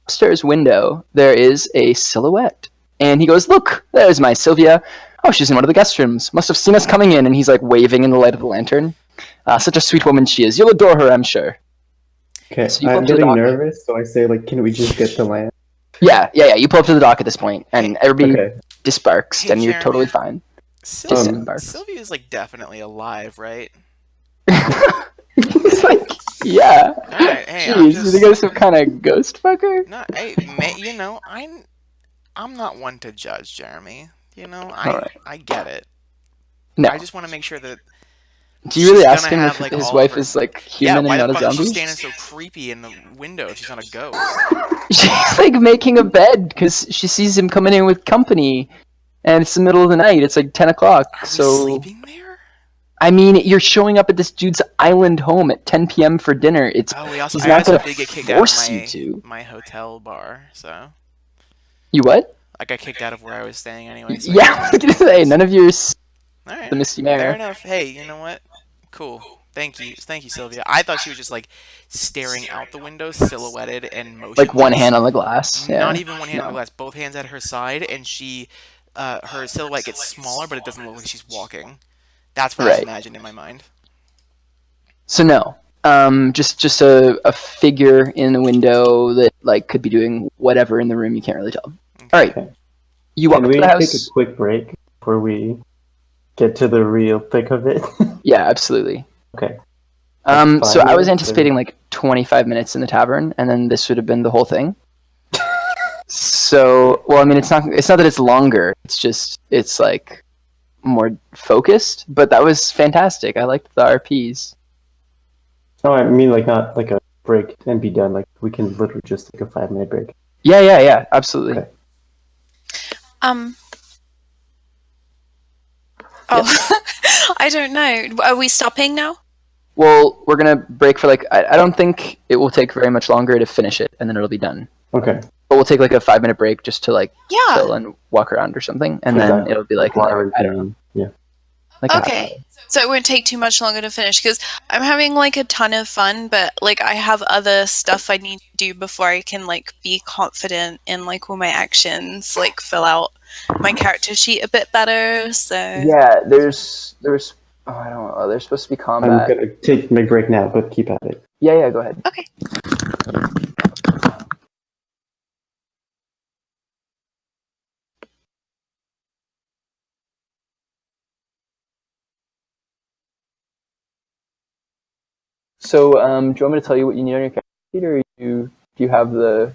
upstairs window there is a silhouette, and he goes, "Look, there's my Sylvia. Oh, she's in one of the guest rooms. Must have seen us coming in." And he's like waving in the light of the lantern. Such a sweet woman she is. You'll adore her, I'm sure. Okay, So you pull I'm up to the getting dock. nervous, so I say, like, can we just get to land? Yeah. You pull up to the dock at this point, and everybody Okay. disbarks, Hey, and you're Jeremy. totally fine. Disembarks. Sylvia is like definitely alive, right? He's like, yeah. All right. Hey, Jeez, you think I'm some kind of ghost fucker? No, hey, you know, I'm not one to judge, Jeremy. You know, Alright. I get it. No. I just want to make sure that Do you really she's ask gonna him have, if like, his all wife of her- is like yeah. human Why and the not a fuck is she zombie? standing so creepy in the window if she's not a ghost? She's like making a bed because she sees him coming in with company, and it's the middle of the night. It's like 10 o'clock. Are we So sleeping there? I mean, you're showing up at this dude's island home at 10 p.m. for dinner. It's Oh, he's I not also gonna did get kicked out of force you to. my hotel bar, so You what? I got kicked out of where I was staying anyway. So Yeah, I was gonna say none of yours. all right, The Misty fair Mare. enough. Hey, you know what? Cool. Thank you, Sylvia. I thought she was just like staring out the window, silhouetted and motionless. Like one hand on the glass. Yeah. Not even one hand on the No. glass. Both hands at her side, and her silhouette gets smaller, but it doesn't look like she's walking. That's what I Right. imagined in my mind. So no, just a figure in the window that like could be doing whatever in the room. You can't really tell. Okay. All right, you walk Can up we to the take a house. quick break before we get to the real thick of it? Yeah, absolutely. Okay. So I was 5 minutes, anticipating like 25 minutes in the tavern, and then this would have been the whole thing. So, well, I mean, it's not that it's longer. It's like more focused. But that was fantastic. I liked the RPs. Oh, I mean, like, not like a break and be done. Like, we can literally just take a 5-minute break. Yeah, absolutely. Okay. Oh, I don't know. Are we stopping now? Well, we're gonna break for like I don't think it will take very much longer to finish it, and then it'll be done. Okay. But we'll take like a 5-minute break just to like Yeah. chill and walk around or something, and Sure, then that- it'll be like While another, I don't know, Yeah. like a half hour. Okay. So it won't take too much longer to finish because I'm having like a ton of fun, but like I have other stuff I need to do before I can like be confident in like all my actions, like fill out my character sheet a bit better. So Yeah, there's I don't know. There's supposed to be I'm combat. gonna take my break now, but keep at it. Yeah, go ahead. Okay. So, do you want me to tell you what you need on your character sheet, or do you have the?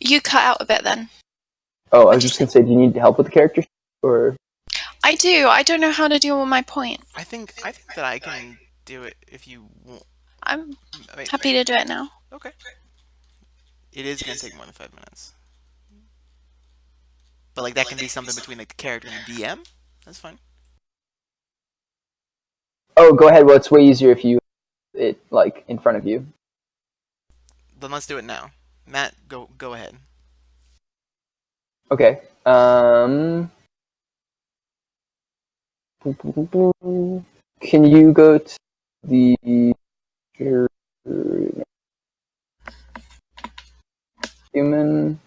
You cut out a bit then. Oh, I What'd was you just gonna say, do you need help with the character sheet, or? I do. I don't know how to deal with my point. I think that I can do it if you want. I'm Wait, happy to do it now. Okay. It is gonna take more than 5 minutes. But like that can be something between like the character and the DM. That's fine. Oh, go ahead. Well, it's way easier if you it like in front of you. Then let's do it now. Matt, go ahead. Okay. Can you go to the human?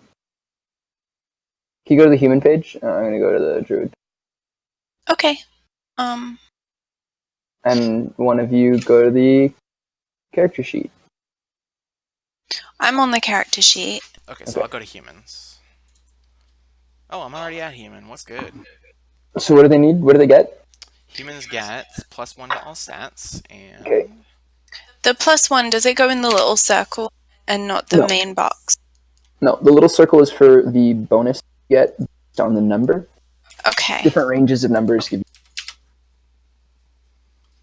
Can you go to the human page? I'm gonna go to the druid. Okay. And one of you go to the character sheet. I'm on the character sheet. Okay, so Okay. I'll go to humans. Oh, I'm already at human. What's good? So what do they need? What do they get? Humans get +1 to all stats, and Okay. The +1, does it go in the little circle and not the No. main box? No, the little circle is for the bonus you get based on the number. Okay. Different ranges of numbers give you.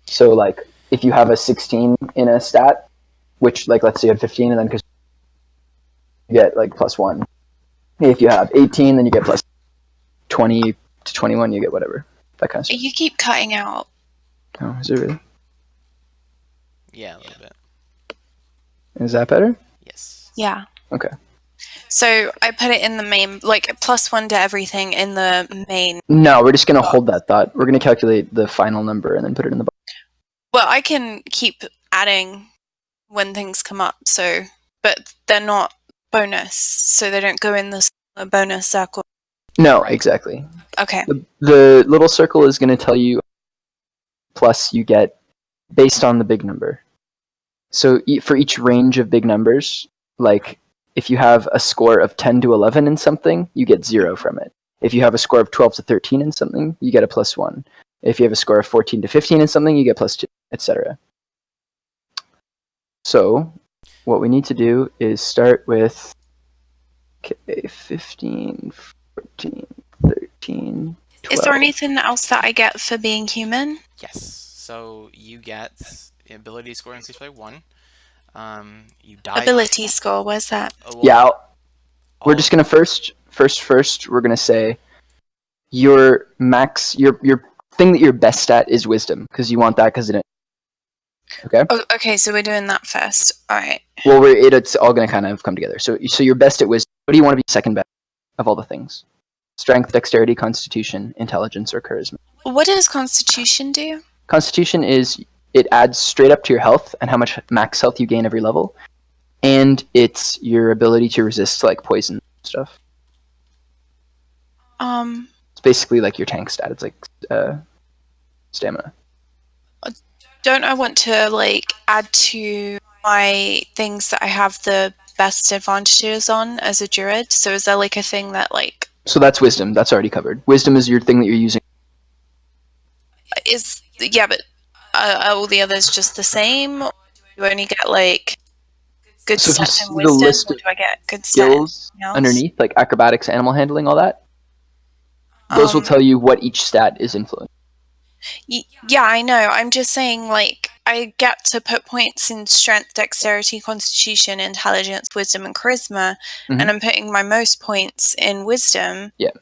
So, like, if you have a 16 in a stat, which, like, let's say you had 15, and then because you get, like, +1. If you have 18, then you get plus 20 to 21, you get whatever. That kind of stuff. You keep cutting out. Oh, is it really? yeah, a little bit. Is that better? Yes. Yeah. Okay. So I put it in the main, like +1 to everything in the main. No, we're just going to hold that thought. We're going to calculate the final number and then put it in the box. Well, I can keep adding when things come up. So, but they're not bonus, so they don't go in the bonus circle. No, exactly. Okay. The little circle is going to tell you plus you get based on the big number. So for each range of big numbers, like if you have a score of 10 to 11 in something, you get 0 from it. If you have a score of 12 to 13 in something, you get a +1. If you have a score of 14 to 15 in something, you get +2, etc. So what we need to do is start with 15, 14, 13, 12. Is there anything else that I get for being human? Yes. So you get the ability score increased by 1. You die. Ability score, where's that? Yeah, we're just gonna first. We're gonna say your max, your thing that you're best at is wisdom, because you want that because it. Okay. Oh, okay, so we're doing that first. All right. Well, it's all gonna kind of come together. So you're best at wisdom. What do you want to be second best of all the things? Strength, dexterity, constitution, intelligence, or charisma. What does Constitution do? Constitution is it adds straight up to your health and how much max health you gain every level, and it's your ability to resist like poison and stuff. It's basically like your tank stat. It's like stamina. Don't I want to like add to my things that I have the best advantages on as a druid? So is there like a thing that like So that's wisdom. That's already covered. Wisdom is your thing that you're using. but are all the others just the same? Or do you only get like good So if you stats see in the wisdom, list or of do I get good skills stats underneath, like acrobatics, animal handling, all that, those will tell you what each stat is influenced. Yeah, I know. I'm just saying, like, I get to put points in strength, dexterity, constitution, intelligence, wisdom, and charisma, and I'm putting my most points in wisdom. Yeah.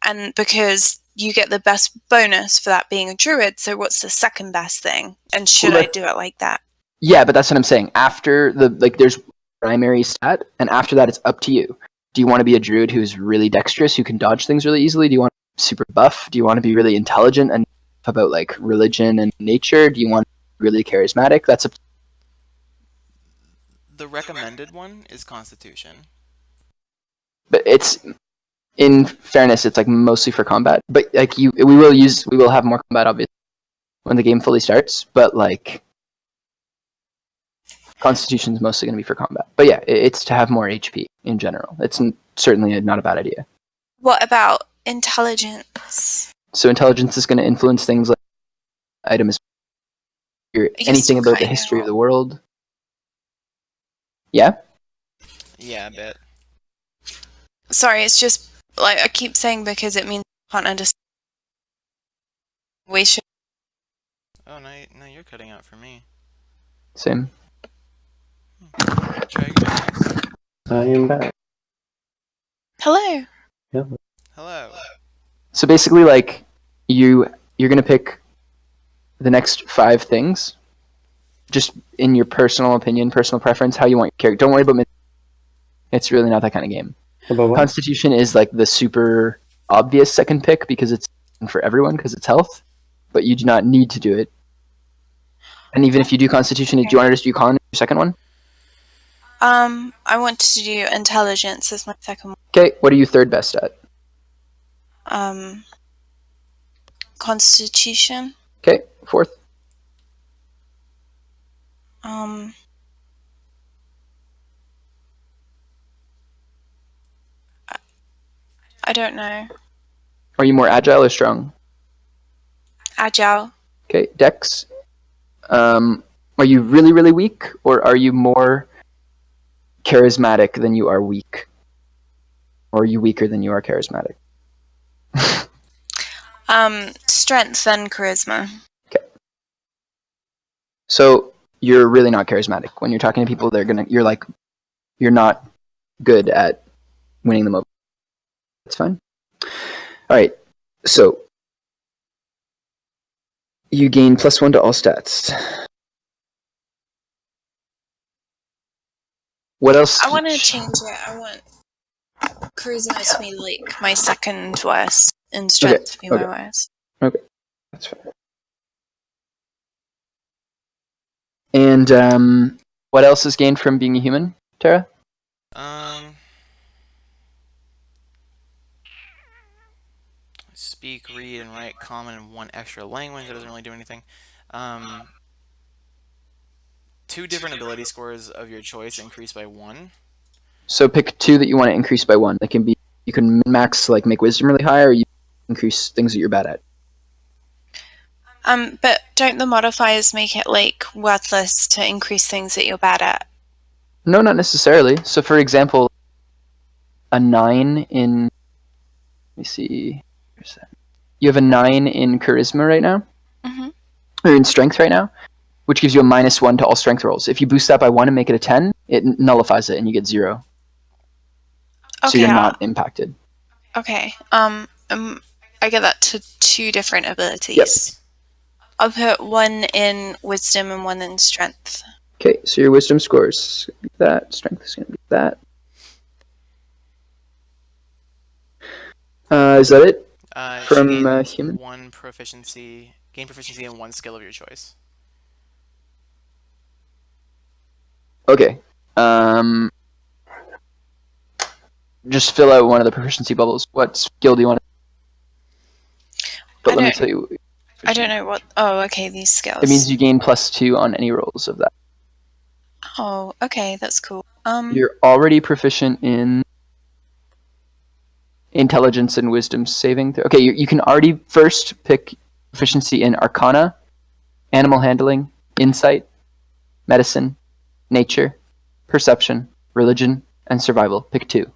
And because you get the best bonus for that being a druid, so what's the second best thing? And should I do it like that? Yeah, but that's what I'm saying. After there's primary stat, and after that, it's up to you. Do you want to be a druid who's really dexterous, who can dodge things really easily? Do you want to be super buff? Do you want to be really intelligent and about like religion and nature? Do you want to be really charismatic? That's The recommended one is Constitution. But it's, in fairness, it's like mostly for combat. But like we will have more combat obviously when the game fully starts. But like Constitution's mostly going to be for combat. But yeah, it's to have more HP in general. It's certainly not a bad idea. What about intelligence? So intelligence is going to influence things like items, anything about the history of the world. Yeah? Yeah, a bit. Sorry, it's just like I keep saying because it means I can't understand. We should. Oh, no, you're cutting out for me. Same. Try again. I am back. Hello. Yeah. Hello. So basically, like you're going to pick the next 5 things, just in your personal opinion, personal preference, how you want your character. Don't worry about it's really not that kind of game. About what? Constitution is like the super obvious second pick because it's for everyone because it's health, but you do not need to do it. And even if you do Constitution, do you want to just do Con your second one? I want to do intelligence as my second one. Okay, what are you third best at? Constitution. Okay, fourth. I don't know. Are you more agile or strong? Agile. Okay, Dex. Are you really, really weak, or are you more charismatic than you are weak? Or are you weaker than you are charismatic? Strength and charisma. Okay. So you're really not charismatic. When you're talking to people, you're not good at winning them over. That's fine. All right. So you gain +1 to all stats. What else? I want to change it. I want charisma to be like my second worst and strength to be my worst. Okay, that's fine. And what else is gained from being a human, Tara? Speak, read, and write common and 1 extra language. That doesn't really do anything. 2 different ability scores of your choice increase by 1. So pick 2 that you want to increase by 1. They can be, you can max like make wisdom really high, or you increase things that you're bad at. But don't the modifiers make it like worthless to increase things that you're bad at? No, not necessarily. So for example, a 9 in, let me see, where's that? You have a 9 in charisma right now, Mm-hmm. or in strength right now, which gives you a -1 to all strength rolls. If you boost that by 1 and make it a 10, it nullifies it and you get 0. So Okay. you're not impacted. Okay. I get that to 2 different abilities. I'll put 1 in wisdom and 1 in strength. Okay, so your wisdom scores is gonna be that, strength is going to be that. Is that it? From She gains human? gain proficiency in 1 skill of your choice. Okay. Just fill out one of the proficiency bubbles. What skill do you want to... But let me tell you. I don't know what... Oh, okay, these skills. It means you gain +2 on any rolls of that. Oh, okay, that's cool. You're already proficient in intelligence and wisdom saving. Okay, you can already first pick proficiency in arcana, animal handling, insight, medicine, nature, perception, religion, and survival. Pick 2.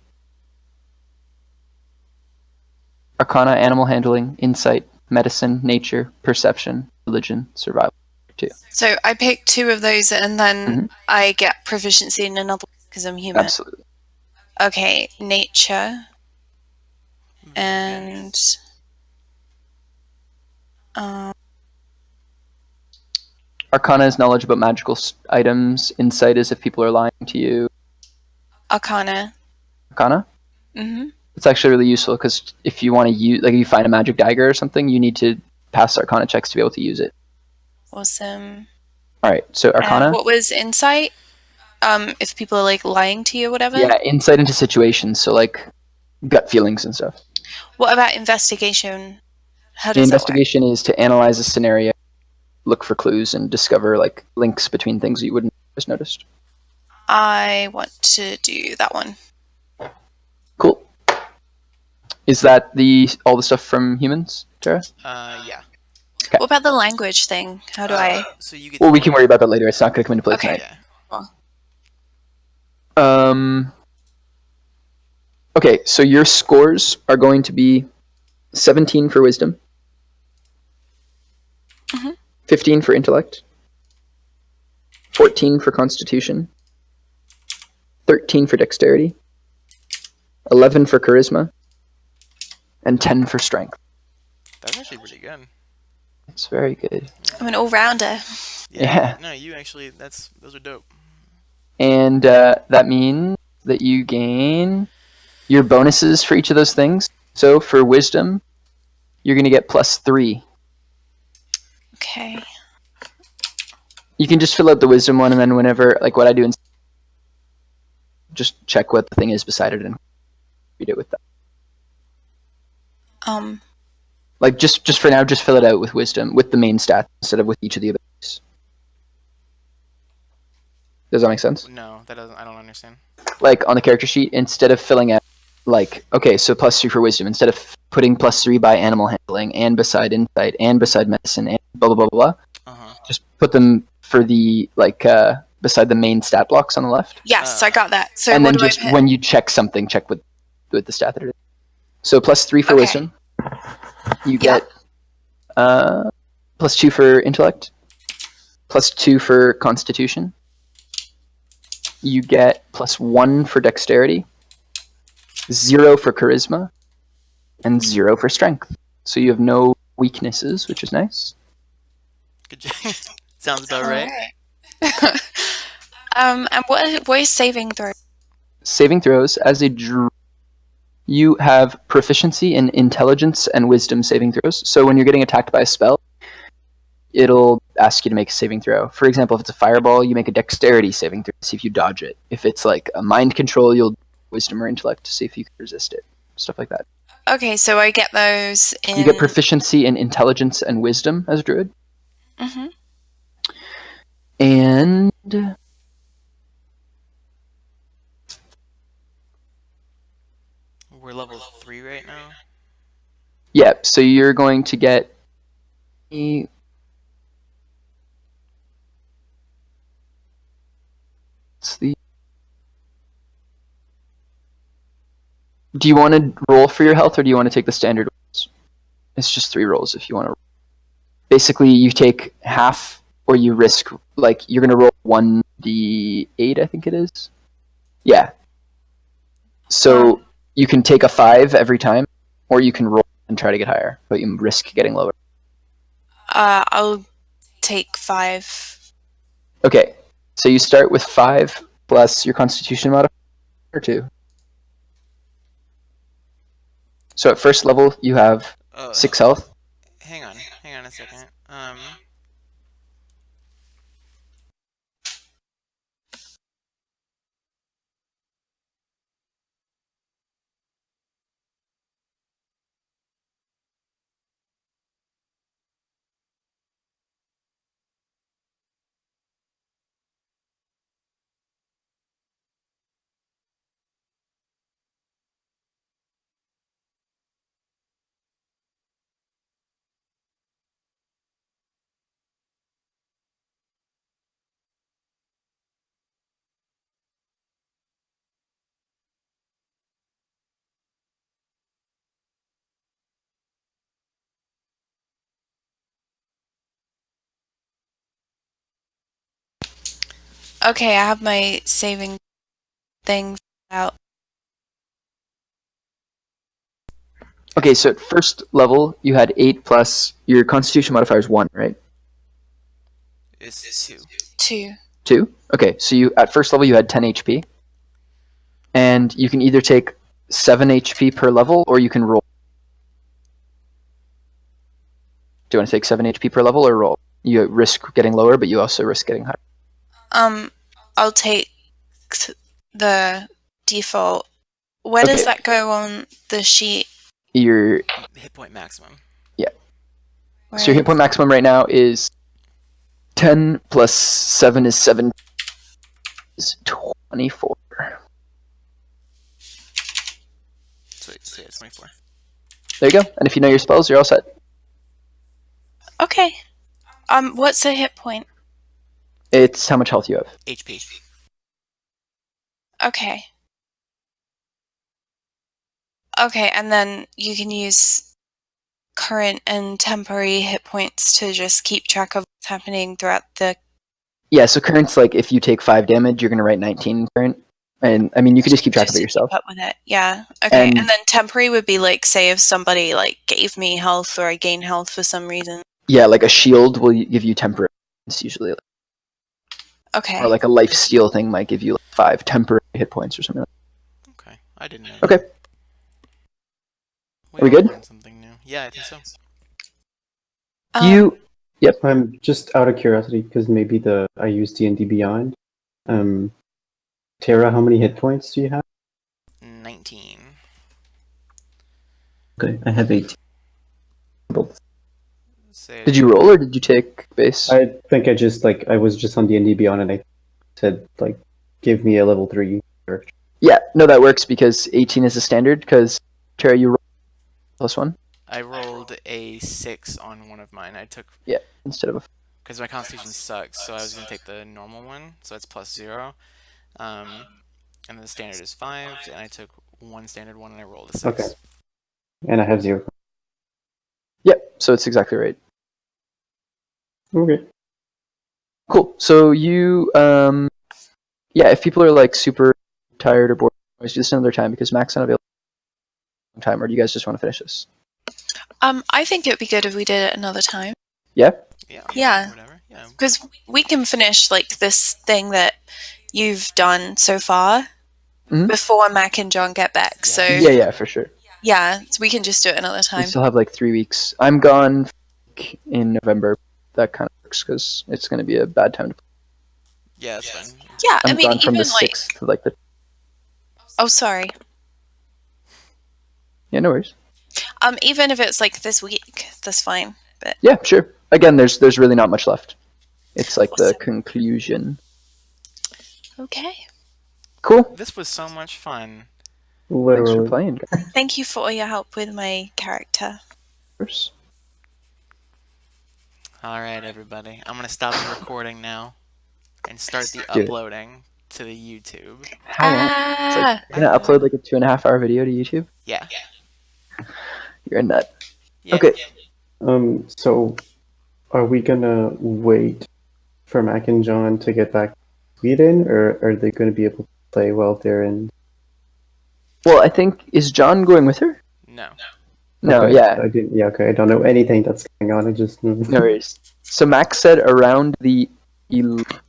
Arcana, animal handling, insight, medicine, nature, perception, religion, survival. 2. So I pick 2 of those and then I get proficiency in another because I'm human. Absolutely. Okay, nature. And... Arcana is knowledge about magical items. Insight is if people are lying to you. Arcana. Arcana? Mm-hmm. It's actually really useful because if you want to use, like if you find a magic dagger or something, you need to pass Arcana checks to be able to use it. Awesome. Alright, so Arcana? What was insight? If people are like lying to you or whatever? Yeah, insight into situations, so like gut feelings and stuff. What about investigation? How The does investigation is to analyze a scenario, look for clues, and discover like links between things you wouldn't have just noticed. I want to do that one. Cool. Is that all the stuff from humans, Tara? Yeah. Okay. What about the language thing? How do I... So you get Well, we can worry about that later. It's not going to come into play Okay. tonight. Yeah. Okay, so your scores are going to be 17 for wisdom, 15 for intellect, 14 for constitution, 13 for dexterity, 11 for charisma, and 10 for strength. That's actually pretty good. It's very good. I'm an all-rounder. Yeah. No, you actually, those are dope. And that means that you gain your bonuses for each of those things. So for wisdom, you're going to get +3. Okay. You can just fill out the wisdom one, and then whenever, like what I do, just check what the thing is beside it and read it with that. Like just for now, just fill it out with wisdom, with the main stats instead of with each of the abilities. Does that make sense? No, that doesn't. I don't understand. Like on the character sheet, instead of filling out, like, okay, so +3 for wisdom, instead of putting +3 by animal handling and beside insight and beside medicine and blah blah blah blah, just put them for the beside the main stat blocks on the left. Yes, I got that. So and what then do I just put? when you check something, check with the stat that it is. So +3 for wisdom. You get +2 for intellect, +2 for constitution. You get +1 for dexterity, 0 for charisma, and 0 for strength. So you have no weaknesses, which is nice. Good job. Sounds about right. And what is saving throw? Saving throws as a you have proficiency in intelligence and wisdom saving throws. So when you're getting attacked by a spell, it'll ask you to make a saving throw. For example, if it's a fireball, you make a dexterity saving throw to see if you dodge it. If it's like a mind control, you'll wisdom or intellect to see if you can resist it. Stuff like that. Okay, so I get those in... You get proficiency in intelligence and wisdom as a druid. And We're level 3 right now. yeah, so you're going to get do you want to roll for your health, or do you want to take the standard rolls? It's just 3 rolls if you want to. Basically, you take half, or you risk, like, you're going to roll 1d8, I think it is. Yeah. So you can take a 5 every time, or you can roll and try to get higher, but you risk getting lower. I'll take 5. Okay, so you start with 5 plus your Constitution modifier, or 2. So at first level, you have 6 health. Hang on a second. Okay, I have my saving thing out. Okay, so at first level, you had 8 plus your Constitution modifier is 1, right? It's 2. 2. 2? Okay, so you at first level you had 10 HP. And you can either take 7 HP per level, or you can roll. Do you want to take 7 HP per level or roll? You risk getting lower, but you also risk getting higher. I'll take the default. Where does Okay. that go on the sheet? Your Hit point maximum. Where so your hit point maximum right now is 10 plus 7 is 7 is 24. So it's 24. There you go. And if you know your spells, you're all set. Okay. What's a hit point? It's how much health you have. HP. Okay. Okay, and then you can use current and temporary hit points to just keep track of what's happening throughout the... Yeah, so current's like if you take 5 damage, you're going to write 19 current. And I mean, you can just keep track of it yourself. Keep up with it. Yeah. Okay. And- And then temporary would be like, say, if somebody like gave me health or I gain health for some reason. Yeah, like a shield will give you temporary. It's usually, Okay. or like a life steal thing might give you like 5 temporary hit points or something. Okay, I didn't know. Okay. Are we all good? learned something new. Yeah, I think so. You I'm just out of curiosity because maybe I use D&D Beyond. Tara, how many hit points do you have? 19. Okay, I have 18. did you roll or did you take base? I think I was just on D&D Beyond and I said like, give me a level 3 character. Yeah, no, that works because 18 is the standard. Because Tara, you roll +1. I rolled a 6 on one of mine. I took Instead of a. because my constitution sucks, so I was gonna take the normal one, so it's +0. And then the standard is 5, and I took one standard one and I rolled a 6. Okay. And I have 0. Yep, so it's exactly right. Okay. Cool. So you, yeah, if people are like super tired or bored, always do this another time because Mac's not available time. Or do you guys just want to finish this? I think it would be good if we did it another time. Yeah. Yeah. Whatever. Yeah. Because we can finish like this thing that you've done so far before Mac and John get back. So Yeah, for sure. yeah, so we can just do it another We time. still have like 3 weeks. I'm gone in November. That kind of works because it's going to be a bad time to play. Yeah, that's fine. Yeah, I'm I mean, gone from even the like 6th to like the. oh, sorry. Yeah, no worries. Even if it's like this week, that's fine. But Yeah, sure. Again, there's really not much left. It's like the conclusion. Okay. Cool. This was so much fun. Thanks for Literally. playing, guys. Thank you for all your help with my character. All right, everybody. I'm gonna stop the recording now and start the Do it. uploading to the YouTube. Hang on. It's like, you're gonna upload like a 2.5-hour video to YouTube? Yeah. You're a nut. Yeah. Okay. So are we gonna wait for Mac and John to get back to Sweden, or are they gonna be able to play while they're in? Well, I think, is John going with her? No. No, Okay, yeah. I didn't. Yeah, okay. I don't know anything that's going on. I just No worries. So Max said around the 11th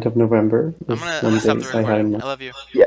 of November. I'm is gonna one stop the date I had in recording. mind. I love you. Yeah.